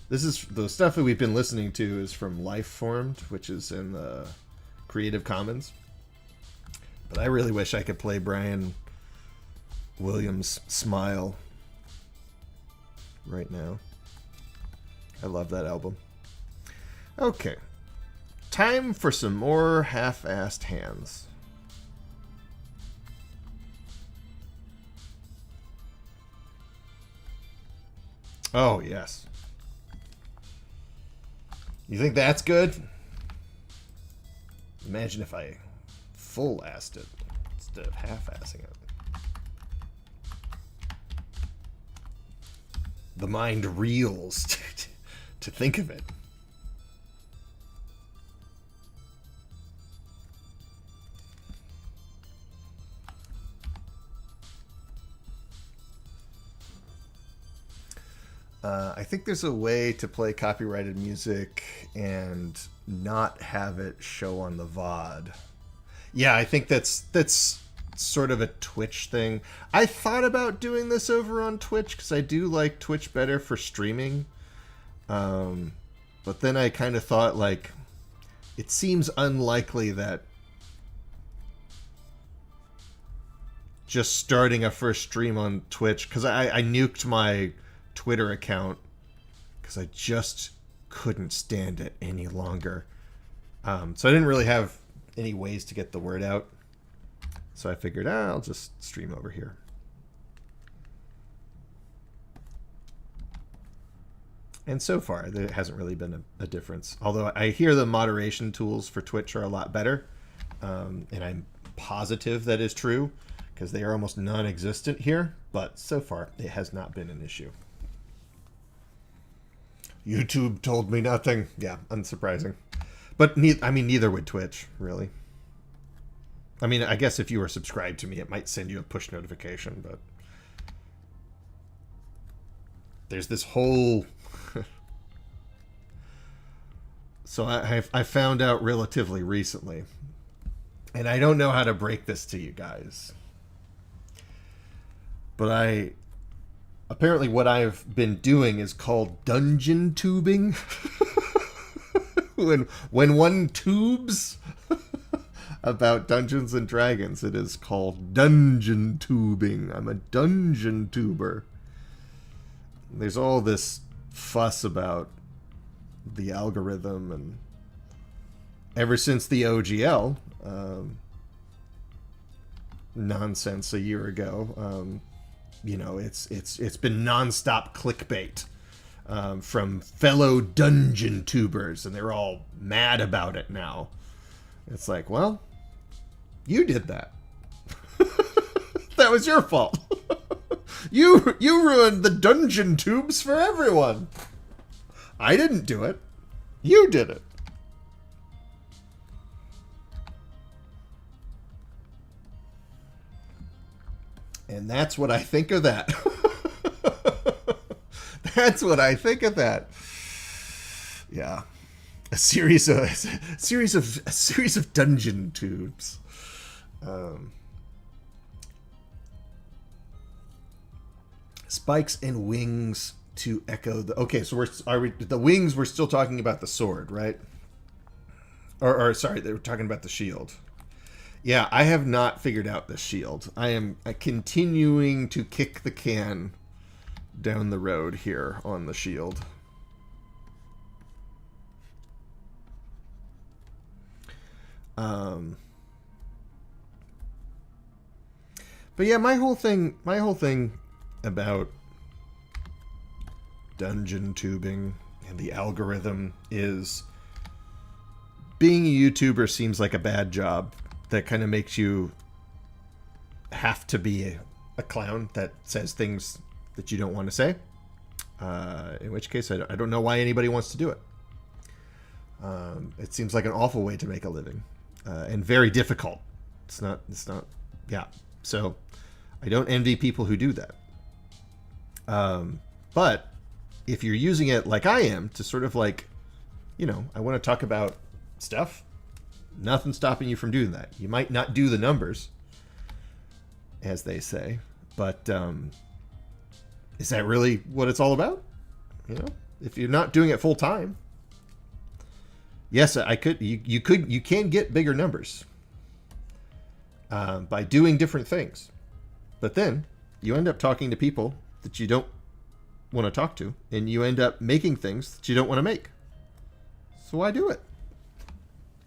This is the stuff that we've been listening to is from Lifeformed, which is in the Creative Commons. But I really wish I could play Brian Williams' Smile right now. I love that album. Okay. Time for some more half-assed hands. Oh, yes. You think that's good? Imagine if I full-assed it instead of half-assing it. The mind reels to think of it. I think there's a way to play copyrighted music and not have it show on the VOD. Yeah, I think that's sort of a Twitch thing. I thought about doing this over on Twitch because I do like Twitch better for streaming. But then I kind of thought, like, it seems unlikely that just starting a first stream on Twitch, because I nuked my Twitter account because I just couldn't stand it any longer. So I didn't really have any ways to get the word out. So I figured, I'll just stream over here. And so far, there hasn't really been a difference. Although I hear the moderation tools for Twitch are a lot better. And I'm positive that is true because they are almost non-existent here. But so far, it has not been an issue. YouTube told me nothing. Yeah, unsurprising. But neither would Twitch, really. I mean, I guess if you were subscribed to me, it might send you a push notification, but there's this whole... So I found out relatively recently, and I don't know how to break this to you guys, but apparently what I've been doing is called dungeon tubing. when one tubes about Dungeons and Dragons, it is called dungeon tubing. I'm a dungeon tuber. There's all this fuss about the algorithm, and ever since the OGL nonsense a year ago, you know, it's been nonstop clickbait from fellow dungeon tubers, and they're all mad about it now. It's like, well, you did that. That was your fault. You ruined the dungeon tubes for everyone. I didn't do it. You did it. And that's what I think of that. That's what I think of that. Yeah. A series of dungeon tubes. Spikes and wings to echo the... Okay, so the wings, we're still talking about the sword, right? Or sorry, they were talking about the shield. Yeah, I have not figured out the shield. I am continuing to kick the can down the road here on the shield. But yeah, my whole thing about dungeon tubing and the algorithm is being a YouTuber seems like a bad job that kind of makes you have to be a clown that says things that you don't want to say. In which case, I don't know why anybody wants to do it. It seems like an awful way to make a living, and very difficult. It's not, yeah. So I don't envy people who do that. But if you're using it like I am to sort of like, you know, I want to talk about stuff, nothing stopping you from doing that. You might not do the numbers, as they say, but is that really what it's all about? You know, if you're not doing it full time, yes, you can get bigger numbers by doing different things, but then you end up talking to people that you don't want to talk to, and you end up making things that you don't want to make. So why do it?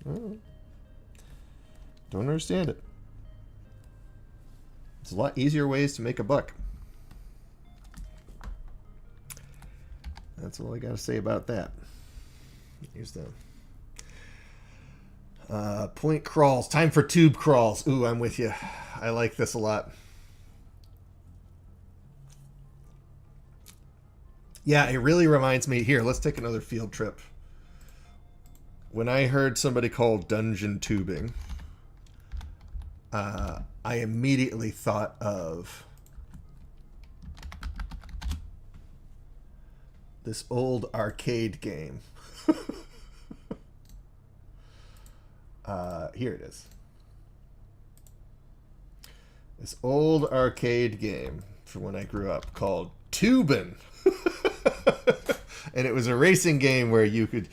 Don't understand it. There's a lot easier ways to make a buck. That's all I got to say about that. Here's the point crawls. Time for tube crawls. Ooh, I'm with you. I like this a lot. Yeah, it really reminds me. Here, let's take another field trip. When I heard somebody call dungeon tubing, I immediately thought of this old arcade game. Here it is. This old arcade game from when I grew up called Tubin'. And it was a racing game where you would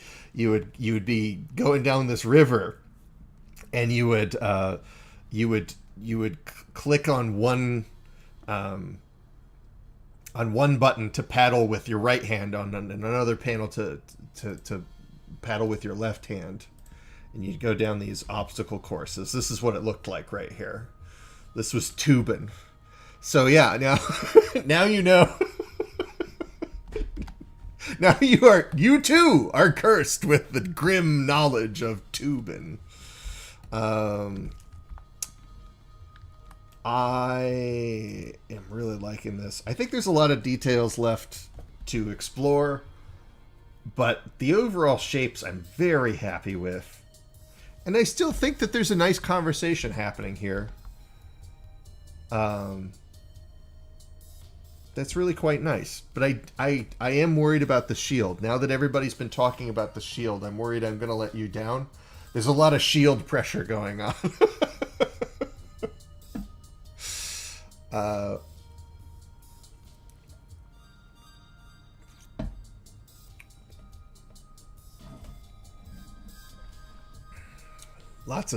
be going down this river, and you would click on one button to paddle with your right hand, on another panel to paddle with your left hand, and you'd go down these obstacle courses. This is what it looked like right here. This was Tubin'. So yeah, now you know. Now you too are cursed with the grim knowledge of Tubin'. I am really liking this. I think there's a lot of details left to explore, but the overall shapes I'm very happy with. And I still think that there's a nice conversation happening here. That's really quite nice. But I am worried about the shield. Now that everybody's been talking about the shield, I'm worried I'm going to let you down. There's a lot of shield pressure going on. Lots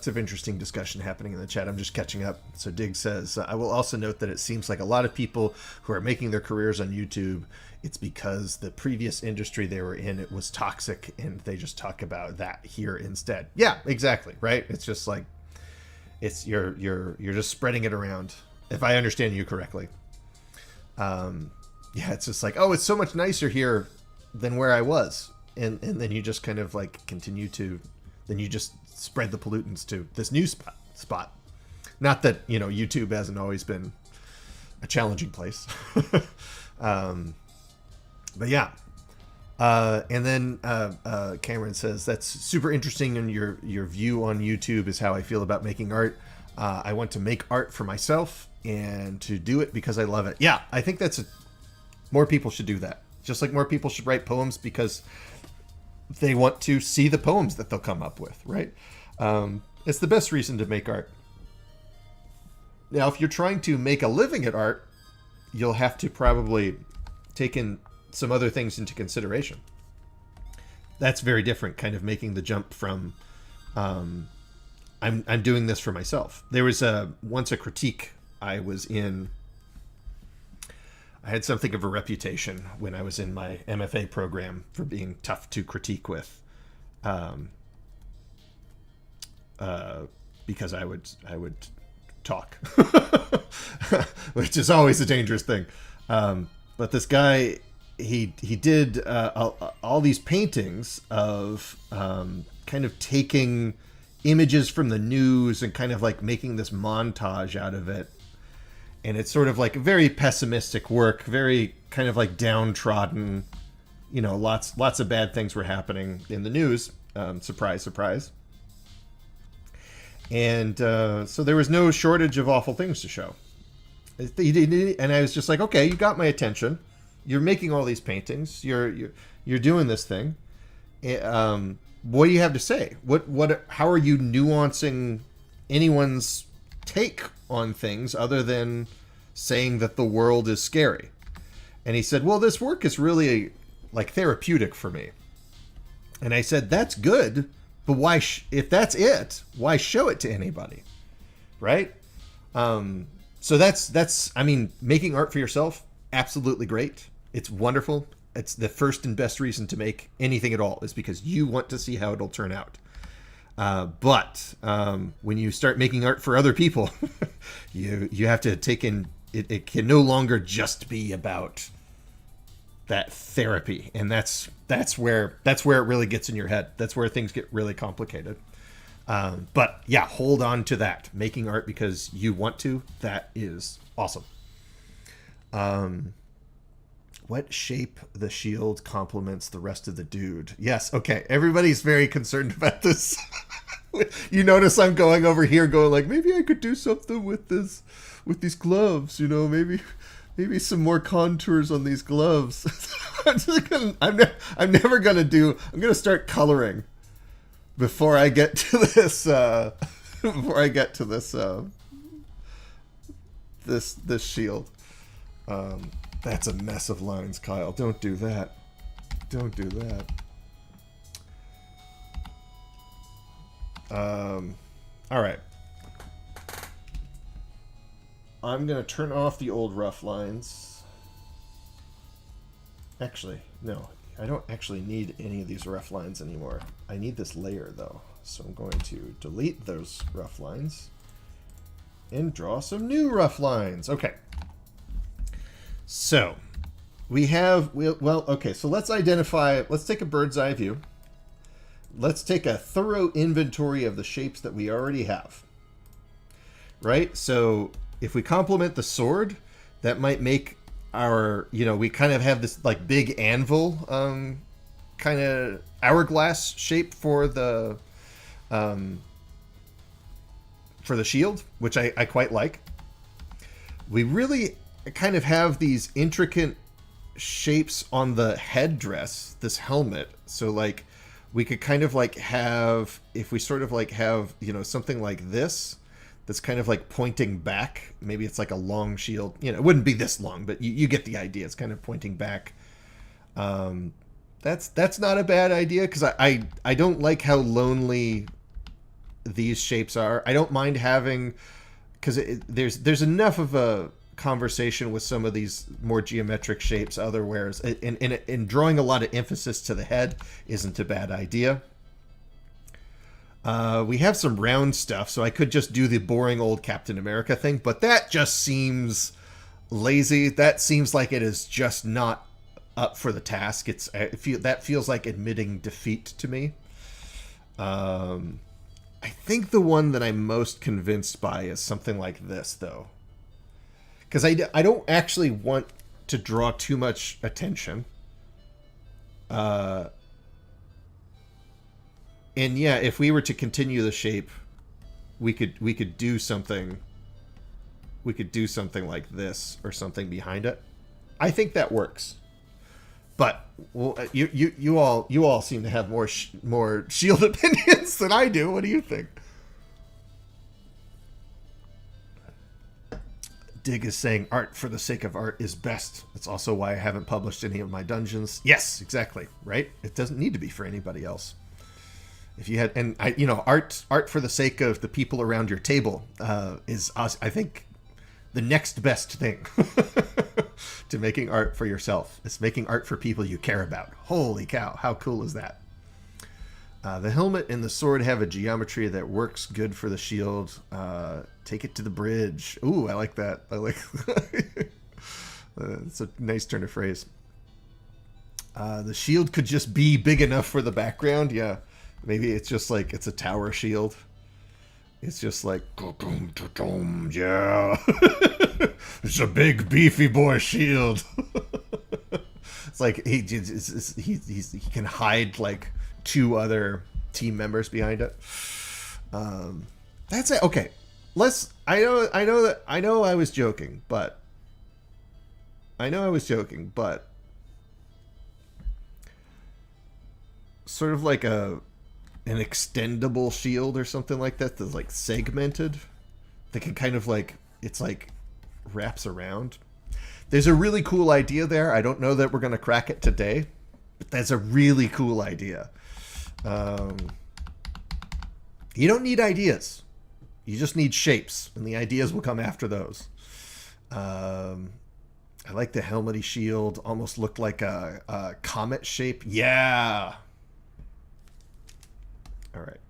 of interesting discussion happening in the chat. I'm just catching up. So Dig says, I will also note that it seems like a lot of people who are making their careers on YouTube, it's because the previous industry they were in, it was toxic, and they just talk about that here instead. Yeah, exactly. Right. It's just like, you're just spreading it around. If I understand you correctly. Yeah, it's just like, oh, it's so much nicer here than where I was. And then you just kind of like continue to, then you just spread the pollutants to this new spot. Not that, YouTube hasn't always been a challenging place. But yeah. And then Cameron says, that's super interesting, and your view on YouTube is how I feel about making art. I want to make art for myself and to do it because I love it. Yeah, I think more people should do that. Just like more people should write poems because they want to see the poems that they'll come up with, right? It's the best reason to make art. Now, if you're trying to make a living at art, you'll have to probably take in some other things into consideration. That's very different, kind of making the jump from I'm doing this for myself. There was once a critique I was in. I had something of a reputation when I was in my MFA program for being tough to critique with, because I would talk, which is always a dangerous thing. But this guy, he did all these paintings of kind of taking images from the news and kind of like making this montage out of it. And it's sort of like very pessimistic work, very kind of like downtrodden, lots of bad things were happening in the news. Surprise, surprise. And so there was no shortage of awful things to show. And I was just like, okay, you got my attention. You're making all these paintings. You're doing this thing. What do you have to say? How are you nuancing anyone's take on things other than saying that the world is scary? And he said, well, this work is really like therapeutic for me. And I said, that's good, but why, if that's it, why show it to anybody? Right? So that's, making art for yourself, absolutely great. It's wonderful. It's the first and best reason to make anything at all, is because you want to see how it'll turn out. But when you start making art for other people, you have to take in, it can no longer just be about that therapy. And that's where it really gets in your head. That's where things get really complicated. But yeah, hold on to that. Making art because you want to, that is awesome. What shape the shield complements the rest of the dude? Yes, okay. Everybody's very concerned about this. You notice I'm going over here going like, maybe I could do something with these gloves, maybe some more contours on these gloves. I'm never going to start coloring before I get to this, this shield. That's a mess of lines, Kyle. Don't do that. Don't do that. All right. I'm going to turn off the old rough lines. Actually, no. I don't actually need any of these rough lines anymore. I need this layer, though. So I'm going to delete those rough lines and draw some new rough lines. Okay. So okay, so let's take a bird's eye view. Let's take a thorough inventory of the shapes that we already have. Right? So if we complement the sword, that might make our, we kind of have this like big anvil kind of hourglass shape for the shield, which I quite like. We really kind of have these intricate shapes on the headdress, this helmet. So like we could kind of like have, if we sort of like have, you know, something like this that's kind of like pointing back. Maybe it's like a long shield. You know, it wouldn't be this long, but you get the idea. It's kind of pointing back. That's not a bad idea, because I don't like how lonely these shapes are. I don't mind having, because there's enough of a conversation with some of these more geometric shapes otherwheres, and drawing a lot of emphasis to the head isn't a bad idea. We have some round stuff, so I could just do the boring old Captain America thing, but that just seems lazy. That seems like it is just not up for the task. That feels like admitting defeat to me. I think the one that I'm most convinced by is something like this, though. Because I don't actually want to draw too much attention. And yeah, if we were to continue the shape, we could do something. We could do something like this or something behind it. I think that works. But well, you all seem to have more shield opinions than I do. What do you think? Dig is saying art for the sake of art is best. That's also why I haven't published any of my dungeons. Yes, exactly. Right? It doesn't need to be for anybody else. If you had, and art for the sake of the people around your table is, I think, the next best thing to making art for yourself. It's making art for people you care about. Holy cow, how cool is that? The helmet and the sword have a geometry that works good for the shield. Take it to the bridge. Ooh, I like that. I like it's a nice turn of phrase. The shield could just be big enough for the background. Yeah, maybe it's just like it's a tower shield. It's just like, yeah. It's a big beefy boy shield. It's like he can hide like 2 other team members behind it. That's it. Okay, I know I was joking, but sort of like an extendable shield or something like that that's like segmented. They can kind of like, it's like wraps around. There's a really cool idea there. I don't know that we're going to crack it today, but that's a really cool idea. You don't need ideas. You just need shapes, and the ideas will come after those. I like the helmety shield. Almost looked like a comet shape. Yeah. All right.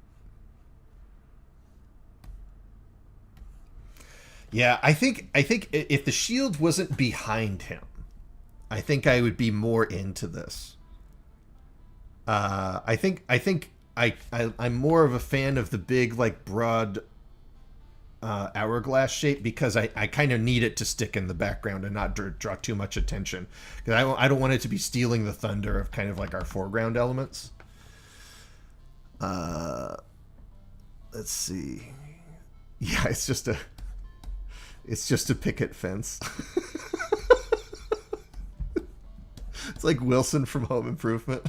Yeah, I think if the shield wasn't behind him, I think I would be more into this. I think I'm more of a fan of the big, like, broad hourglass shape, because I kind of need it to stick in the background and not draw too much attention, because I don't want it to be stealing the thunder of kind of like our foreground elements. Let's see. Yeah, it's just a picket fence. It's like Wilson from Home Improvement.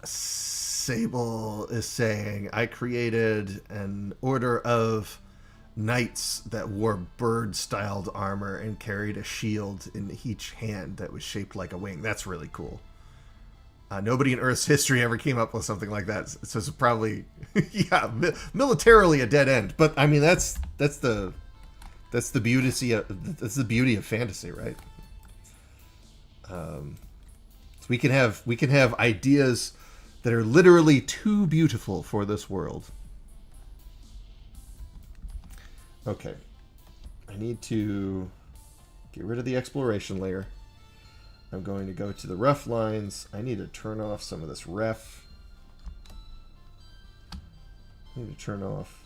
Sable is saying, I created an order of knights that wore bird-styled armor and carried a shield in each hand that was shaped like a wing. That's really cool. Nobody in Earth's history ever came up with something like that, so it's probably, yeah, militarily a dead end. But I mean, that's the beauty of fantasy, right? So we can have ideas that are literally too beautiful for this world. Okay, I need to get rid of the exploration layer. I'm going to go to the rough lines. I need to turn off some of this ref. I need to turn off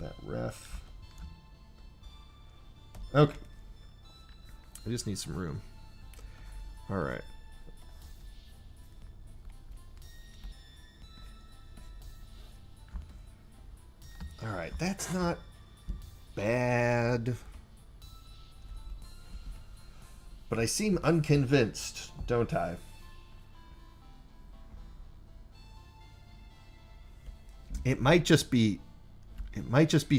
that ref. Okay. I just need some room. All right. All right, that's not bad. But I seem unconvinced, don't I? It might just be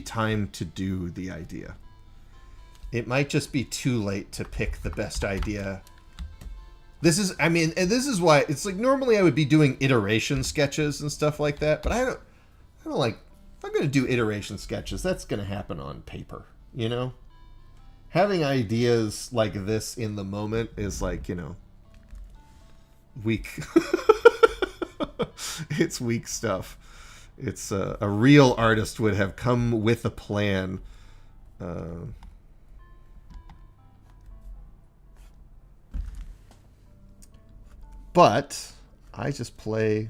time to do the idea. It might just be too late to pick the best idea. This is, I mean, and this is why it's like normally I would be doing iteration sketches and stuff like that, but I don't like, if I'm going to do iteration sketches, that's going to happen on paper, you know? Having ideas like this in the moment is like, you know, weak. It's weak stuff. It's a real artist would have come with a plan. But I just play.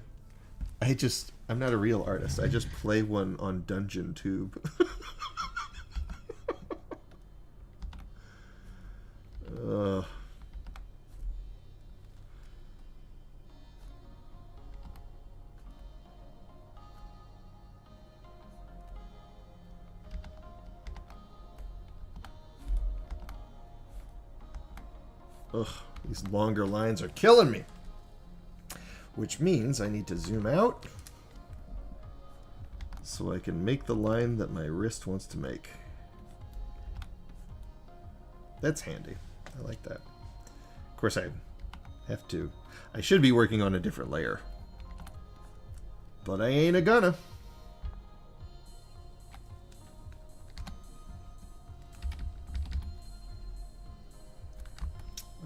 I'm not a real artist. I just play one on Dungeon Tube. Ugh, these longer lines are killing me. Which means I need to zoom out so I can make the line that my wrist wants to make. That's handy. I like that. Of course, I have to. I should be working on a different layer. But I ain't a gonna.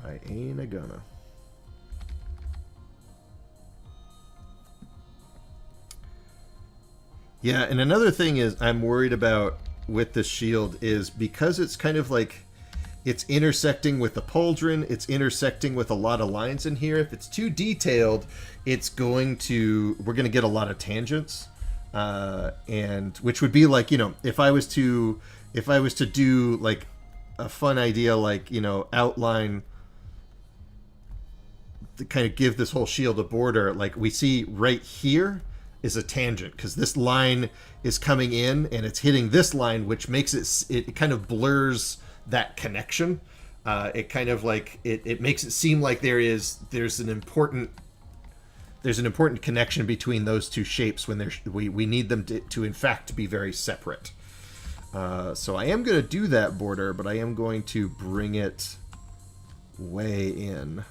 I ain't a gonna. Yeah, and another thing is I'm worried about with this shield is because it's kind of like it's intersecting with the pauldron, it's intersecting with a lot of lines in here. If it's too detailed, we're going to get a lot of tangents, and which would be like, you know, if I was to do like a fun idea, like, you know, outline to kind of give this whole shield a border, like we see right here is a tangent because this line is coming in and it's hitting this line, which makes it kind of blurs that connection. It kind of like it makes it seem like there's an important connection between those two shapes when we need them to in fact be very separate. So I am going to do that border, but I am going to bring it way in.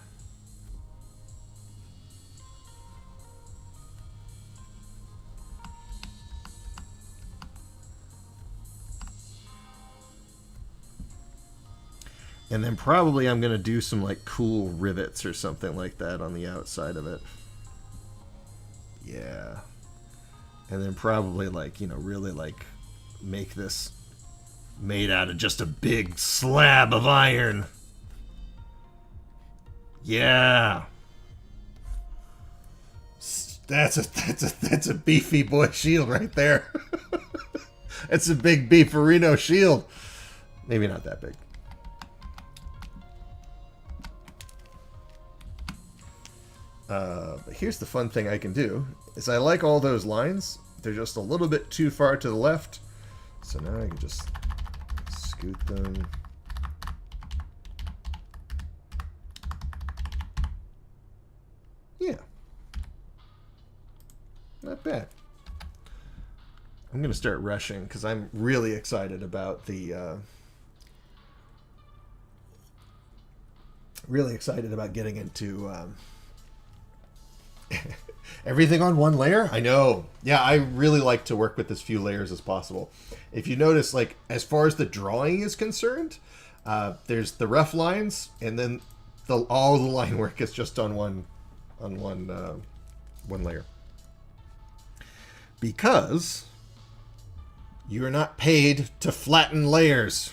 And then probably I'm going to do some like cool rivets or something like that on the outside of it. Yeah. And then probably like, you know, really like make this made out of just a big slab of iron. Yeah. That's a beefy boy shield right there. It's a big beefarino shield. Maybe not that big. But here's the fun thing I can do, is I like all those lines. They're just a little bit too far to the left. So now I can just scoot them. Yeah. Not bad. I'm going to start rushing because I'm really excited about the... really excited about getting into... everything on one layer? I know. Yeah, I really like to work with as few layers as possible. If you notice, like, as far as the drawing is concerned, there's the rough lines, and then all the line work is just on one layer. Because you're not paid to flatten layers.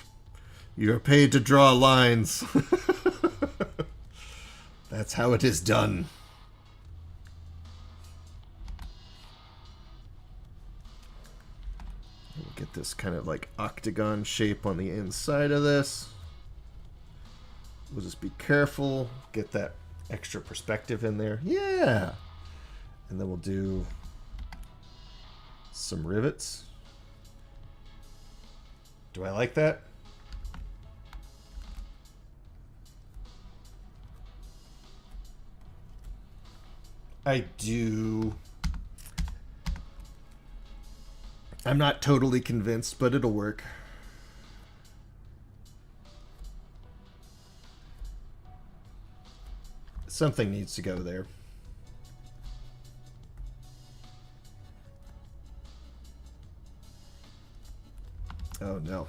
You're paid to draw lines. That's how it is done. Get this kind of like octagon shape on the inside of this. We'll just be careful, get that extra perspective in there. Yeah. And then we'll do some rivets. Do I like that? I do. I'm not totally convinced, but it'll work. Something needs to go there. Oh no.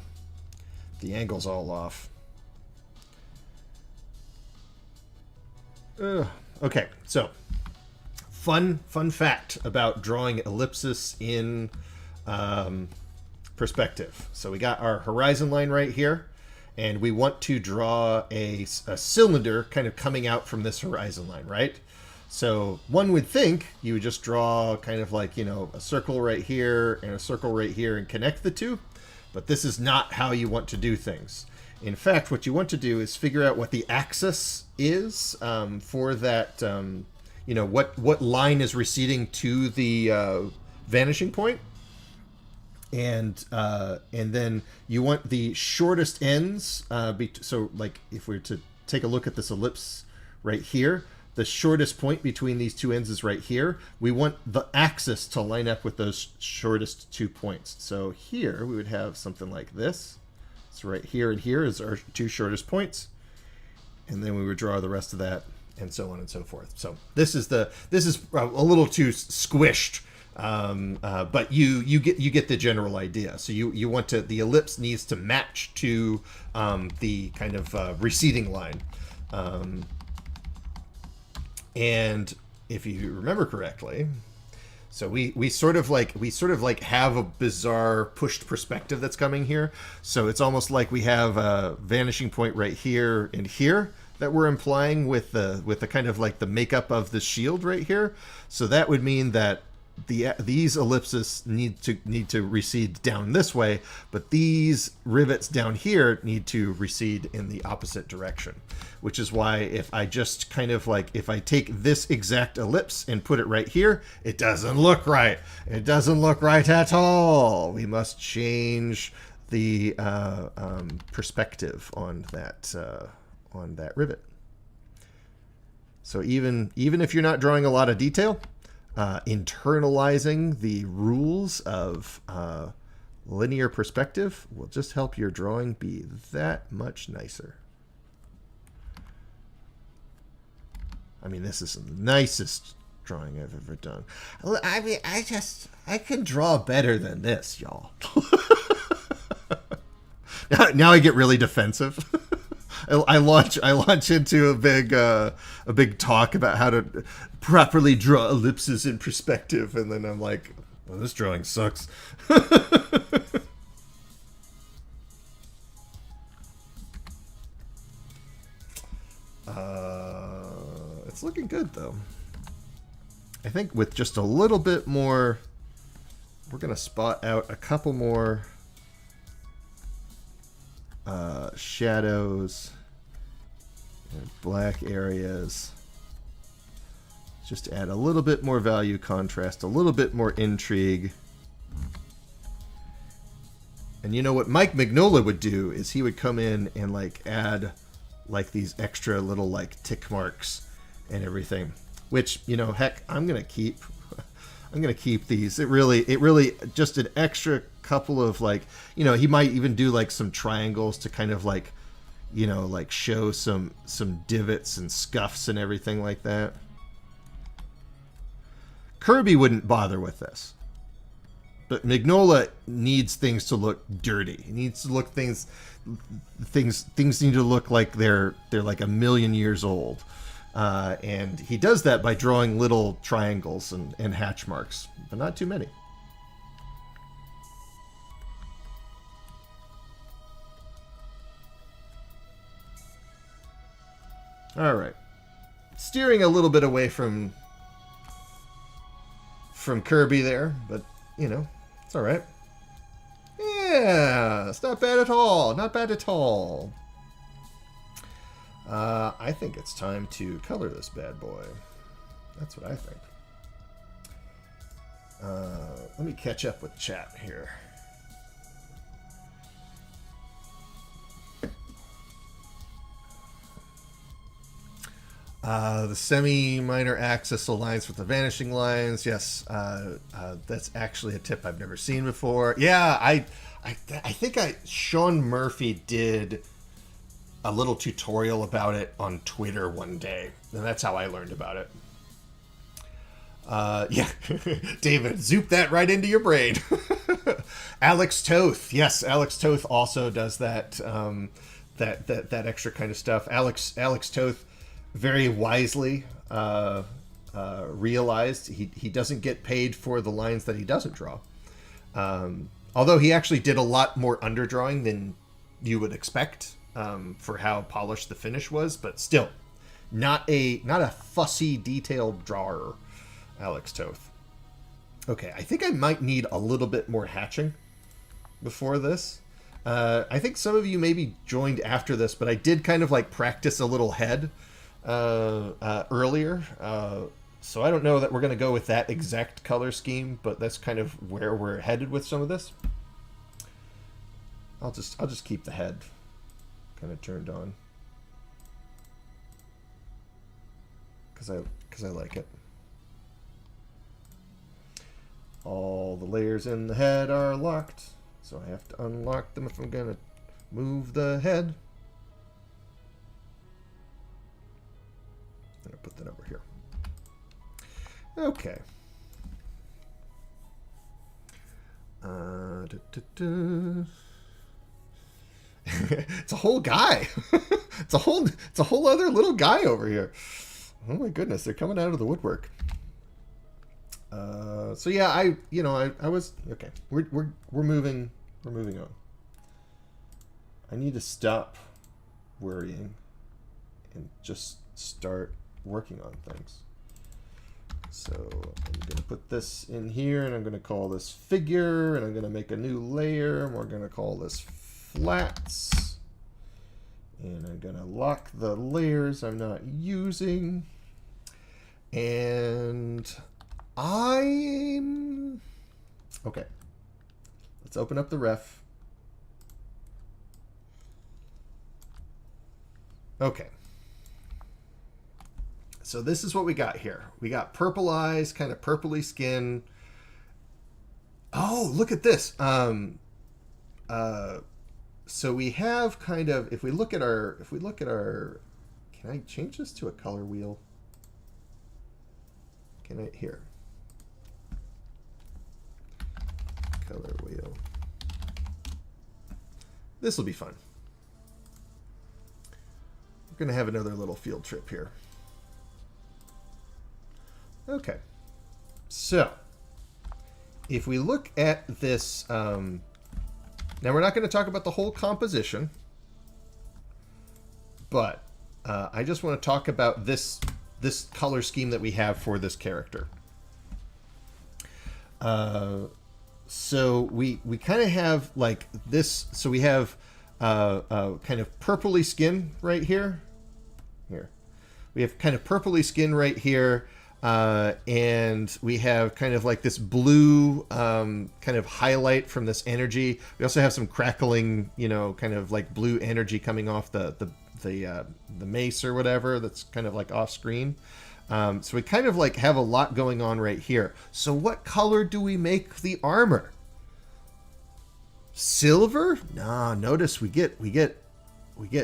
The angle's all off. Okay, so fun fact about drawing ellipsis in perspective. So we got our horizon line right here, and we want to draw a cylinder kind of coming out from this horizon line, right? So one would think you would just draw kind of like, you know, a circle right here and a circle right here and connect the two. But this is not how you want to do things. In fact, what you want to do is figure out what the axis is for that, you know, what line is receding to the vanishing point. And then you want the shortest ends. So like if we were to take a look at this ellipse right here, the shortest point between these two ends is right here. We want the axis to line up with those shortest 2 points. So here we would have something like this. So right here and here is our two shortest points. And then we would draw the rest of that, and so on and so forth. So this is a little too squished, but you get the general idea. So you want to, the ellipse needs to match to the kind of receding line. And if you remember correctly, so we sort of like have a bizarre pushed perspective that's coming here. So it's almost like we have a vanishing point right here and here that we're implying with the kind of like the makeup of the shield right here. So that would mean that these ellipses need to recede down this way, but these rivets down here need to recede in the opposite direction, which is why if I just kind of like, if I take this exact ellipse and put it right here, it doesn't look right. It doesn't look right at all. We must change the perspective on that rivet. So even if you're not drawing a lot of detail, internalizing the rules of linear perspective will just help your drawing be that much nicer. I mean, this is the nicest drawing I've ever done. I mean, I can draw better than this, y'all. Now I get really defensive. I launch into a big talk about how to properly draw ellipses in perspective, and then I'm like, well, this drawing sucks. It's looking good though. I think with just a little bit more, we're gonna spot out a couple more shadows and black areas, just to add a little bit more value contrast, a little bit more intrigue. And you know what Mike Mignola would do is he would come in and like add like these extra little like tick marks and everything, which, you know, heck, I'm gonna keep these. It really just an extra couple of, like, you know, he might even do like some triangles to kind of like, you know, like show some divots and scuffs and everything like that. Kirby wouldn't bother with this, but Mignola needs things to look dirty. He needs to look things need to look like they're like 1,000,000 years old. And he does that by drawing little triangles and hatch marks, but not too many. All right, steering a little bit away from Kirby there, but you know, it's all right. Yeah, it's not bad at all. Not bad at all. I think it's time to color this bad boy. That's what I think. Let me catch up with chat here. The semi-minor axis aligns with the vanishing lines. Yes, that's actually a tip I've never seen before. Yeah, I think Sean Murphy did a little tutorial about it on Twitter one day, and that's how I learned about it. Yeah, David, zoop that right into your brain. Alex Toth, yes, Alex Toth also does that that extra kind of stuff. Alex Toth very wisely realized he doesn't get paid for the lines that he doesn't draw. Although he actually did a lot more underdrawing than you would expect for how polished the finish was, but still, not a fussy, detailed drawer, Alex Toth. Okay, I think I might need a little bit more hatching before this. I think some of you maybe joined after this, but I did kind of like practice a little head earlier. So I don't know that we're going to go with that exact color scheme, but that's kind of where we're headed with some of this. I'll just keep the head kind of turned on because I like it. All the layers in the head are locked, so I have to unlock them if I'm going to move the head. I'm going to put that over here. Okay. It's a whole guy. it's a whole other little guy over here. Oh my goodness, they're coming out of the woodwork. So yeah, I was okay. We're moving on. I need to stop worrying and just start working on things. So I'm going to put this in here, and I'm going to call this figure, and I'm going to make a new layer, and we're going to call this flats. And I'm going to lock the layers I'm not using. And I'm... Okay. Let's open up the ref. Okay. So this is what we got here. We got purple eyes, kind of purpley skin. Oh, look at this. So we have kind of, if we look at our, can I change this to a color wheel? Can I, here. Color wheel. This will be fun. We're going to have another little field trip here. Okay, so if we look at this, now we're not going to talk about the whole composition, but I just want to talk about this color scheme that we have for this character. So we kind of have like this. So we have kind of purpley skin right here. Here, we have kind of purpley skin right here. And we have kind of like this blue kind of highlight from this energy. We also have some crackling, kind of like blue energy coming off the mace or whatever that's kind of like off screen. So we kind of like have a lot going on right here. So what color do we make the armor? Silver? Nah, notice we get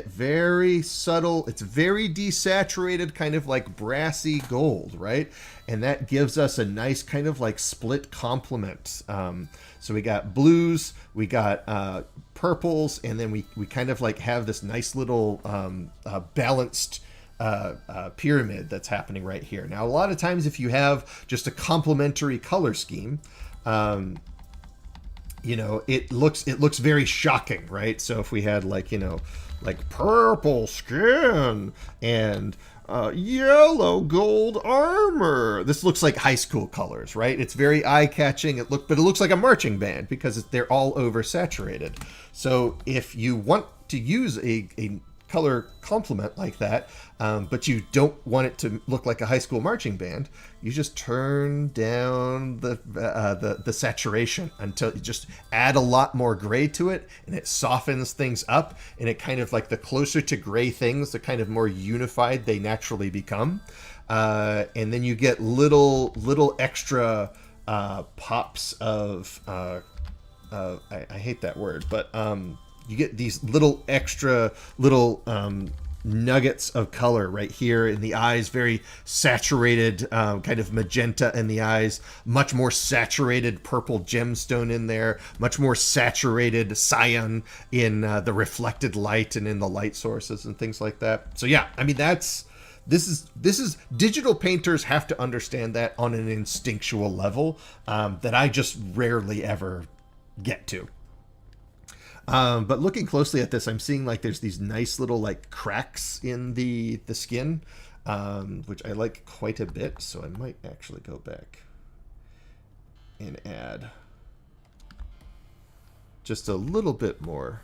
very subtle, it's very desaturated, kind of like brassy gold, right? And that gives us a nice kind of like split complement. So we got blues, we got purples, and then we kind of like have this nice little balanced pyramid that's happening right here. Now, a lot of times if you have just a complementary color scheme, it looks very shocking, right? So if we had like purple skin and yellow gold armor, this looks like high school colors, right? It's very eye-catching. But it looks like a marching band because they're all oversaturated. So if you want to use a color complement like that, but you don't want it to look like a high school marching band, you just turn down the saturation until you just add a lot more gray to it, and it softens things up, and it kind of like the closer to gray things, the kind of more unified they naturally become. And then you get little extra pops of I hate that word, but you get these extra nuggets of color right here in the eyes, very saturated, kind of magenta in the eyes, much more saturated purple gemstone in there, much more saturated cyan in the reflected light and in the light sources and things like that. So yeah, I mean, this is digital painters have to understand that on an instinctual level that I just rarely ever get to. But looking closely at this, I'm seeing like there's these nice little like cracks in the skin, which I like quite a bit. So I might actually go back and add just a little bit more.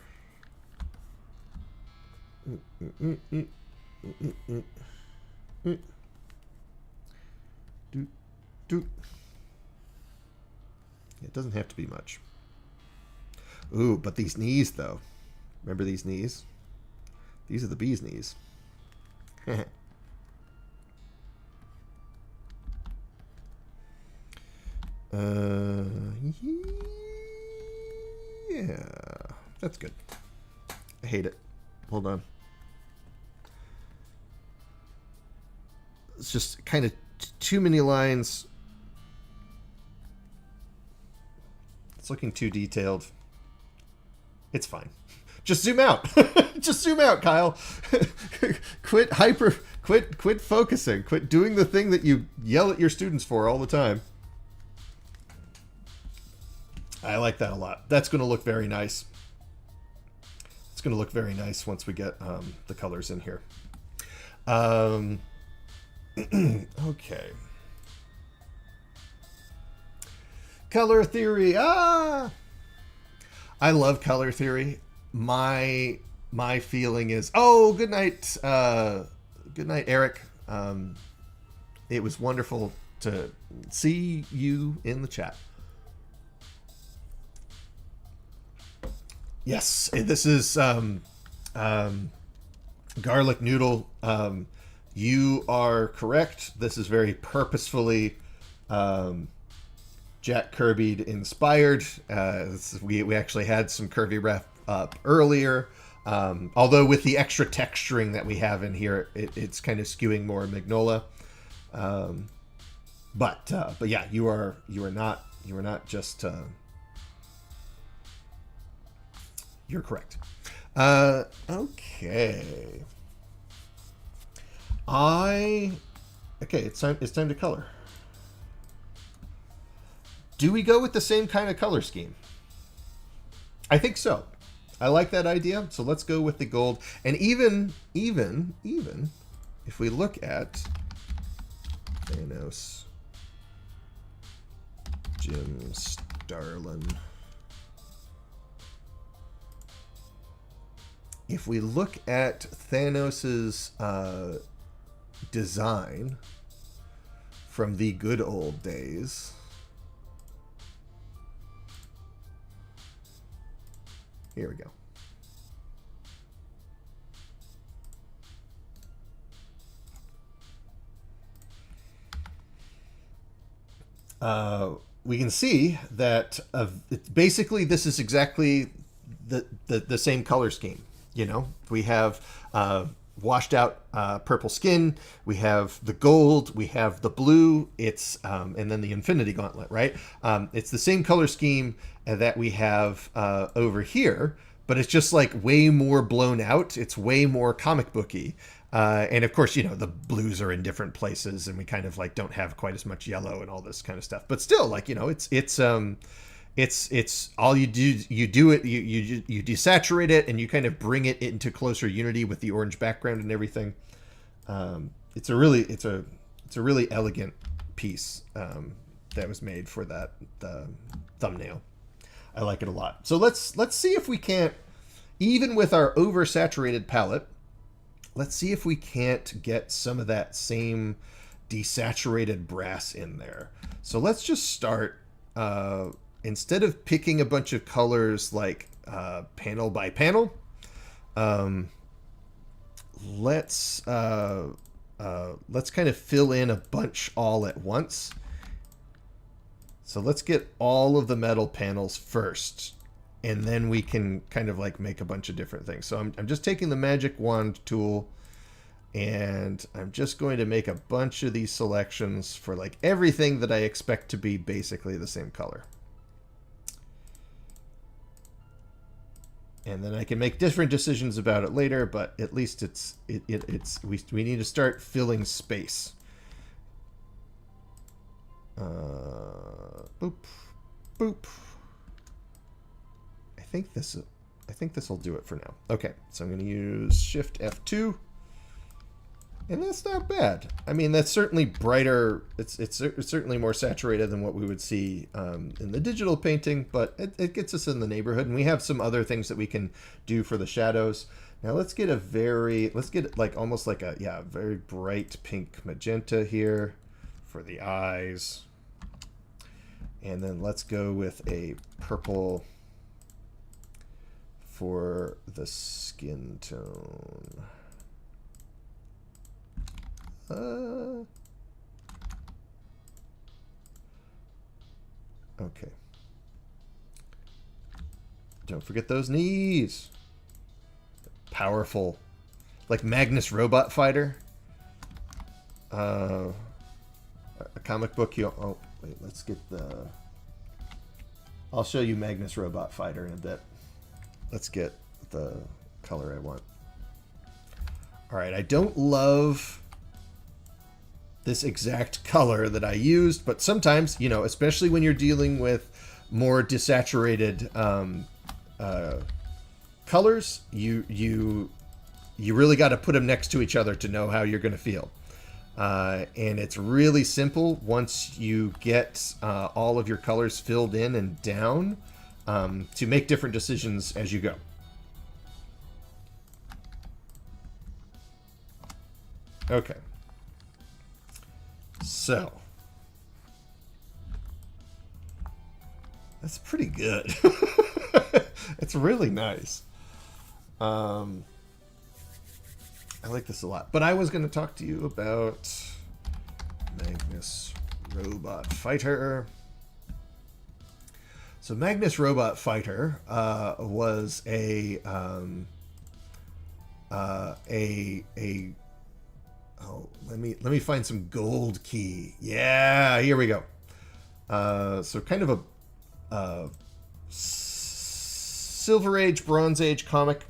It doesn't have to be much. Ooh, but these knees, though. Remember these knees? These are the bee's knees. Yeah, that's good. I hate it. Hold on. It's just kind of too many lines. It's looking too detailed. It's fine. Just zoom out. Just zoom out, Kyle. Quit focusing. Quit doing the thing that you yell at your students for all the time. I like that a lot. That's going to look very nice. It's going to look very nice once we get the colors in here. Okay. Color theory. I love color theory. My feeling is, oh, good night, Eric. It was wonderful to see you in the chat. Yes, this is garlic noodle. You are correct. This is very purposefully Jack Kirby inspired. We actually had some Kirby ref up earlier. Although with the extra texturing that we have in here, it's kind of skewing more Magnolia. But yeah, you are not just you're correct. Okay. It's time to color. Do we go with the same kind of color scheme? I think so. I like that idea. So let's go with the gold. And even if we look at Thanos, Jim Starlin. If we look at Thanos's design from the good old days, here we go. We can see that basically this is exactly the same color scheme. You know, we have washed out purple skin, we have the gold, we have the blue, it's and then the Infinity Gauntlet, right? It's the same color scheme that we have over here, but it's just like way more blown out. It's way more comic booky. And of course, you know, the blues are in different places, and we kind of like don't have quite as much yellow and all this kind of stuff. But still, like, you know, it's all you do. You desaturate it, and you kind of bring it into closer unity with the orange background and everything. It's a really elegant piece that was made for that thumbnail. I like it a lot. So let's see if we can't, even with our oversaturated palette, let's see if we can't get some of that same desaturated brass in there. So let's just start, instead of picking a bunch of colors like panel by panel, let's kind of fill in a bunch all at once. So let's get all of the metal panels first, and then we can kind of like make a bunch of different things. So I'm just taking the magic wand tool, and I'm just going to make a bunch of these selections for like everything that I expect to be basically the same color. And then I can make different decisions about it later, but at least we need to start filling space. Boop, boop. I think this will do it for now. Okay, so I'm going to use Shift F2, and that's not bad. I mean, that's certainly brighter. It's certainly more saturated than what we would see in the digital painting, but it gets us in the neighborhood. And we have some other things that we can do for the shadows. Now let's get like almost like a very bright pink magenta here for the eyes. And then let's go with a purple for the skin tone. Okay. Don't forget those knees. Powerful. Like Magnus Robot Fighter. A comic book oh, wait, let's get the... I'll show you Magnus Robot Fighter in a bit. Let's get the color I want. Alright, I don't love this exact color that I used, but sometimes, you know, especially when you're dealing with more desaturated colors, you really got to put them next to each other to know how you're going to feel. And it's really simple once you get all of your colors filled in and down to make different decisions as you go. Okay. So. That's pretty good. It's really nice. I like this a lot. But I was going to talk to you about Magnus Robot Fighter. So Magnus Robot Fighter was let me find some gold key. Yeah, here we go. So kind of a Silver Age, Bronze Age comic.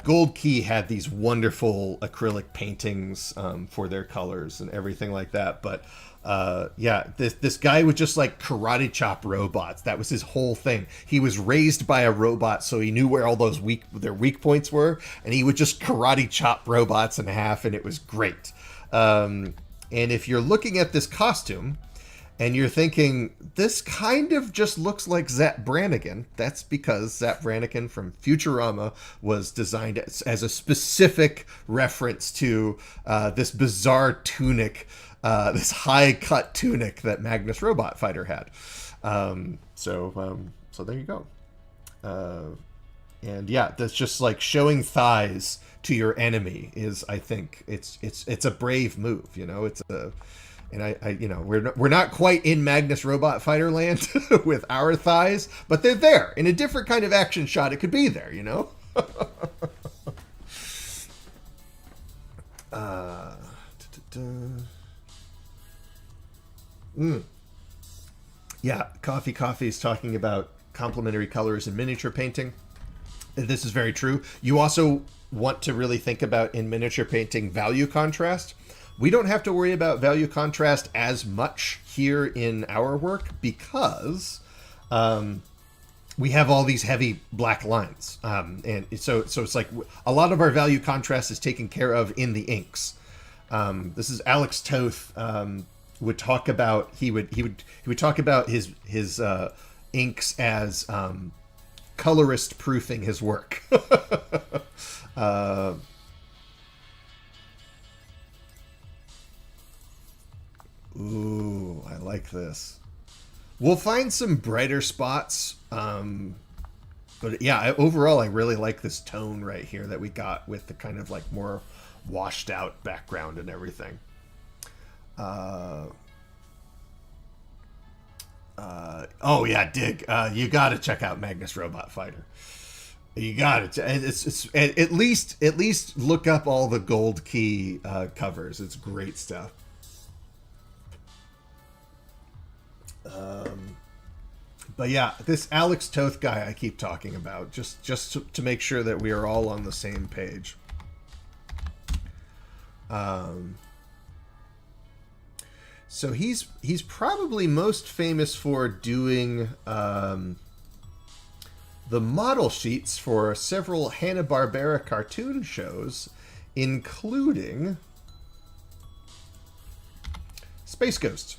Gold Key had these wonderful acrylic paintings for their colors and everything like that. But yeah, this guy would just like karate chop robots. That was his whole thing. He was raised by a robot, so he knew where all those their weak points were, and he would just karate chop robots in half, and it was great. And if you're looking at this costume and you're thinking, this kind of just looks like Zap Brannigan, that's because Zap Brannigan from Futurama was designed as a specific reference to this bizarre tunic, this high-cut tunic that Magnus Robot Fighter had. So there you go. And yeah, that's just like showing thighs to your enemy is, I think, it's a brave move, you know. And I you know, we're not quite in Magnus Robot Fighter land with our thighs, but they're there in a different kind of action shot. It could be there, you know. Yeah, Coffee is talking about complementary colors in miniature painting. This is very true. You also want to really think about, in miniature painting, value contrast. We don't have to worry about value contrast as much here in our work because we have all these heavy black lines. And so it's like a lot of our value contrast is taken care of in the inks. This is Alex Toth would talk about, he would talk about his inks as colorist proofing his work. Ooh, I like this. We'll find some brighter spots, but yeah, overall I really like this tone right here that we got with the kind of like more washed out background and everything. Oh yeah, Dig. You got to check out Magnus Robot Fighter. You got it. It's at least look up all the Gold Key covers. It's great stuff. But yeah, this Alex Toth guy I keep talking about, just to make sure that we are all on the same page. So he's probably most famous for doing the model sheets for several Hanna-Barbera cartoon shows, including Space Ghost.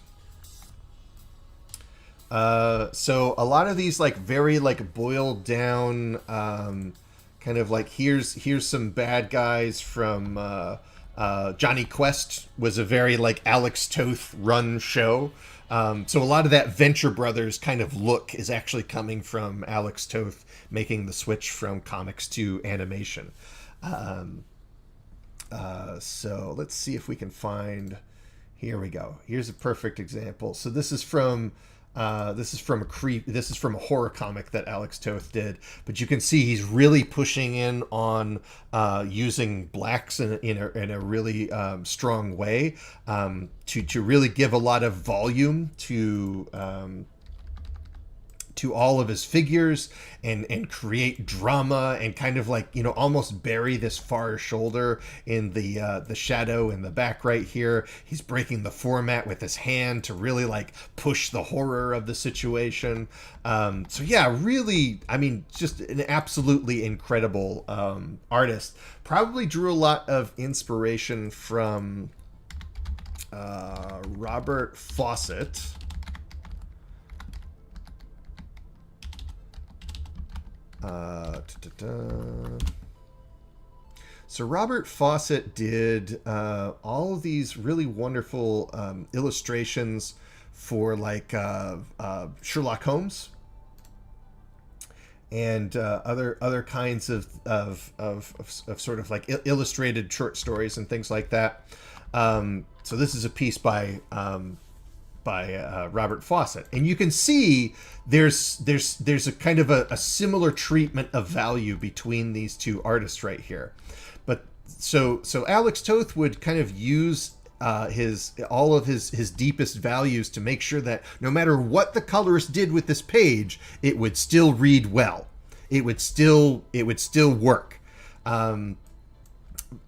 So a lot of these like very like boiled down, kind of like here's some bad guys from Johnny Quest was a very like Alex Toth run show. So a lot of that Venture Brothers kind of look is actually coming from Alex Toth making the switch from comics to animation. So let's see if we can find. Here we go. Here's a perfect example. So this is from a horror comic that Alex Toth did, but you can see he's really pushing in on using blacks in a really strong way to really give a lot of volume to all of his figures and create drama and kind of like, you know, almost bury this far shoulder in the shadow in the back right here. He's breaking the format with his hand to really like push the horror of the situation. So yeah, really, I mean, just an absolutely incredible artist. Probably drew a lot of inspiration from Robert Fawcett. So Robert Fawcett did all of these really wonderful illustrations for like Sherlock Holmes and other kinds of sort of like illustrated short stories and things like that. So this is a piece by Robert Fawcett, and you can see there's a kind of a similar treatment of value between these two artists right here. But so Alex Toth would kind of use all of his deepest values to make sure that no matter what the colorist did with this page, it would still read well. It would still work.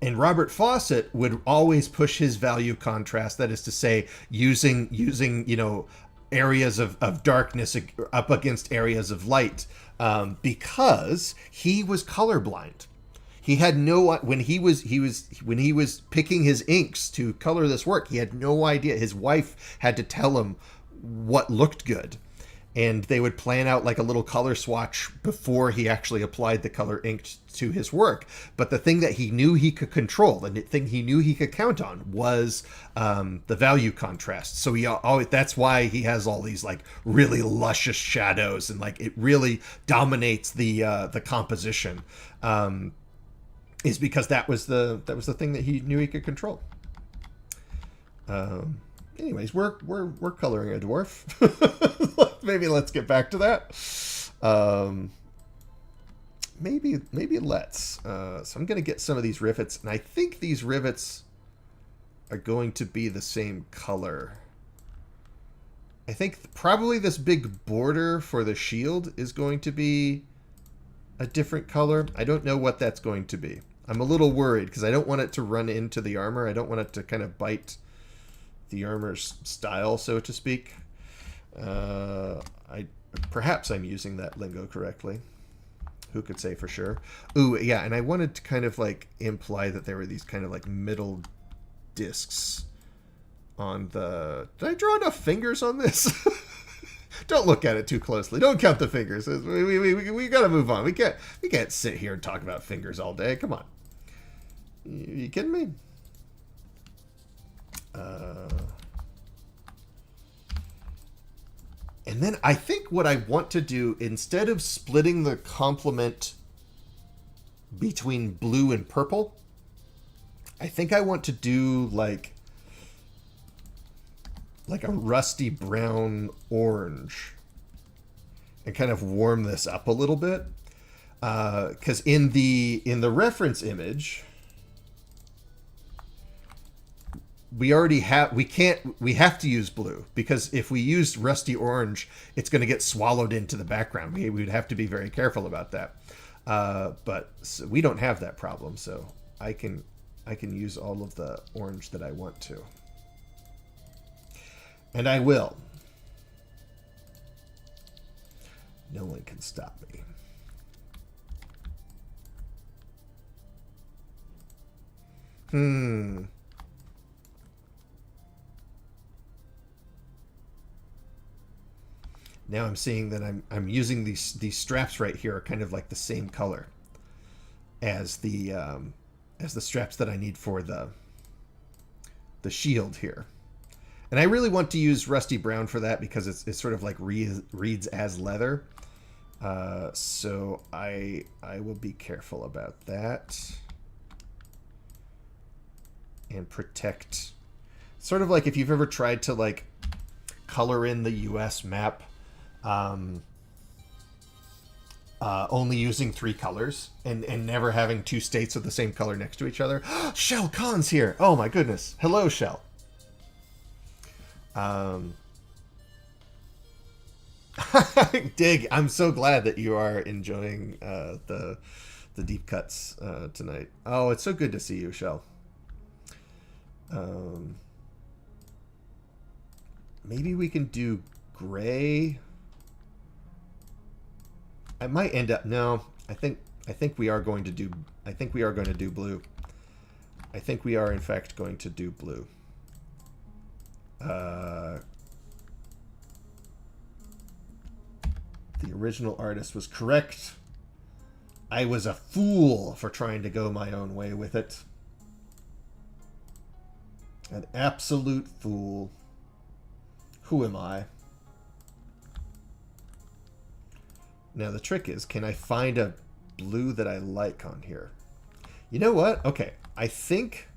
And Robert Fawcett would always push his value contrast, that is to say, using you know, areas of darkness up against areas of light, because he was colorblind. He had no, when he was picking his inks to color this work, he had no idea. His wife had to tell him what looked good. And they would plan out like a little color swatch before he actually applied the color ink to his work. But the thing that he knew he could control, and the thing he knew he could count on, was the value contrast. So that's why he has all these like really luscious shadows, and like it really dominates the composition. Is because that was the thing that he knew he could control. Anyways, we're coloring a dwarf. Maybe let's get back to that. Maybe let's. So I'm going to get some of these rivets, and I think these rivets are going to be the same color. I think probably this big border for the shield is going to be a different color. I don't know what that's going to be. I'm a little worried because I don't want it to run into the armor. I don't want it to kind of bite the armor's style, so to speak. Perhaps I'm using that lingo correctly. Who could say for sure? Ooh, yeah, and I wanted to kind of like imply that there were these kind of like middle discs on the... Did I draw enough fingers on this? Don't look at it too closely. Don't count the fingers. We got to move on. We can't sit here and talk about fingers all day. Come on. You kidding me? And then I think what I want to do, instead of splitting the complement between blue and purple, I think I want to do like a rusty brown orange and kind of warm this up a little bit. Because in the reference image, we have to use blue, because if we use rusty orange, it's going to get swallowed into the background. We would have to be very careful about that. But so we don't have that problem, so I can use all of the orange that I want to. And I will. No one can stop me. Now I'm seeing that I'm using these straps right here are kind of like the same color as the straps that I need for the shield here. And I really want to use rusty brown for that because it's sort of like reads as leather. So I will be careful about that. And protect. Sort of like if you've ever tried to like color in the US map only using 3 colors and never having 2 states of the same color next to each other. Shell Khan's here. Oh my goodness. Hello, Shell. Dig, I'm so glad that you are enjoying the deep cuts tonight. Oh, it's so good to see you, Shell. Maybe we can do gray. I might end up I think we are going to do blue. I think we are in fact going to do blue. The original artist was correct. I was a fool for trying to go my own way with it. An absolute fool. Who am I? Now the trick is, can I find a blue that I like on here? You know what? Okay, I think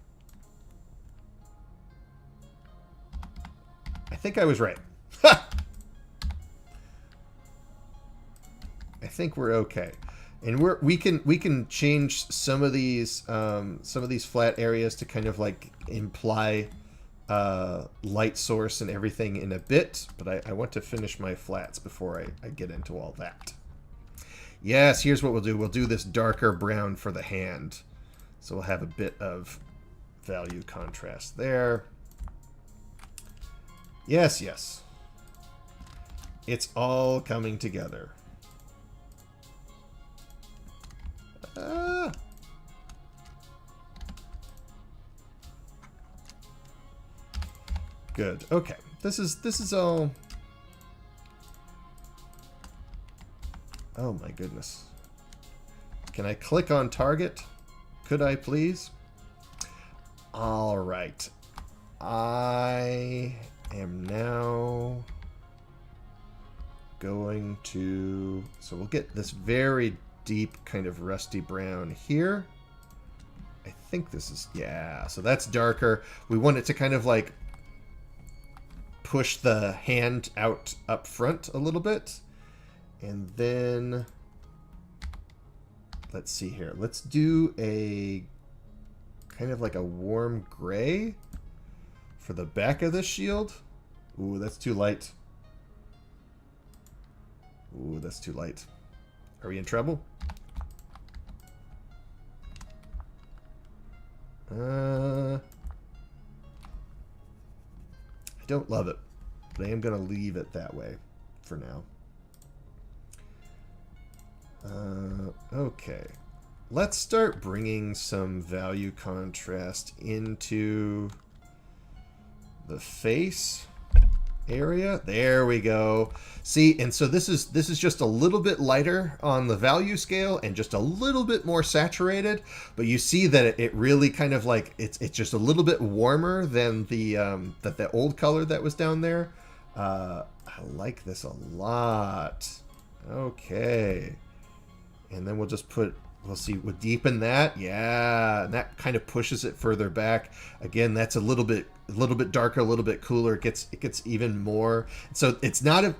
I was right. I think we're okay, and we can change some of these flat areas to kind of like imply light source and everything in a bit, but I want to finish my flats before I get into all that. Yes, here's what we'll do. We'll do this darker brown for the hand, so we'll have a bit of value contrast there. Yes, yes. It's all coming together. Good. Okay. This is all. Oh my goodness. Can I click on target? Could I please? All right. I am now going to, so we'll get this very deep kind of rusty brown here. I think this is, yeah, so that's darker. We want it to kind of like push the hand out up front a little bit. And then let's see here. Let's do a kind of like a warm gray for the back of the shield. Ooh, that's too light. Ooh, that's too light. Are we in trouble? I don't love it, but I am going to leave it that way for now. Okay. Let's start bringing some value contrast into the face. area. There we go. See, and so this is just a little bit lighter on the value scale and just a little bit more saturated, but you see that it really kind of like it's just a little bit warmer than the old color that was down there. I like this a lot. Okay. And then we'll just we'll see, we'll deepen that. Yeah, and that kind of pushes it further back. Again, that's a little bit darker, a little bit cooler. It gets even more. So it's not a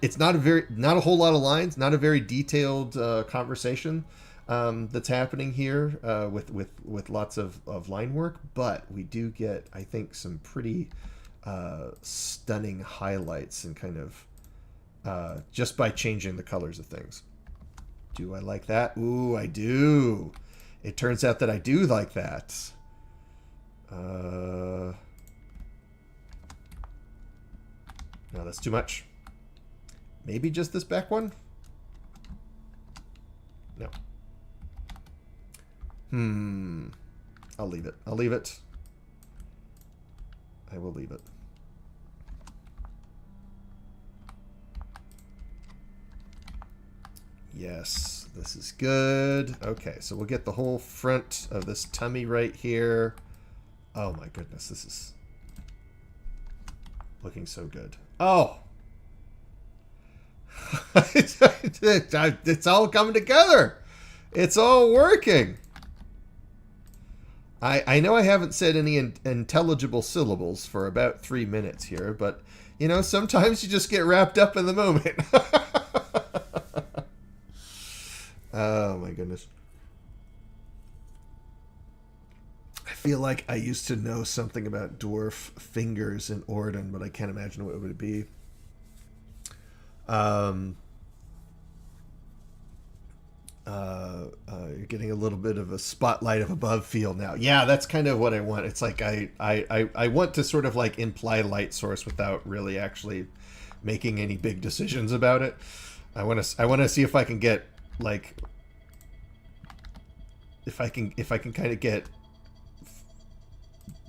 whole lot of lines, not a very detailed conversation that's happening here with lots of line work, but we do get, I think, some pretty stunning highlights and kind of just by changing the colors of things. Do I like that? Ooh, I do. It turns out that I do like that. No, that's too much. Maybe just this back one? No. I'll leave it. I'll leave it. I will leave it. Yes, this is good. Okay, so we'll get the whole front of this tummy right here. Oh my goodness, this is looking so good. Oh! It's all coming together. It's all working. I know I haven't said any intelligible syllables for about 3 minutes here, but, you know, sometimes you just get wrapped up in the moment. Oh my goodness. I feel like I used to know something about dwarf fingers in Orden, but I can't imagine what it would be. You're getting a little bit of a spotlight of above feel now. Yeah, that's kind of what I want. It's like I want to sort of like imply light source without really actually making any big decisions about it. I want to see if I can get like if I can kind of get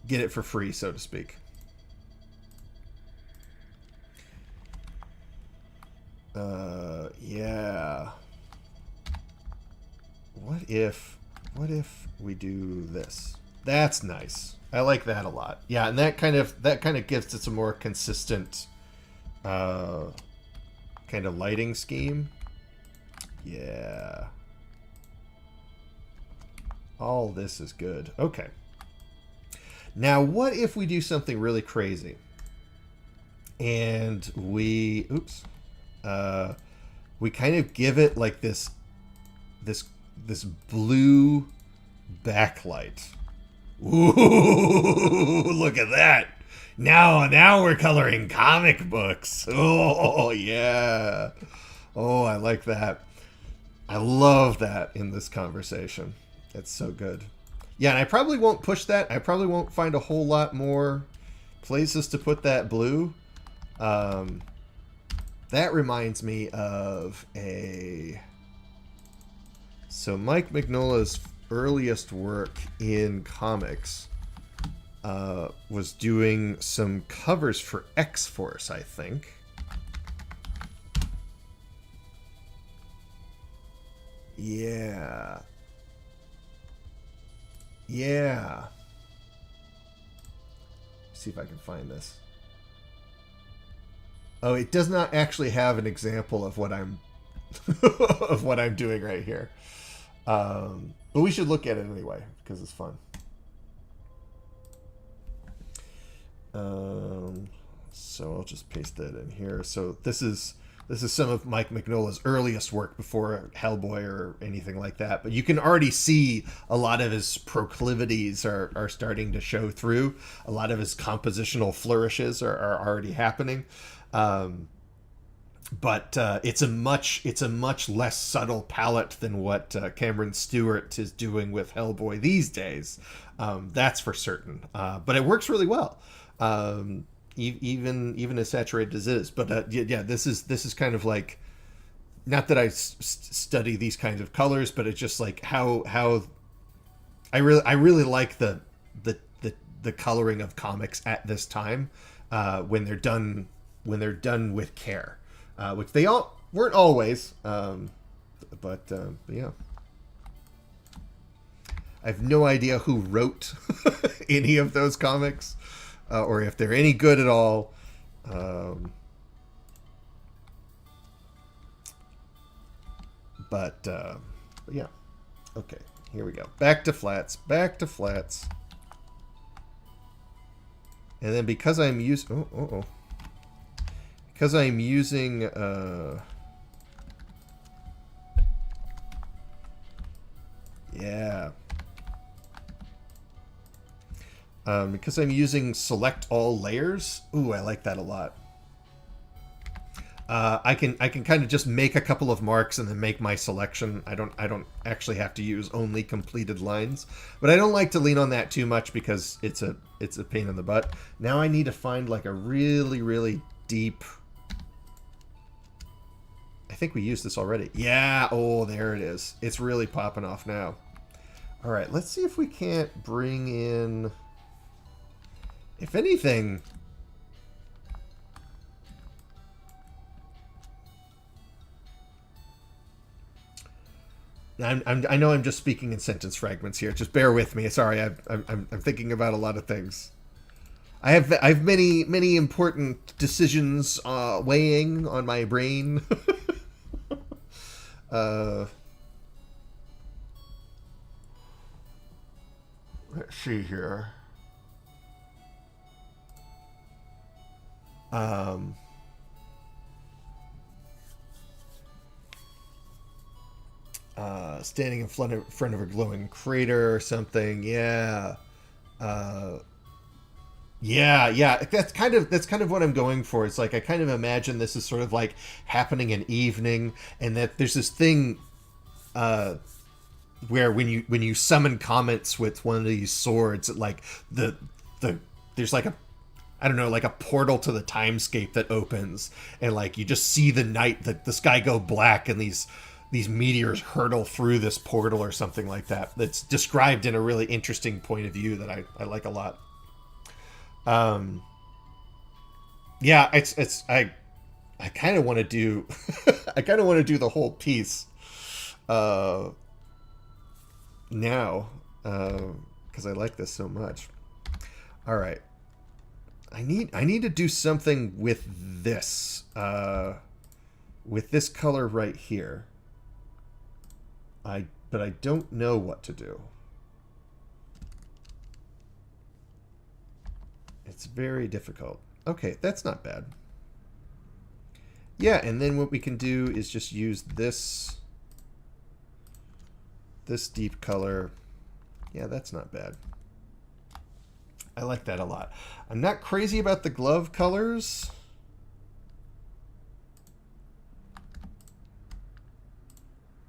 it for free, so to speak. Yeah. What if we do this? That's nice. I like that a lot. Yeah, and that kind of gives it a more consistent kind of lighting scheme. Yeah. All this is good. Okay. Now, what if we do something really crazy? And we kind of give it like this blue backlight. Ooh, look at that. Now we're coloring comic books. Oh, yeah. Oh, I like that. I love that in this conversation. It's so good. Yeah, and I probably won't push that. I probably won't find a whole lot more places to put that blue. That reminds me of So Mike Mignola's earliest work in comics was doing some covers for X-Force, I think. Yeah. Yeah. See if I can find this. Oh, it does not actually have an example of what I'm of what I'm doing right here. But we should look at it anyway because it's fun. So I'll just paste that in here. So this is some of Mike Mignola's earliest work before Hellboy or anything like that. But you can already see a lot of his proclivities are starting to show through. A lot of his compositional flourishes are already happening. But it's a much less subtle palette than what Cameron Stewart is doing with Hellboy these days. That's for certain. But it works really well. Even as saturated as it is. But yeah, this is kind of like, not that I study these kinds of colors, but it's just like how I really like the coloring of comics at this time when they're done they're done with care, which they all weren't always, but yeah. I have no idea who wrote any of those comics, or if they're any good at all. But yeah. Okay, here we go. Back to flats. Back to flats. And then because I'm using... Because I'm using... yeah. Because I'm using select all layers. Ooh, I like that a lot. I can kind of just make a couple of marks and then make my selection. I don't actually have to use only completed lines, but I don't like to lean on that too much because it's a pain in the butt. Now I need to find like a really deep. I think we used this already. Yeah. Oh, there it is. It's really popping off now. All right. Let's see if we can't bring in. If anything. I know I'm just speaking in sentence fragments here. Just bear with me. Sorry, I'm thinking about a lot of things. I have many important decisions weighing on my brain. Let's see here. Standing in front of a glowing crater or something. Yeah. Yeah. That's kind of what I'm going for. It's like I kind of imagine this is sort of like happening in evening, and that there's this thing where when you summon comets with one of these swords, like there's like a, I don't know, like a portal to the timescape that opens, and like you just see the night, the sky go black, and these meteors hurtle through this portal or something like that. That's described in a really interesting point of view that I like a lot. Yeah, I kind of want to do I kind of want to do the whole piece now because I like this so much. All right. I need to do something with this color right here. But I don't know what to do. It's very difficult. Okay, that's not bad. Yeah, and then what we can do is just use this deep color. Yeah, that's not bad. I like that a lot. I'm not crazy about the glove colors.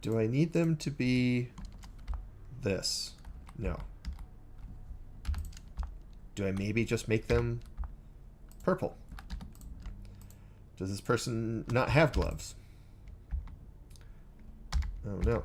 Do I need them to be this? No. Do I maybe just make them purple? Does this person not have gloves? Oh no.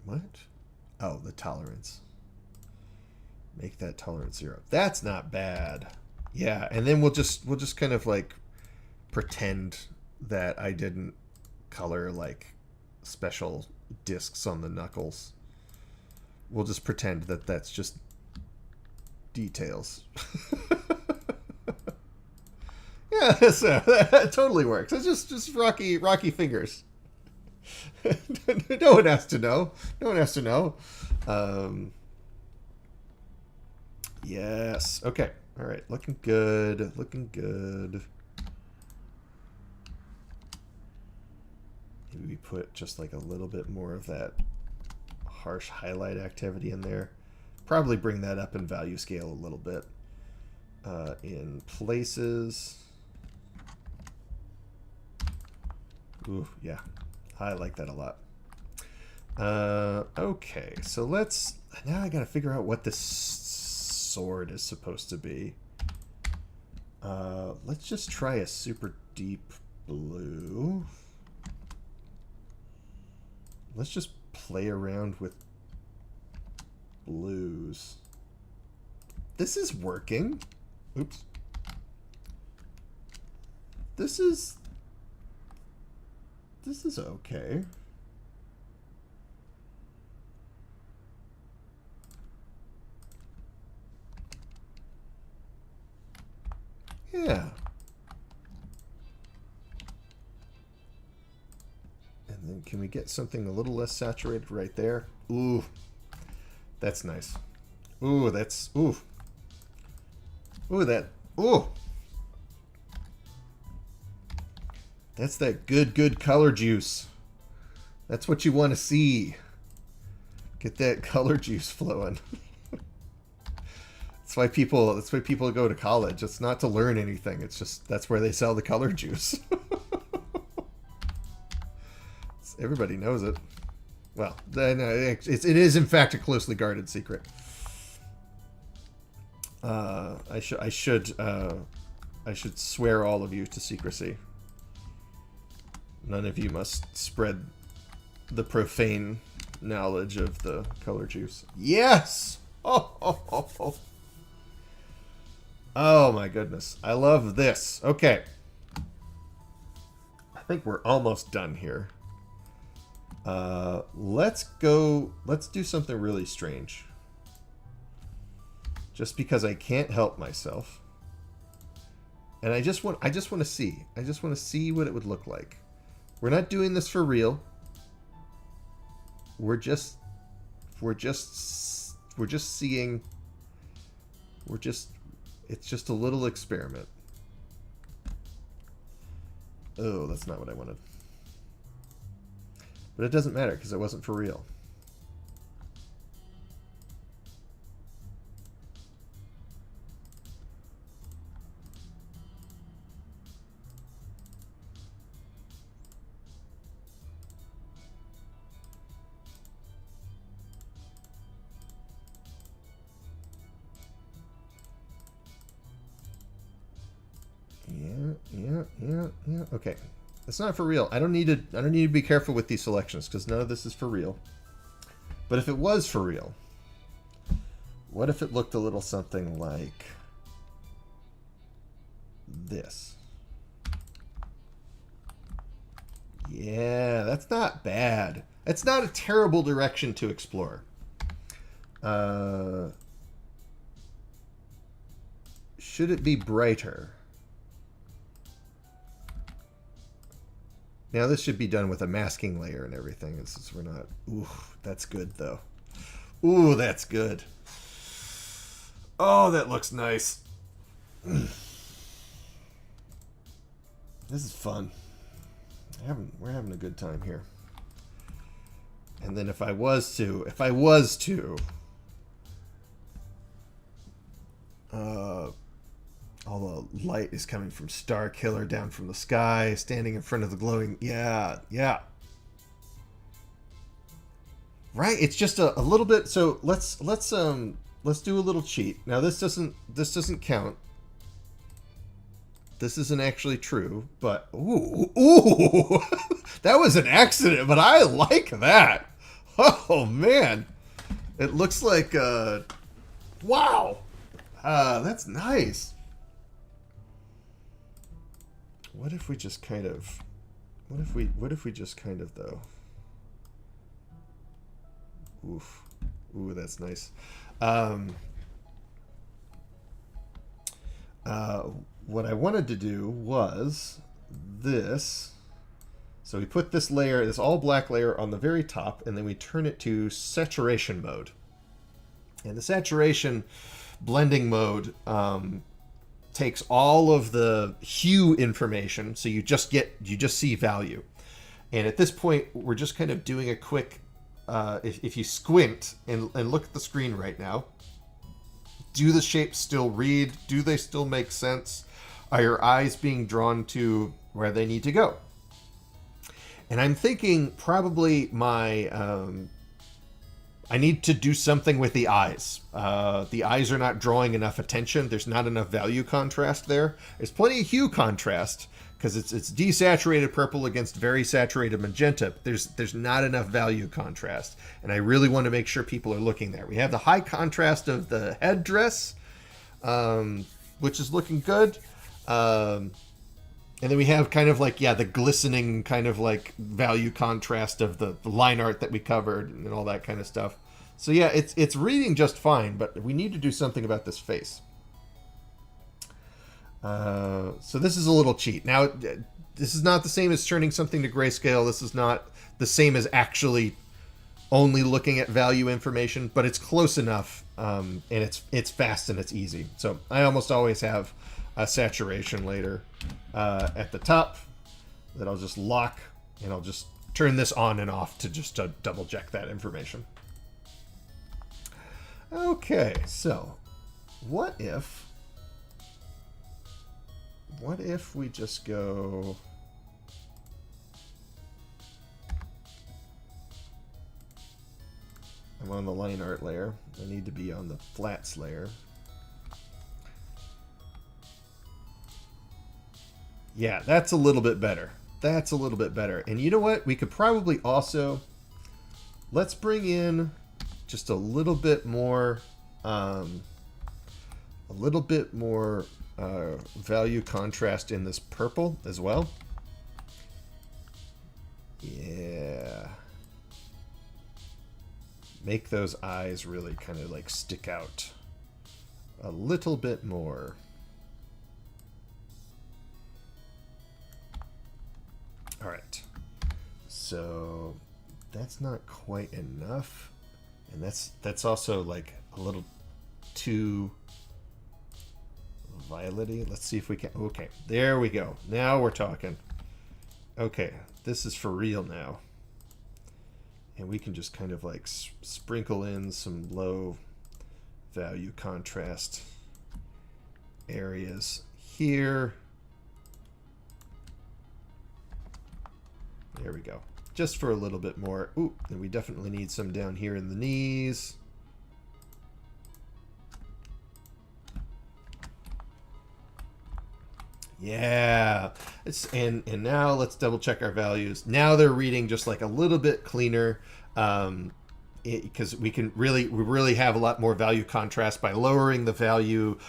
What? Oh, the tolerance. Make that tolerance 0. That's not bad. Yeah, and then we'll just kind of like pretend that I didn't color like special discs on the knuckles. We'll just pretend that that's just details. Yeah, that totally works. It's just rocky fingers. No one has to know. No one has to know. Yes. Okay. All right. Looking good. Looking good. Maybe we put just like a little bit more of that harsh highlight activity in there. Probably bring that up in value scale a little bit. In places. Ooh, yeah. I like that a lot. Okay, so now I gotta figure out what this sword is supposed to be. Let's just try a super deep blue. Let's just play around with blues. This is working. Oops. This is okay. Yeah. And then can we get something a little less saturated right there? Ooh. That's nice. Ooh, that's... Ooh. Ooh, that... Ooh. That's that good color juice. That's what you want to see. Get that color juice flowing. That's why people go to college. It's not to learn anything. It's just that's where they sell the color juice. Everybody knows it. Well, then it is in fact a closely guarded secret. I should swear all of you to secrecy. None of you must spread the profane knowledge of the color juice. Yes! Oh, oh my goodness. I love this. Okay. I think we're almost done here. Let's do something really strange. Just because I can't help myself. And I just want to see. I just want to see what it would look like. We're not doing this for real. We're just seeing. It's just a little experiment. Oh, that's not what I wanted. But it doesn't matter because it wasn't for real. Yeah. Okay. It's not for real. I don't need to be careful with these selections because none of this is for real. But if it was for real, what if it looked a little something like this? Yeah, that's not bad. It's not a terrible direction to explore. Should it be brighter? Now this should be done with a masking layer and everything. This is, we're not. Ooh, that's good though. Ooh, that's good. Oh, that looks nice. This is fun. We're having a good time here. And then if I was to, all the light is coming from Star Killer down from the sky, standing in front of the glowing. Yeah. Right, it's just a little bit. So let's do a little cheat. Now this doesn't count. This isn't actually true, but ooh, that was an accident, but I like that. Oh man, it looks like wow, that's nice. What if we just kind of, what if we just kind of though? Oof, ooh, that's nice. What I wanted to do was this. So we put this layer, this all black layer on the very top, and then we turn it to saturation mode. And the saturation blending mode takes all of the hue information, so you just see value. And at this point, we're just kind of doing a quick, if you squint and look at the screen right now, do the shapes still read? Do they still make sense? Are your eyes being drawn to where they need to go? And I'm thinking probably my I need to do something with the eyes. The eyes are not drawing enough attention. There's not enough value contrast there. There's plenty of hue contrast because it's desaturated purple against very saturated magenta. There's not enough value contrast, and I really want to make sure people are looking there. We have the high contrast of the headdress, which is looking good. And then we have kind of like, yeah, the glistening kind of like value contrast of the line art that we covered and all that kind of stuff. So yeah, it's reading just fine, but we need to do something about this face. So this is a little cheat. Now, this is not the same as turning something to grayscale. This is not the same as actually only looking at value information, but it's close enough, and it's fast and it's easy. So I almost always have a saturation later at the top that I'll just lock, and I'll just turn this on and off to just double check that information. Okay, so what if we just go, I'm on the line art layer, I need to be on the flats layer. Yeah, that's a little bit better. That's a little bit better. And you know what? We could probably also, let's bring in just a little bit more value contrast in this purple as well. Yeah. Make those eyes really kind of like stick out a little bit more. All right, so that's not quite enough, and that's also like a little too violety. Let's see if we can. Okay, there we go. Now we're talking. Okay, this is for real now, and we can just kind of like sprinkle in some low value contrast areas here. There we go. Just for a little bit more. Ooh, and we definitely need some down here in the knees. Yeah. And now let's double check our values. Now they're reading just like a little bit cleaner. Because we really have a lot more value contrast by lowering the value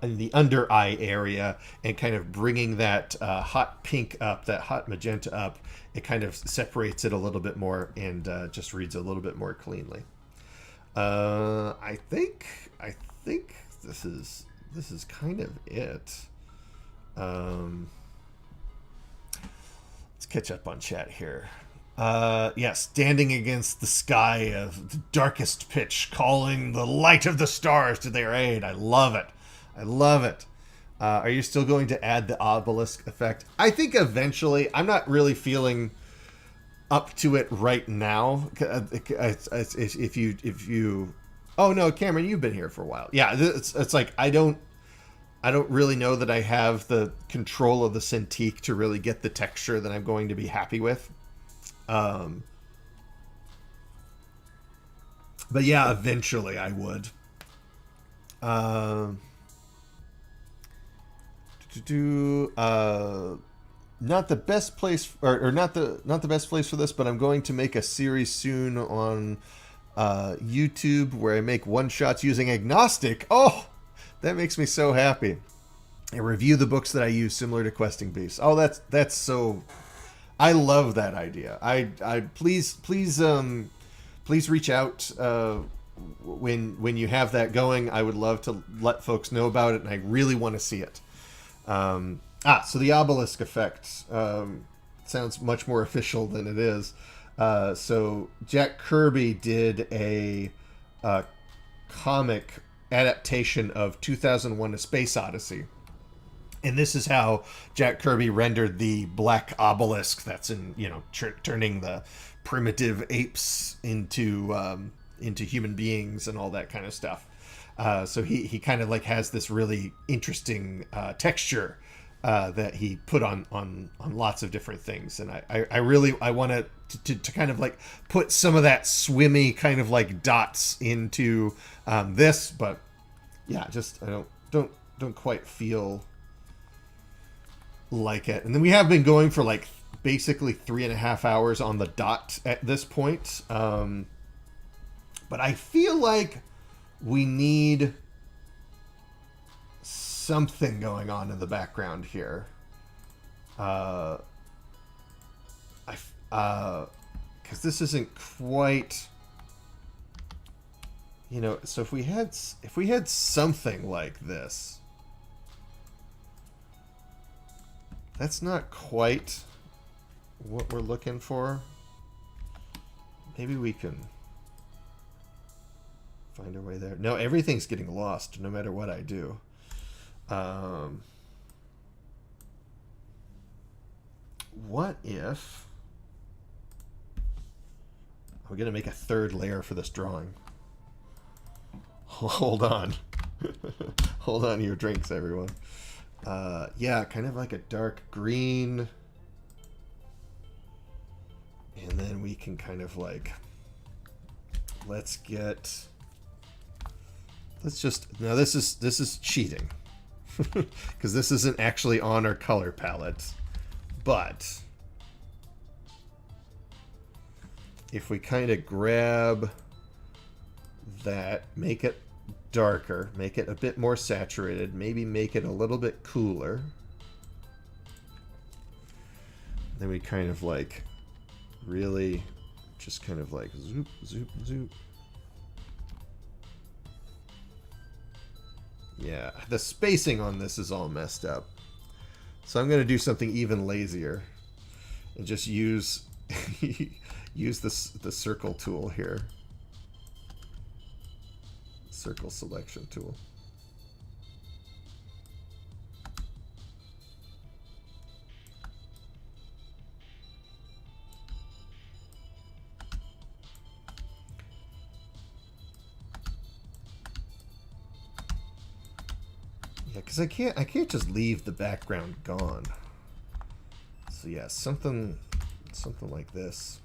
in the under eye area and kind of bringing that hot pink up, that hot magenta up. It kind of separates it a little bit more and just reads a little bit more cleanly. I think this is kind of it. Let's catch up on chat here. Yes, standing against the sky of the darkest pitch, calling the light of the stars to their aid. I love it. I love it. Are you still going to add the obelisk effect? I think eventually. I'm not really feeling up to it right now. If you, oh no, Cameron, you've been here for a while. Yeah, it's like I don't really know that I have the control of the cintiq to really get the texture that I'm going to be happy with. But yeah, eventually I would. Not the best place, or not the best place for this, but I'm going to make a series soon on YouTube where I make one shots using agnostic. Oh, that makes me so happy. I review the books that I use, similar to Questing Beasts. Oh, that's so. I love that idea. I please reach out when you have that going. I would love to let folks know about it, and I really want to see it. So the obelisk effect sounds much more official than it is. So Jack Kirby did a comic adaptation of 2001: A Space Odyssey. And this is how Jack Kirby rendered the black obelisk that's in, turning the primitive apes into human beings and all that kind of stuff. So he kind of like has this really interesting texture that he put on lots of different things, and I really I want to kind of like put some of that swimmy kind of like dots into this, but yeah, just I don't quite feel like it. And then we have been going for like basically 3.5 hours on the dot at this point, but I feel like we need something going on in the background here. Because this isn't quite, you know. So if we had something like this, that's not quite what we're looking for. Maybe we can find our way there. No, everything's getting lost no matter what I do. What if we're going to make a third layer for this drawing? Hold on. Hold on to your drinks, everyone. Yeah, kind of like a dark green. And then we can kind of like, let's just, now this is cheating. Because this isn't actually on our color palette. But if we kind of grab that, make it darker, make it a bit more saturated, maybe make it a little bit cooler, then we kind of like really just kind of like zoop, zoop, zoop. Yeah, the spacing on this is all messed up. So I'm going to do something even lazier and just use the circle tool here. Circle selection tool. Because I can't just leave the background gone. So yeah, something like this.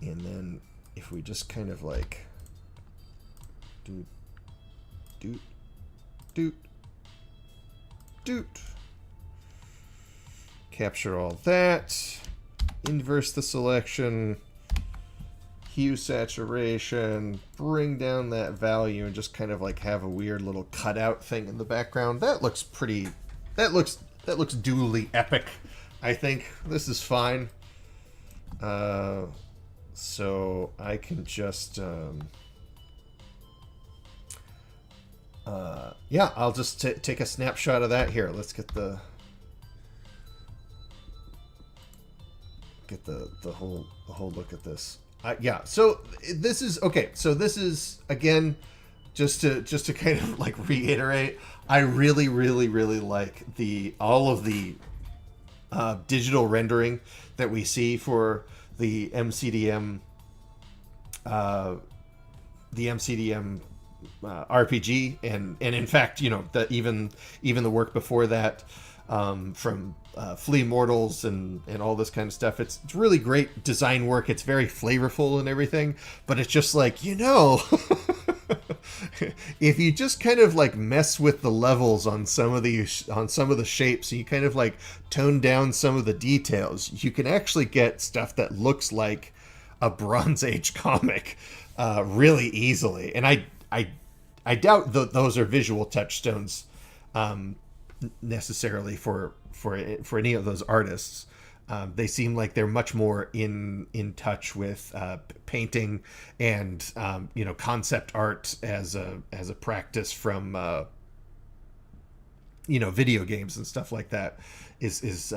And then if we just kind of like doot doot doot doot, capture all that, inverse the selection, hue saturation, bring down that value, and just kind of like have a weird little cutout thing in the background. That looks pretty, that looks duly epic. I think this is fine. So I can just yeah, I'll just take a snapshot of that here. Let's get the whole look at this. Yeah, so this is okay. So this is, again, just to kind of like reiterate, I really like all of the digital rendering that we see for the MCDM RPG, and in fact, you know, even the work before that, from Flea Mortals and all this kind of stuff. It's really great design work. It's very flavorful and everything, but it's just like, you know, if you just kind of like mess with the levels on some of the shapes, and you kind of like tone down some of the details, you can actually get stuff that looks like a Bronze Age comic really easily. And I doubt those are visual touchstones necessarily for any of those artists. They seem like they're much more in touch with painting and you know, concept art as a practice from you know, video games and stuff like that. Is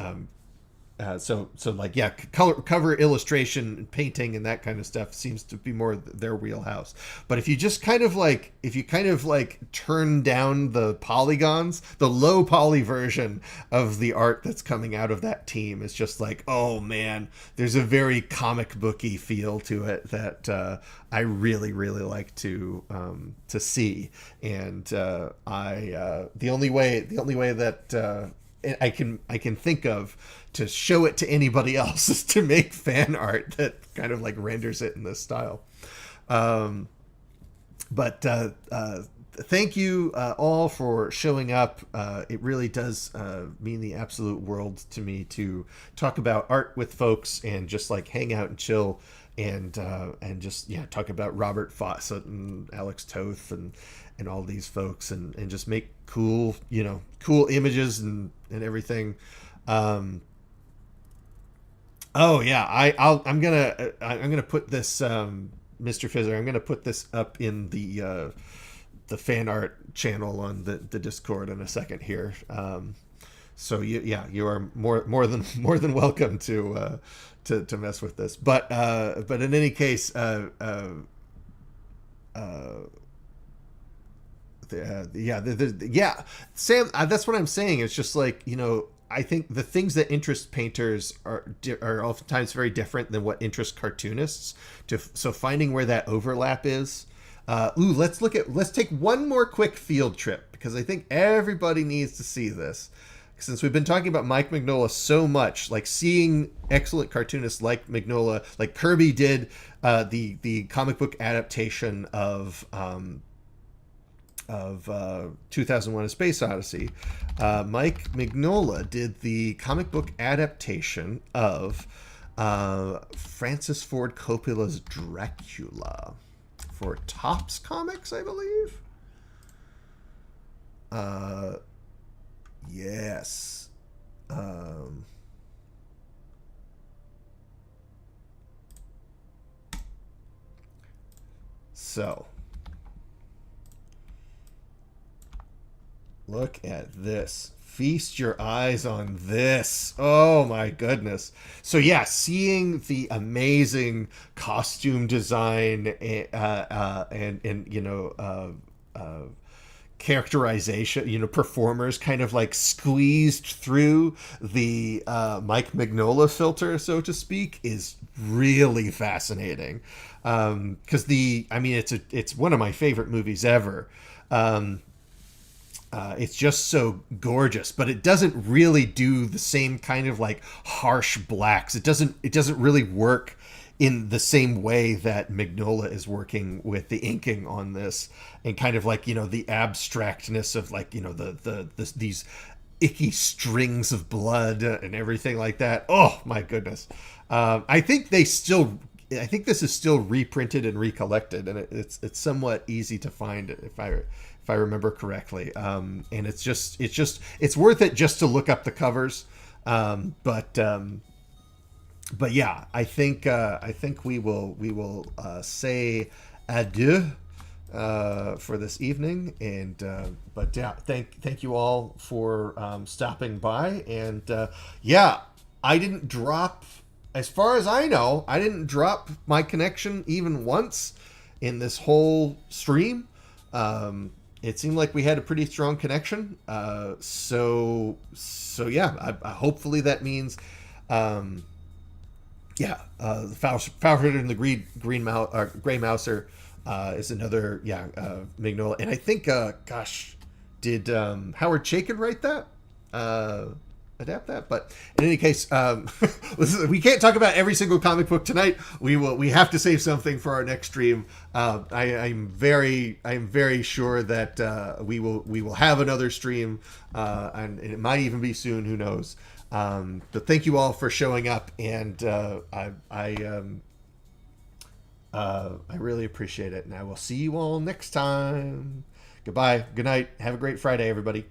so like, yeah, cover illustration and painting and that kind of stuff seems to be more their wheelhouse. But if you just kind of like, turn down the polygons, the low poly version of the art that's coming out of that team is just like, oh man, there's a very comic booky feel to it that I really like to see. And the only way that I can think of to show it to anybody else is to make fan art that kind of like renders it in this style. But thank you all for showing up. It really does mean the absolute world to me to talk about art with folks and just like hang out and chill and just talk about Robert Fawcett and Alex Toth and all these folks and just make cool images and everything. Oh yeah, I'm gonna put this Mr. Fizzer. I'm gonna put this up in the fan art channel on the Discord in a second here. So you are more than welcome to mess with this. But in any case, Sam, that's what I'm saying. It's just like, I think the things that interest painters are oftentimes very different than what interests cartoonists. So finding where that overlap is. Let's take one more quick field trip, because I think everybody needs to see this. Since we've been talking about Mike Mignola so much, like seeing excellent cartoonists like Mignola, like Kirby did the comic book adaptation of 2001: A Space Odyssey. Mike Mignola did the comic book adaptation of Francis Ford Coppola's Dracula for Topps Comics, I believe. Yes. So look at this. Feast your eyes on this. Oh my goodness. So yeah, seeing the amazing costume design and characterization, performers kind of like squeezed through the Mike Mignola filter, so to speak, is really fascinating. Because it's one of my favorite movies ever. It's just so gorgeous, but it doesn't really do the same kind of like harsh blacks. It doesn't really work in the same way that Mignola is working with the inking on this, and kind of like, the abstractness of like, these icky strings of blood and everything like that. Oh my goodness. I think this is still reprinted and recollected, and it's somewhat easy to find if I remember correctly. And it's worth it just to look up the covers. But yeah, I think we will say adieu for this evening, and but yeah, thank you all for stopping by, and I didn't drop, as far as I know, I didn't drop my connection even once in this whole stream. It seemed like we had a pretty strong connection. So yeah, hopefully that means. The Falford and the Gray Mouser is another Mignola, and I think did Howard Chaykin write that? Adapt that? But in any case, we can't talk about every single comic book tonight. We have to save something for our next stream. I'm very sure that we will have another stream, and it might even be soon. Who knows? But thank you all for showing up, and I really appreciate it, and I will see you all next time. Goodbye. Good night. Have a great Friday, everybody.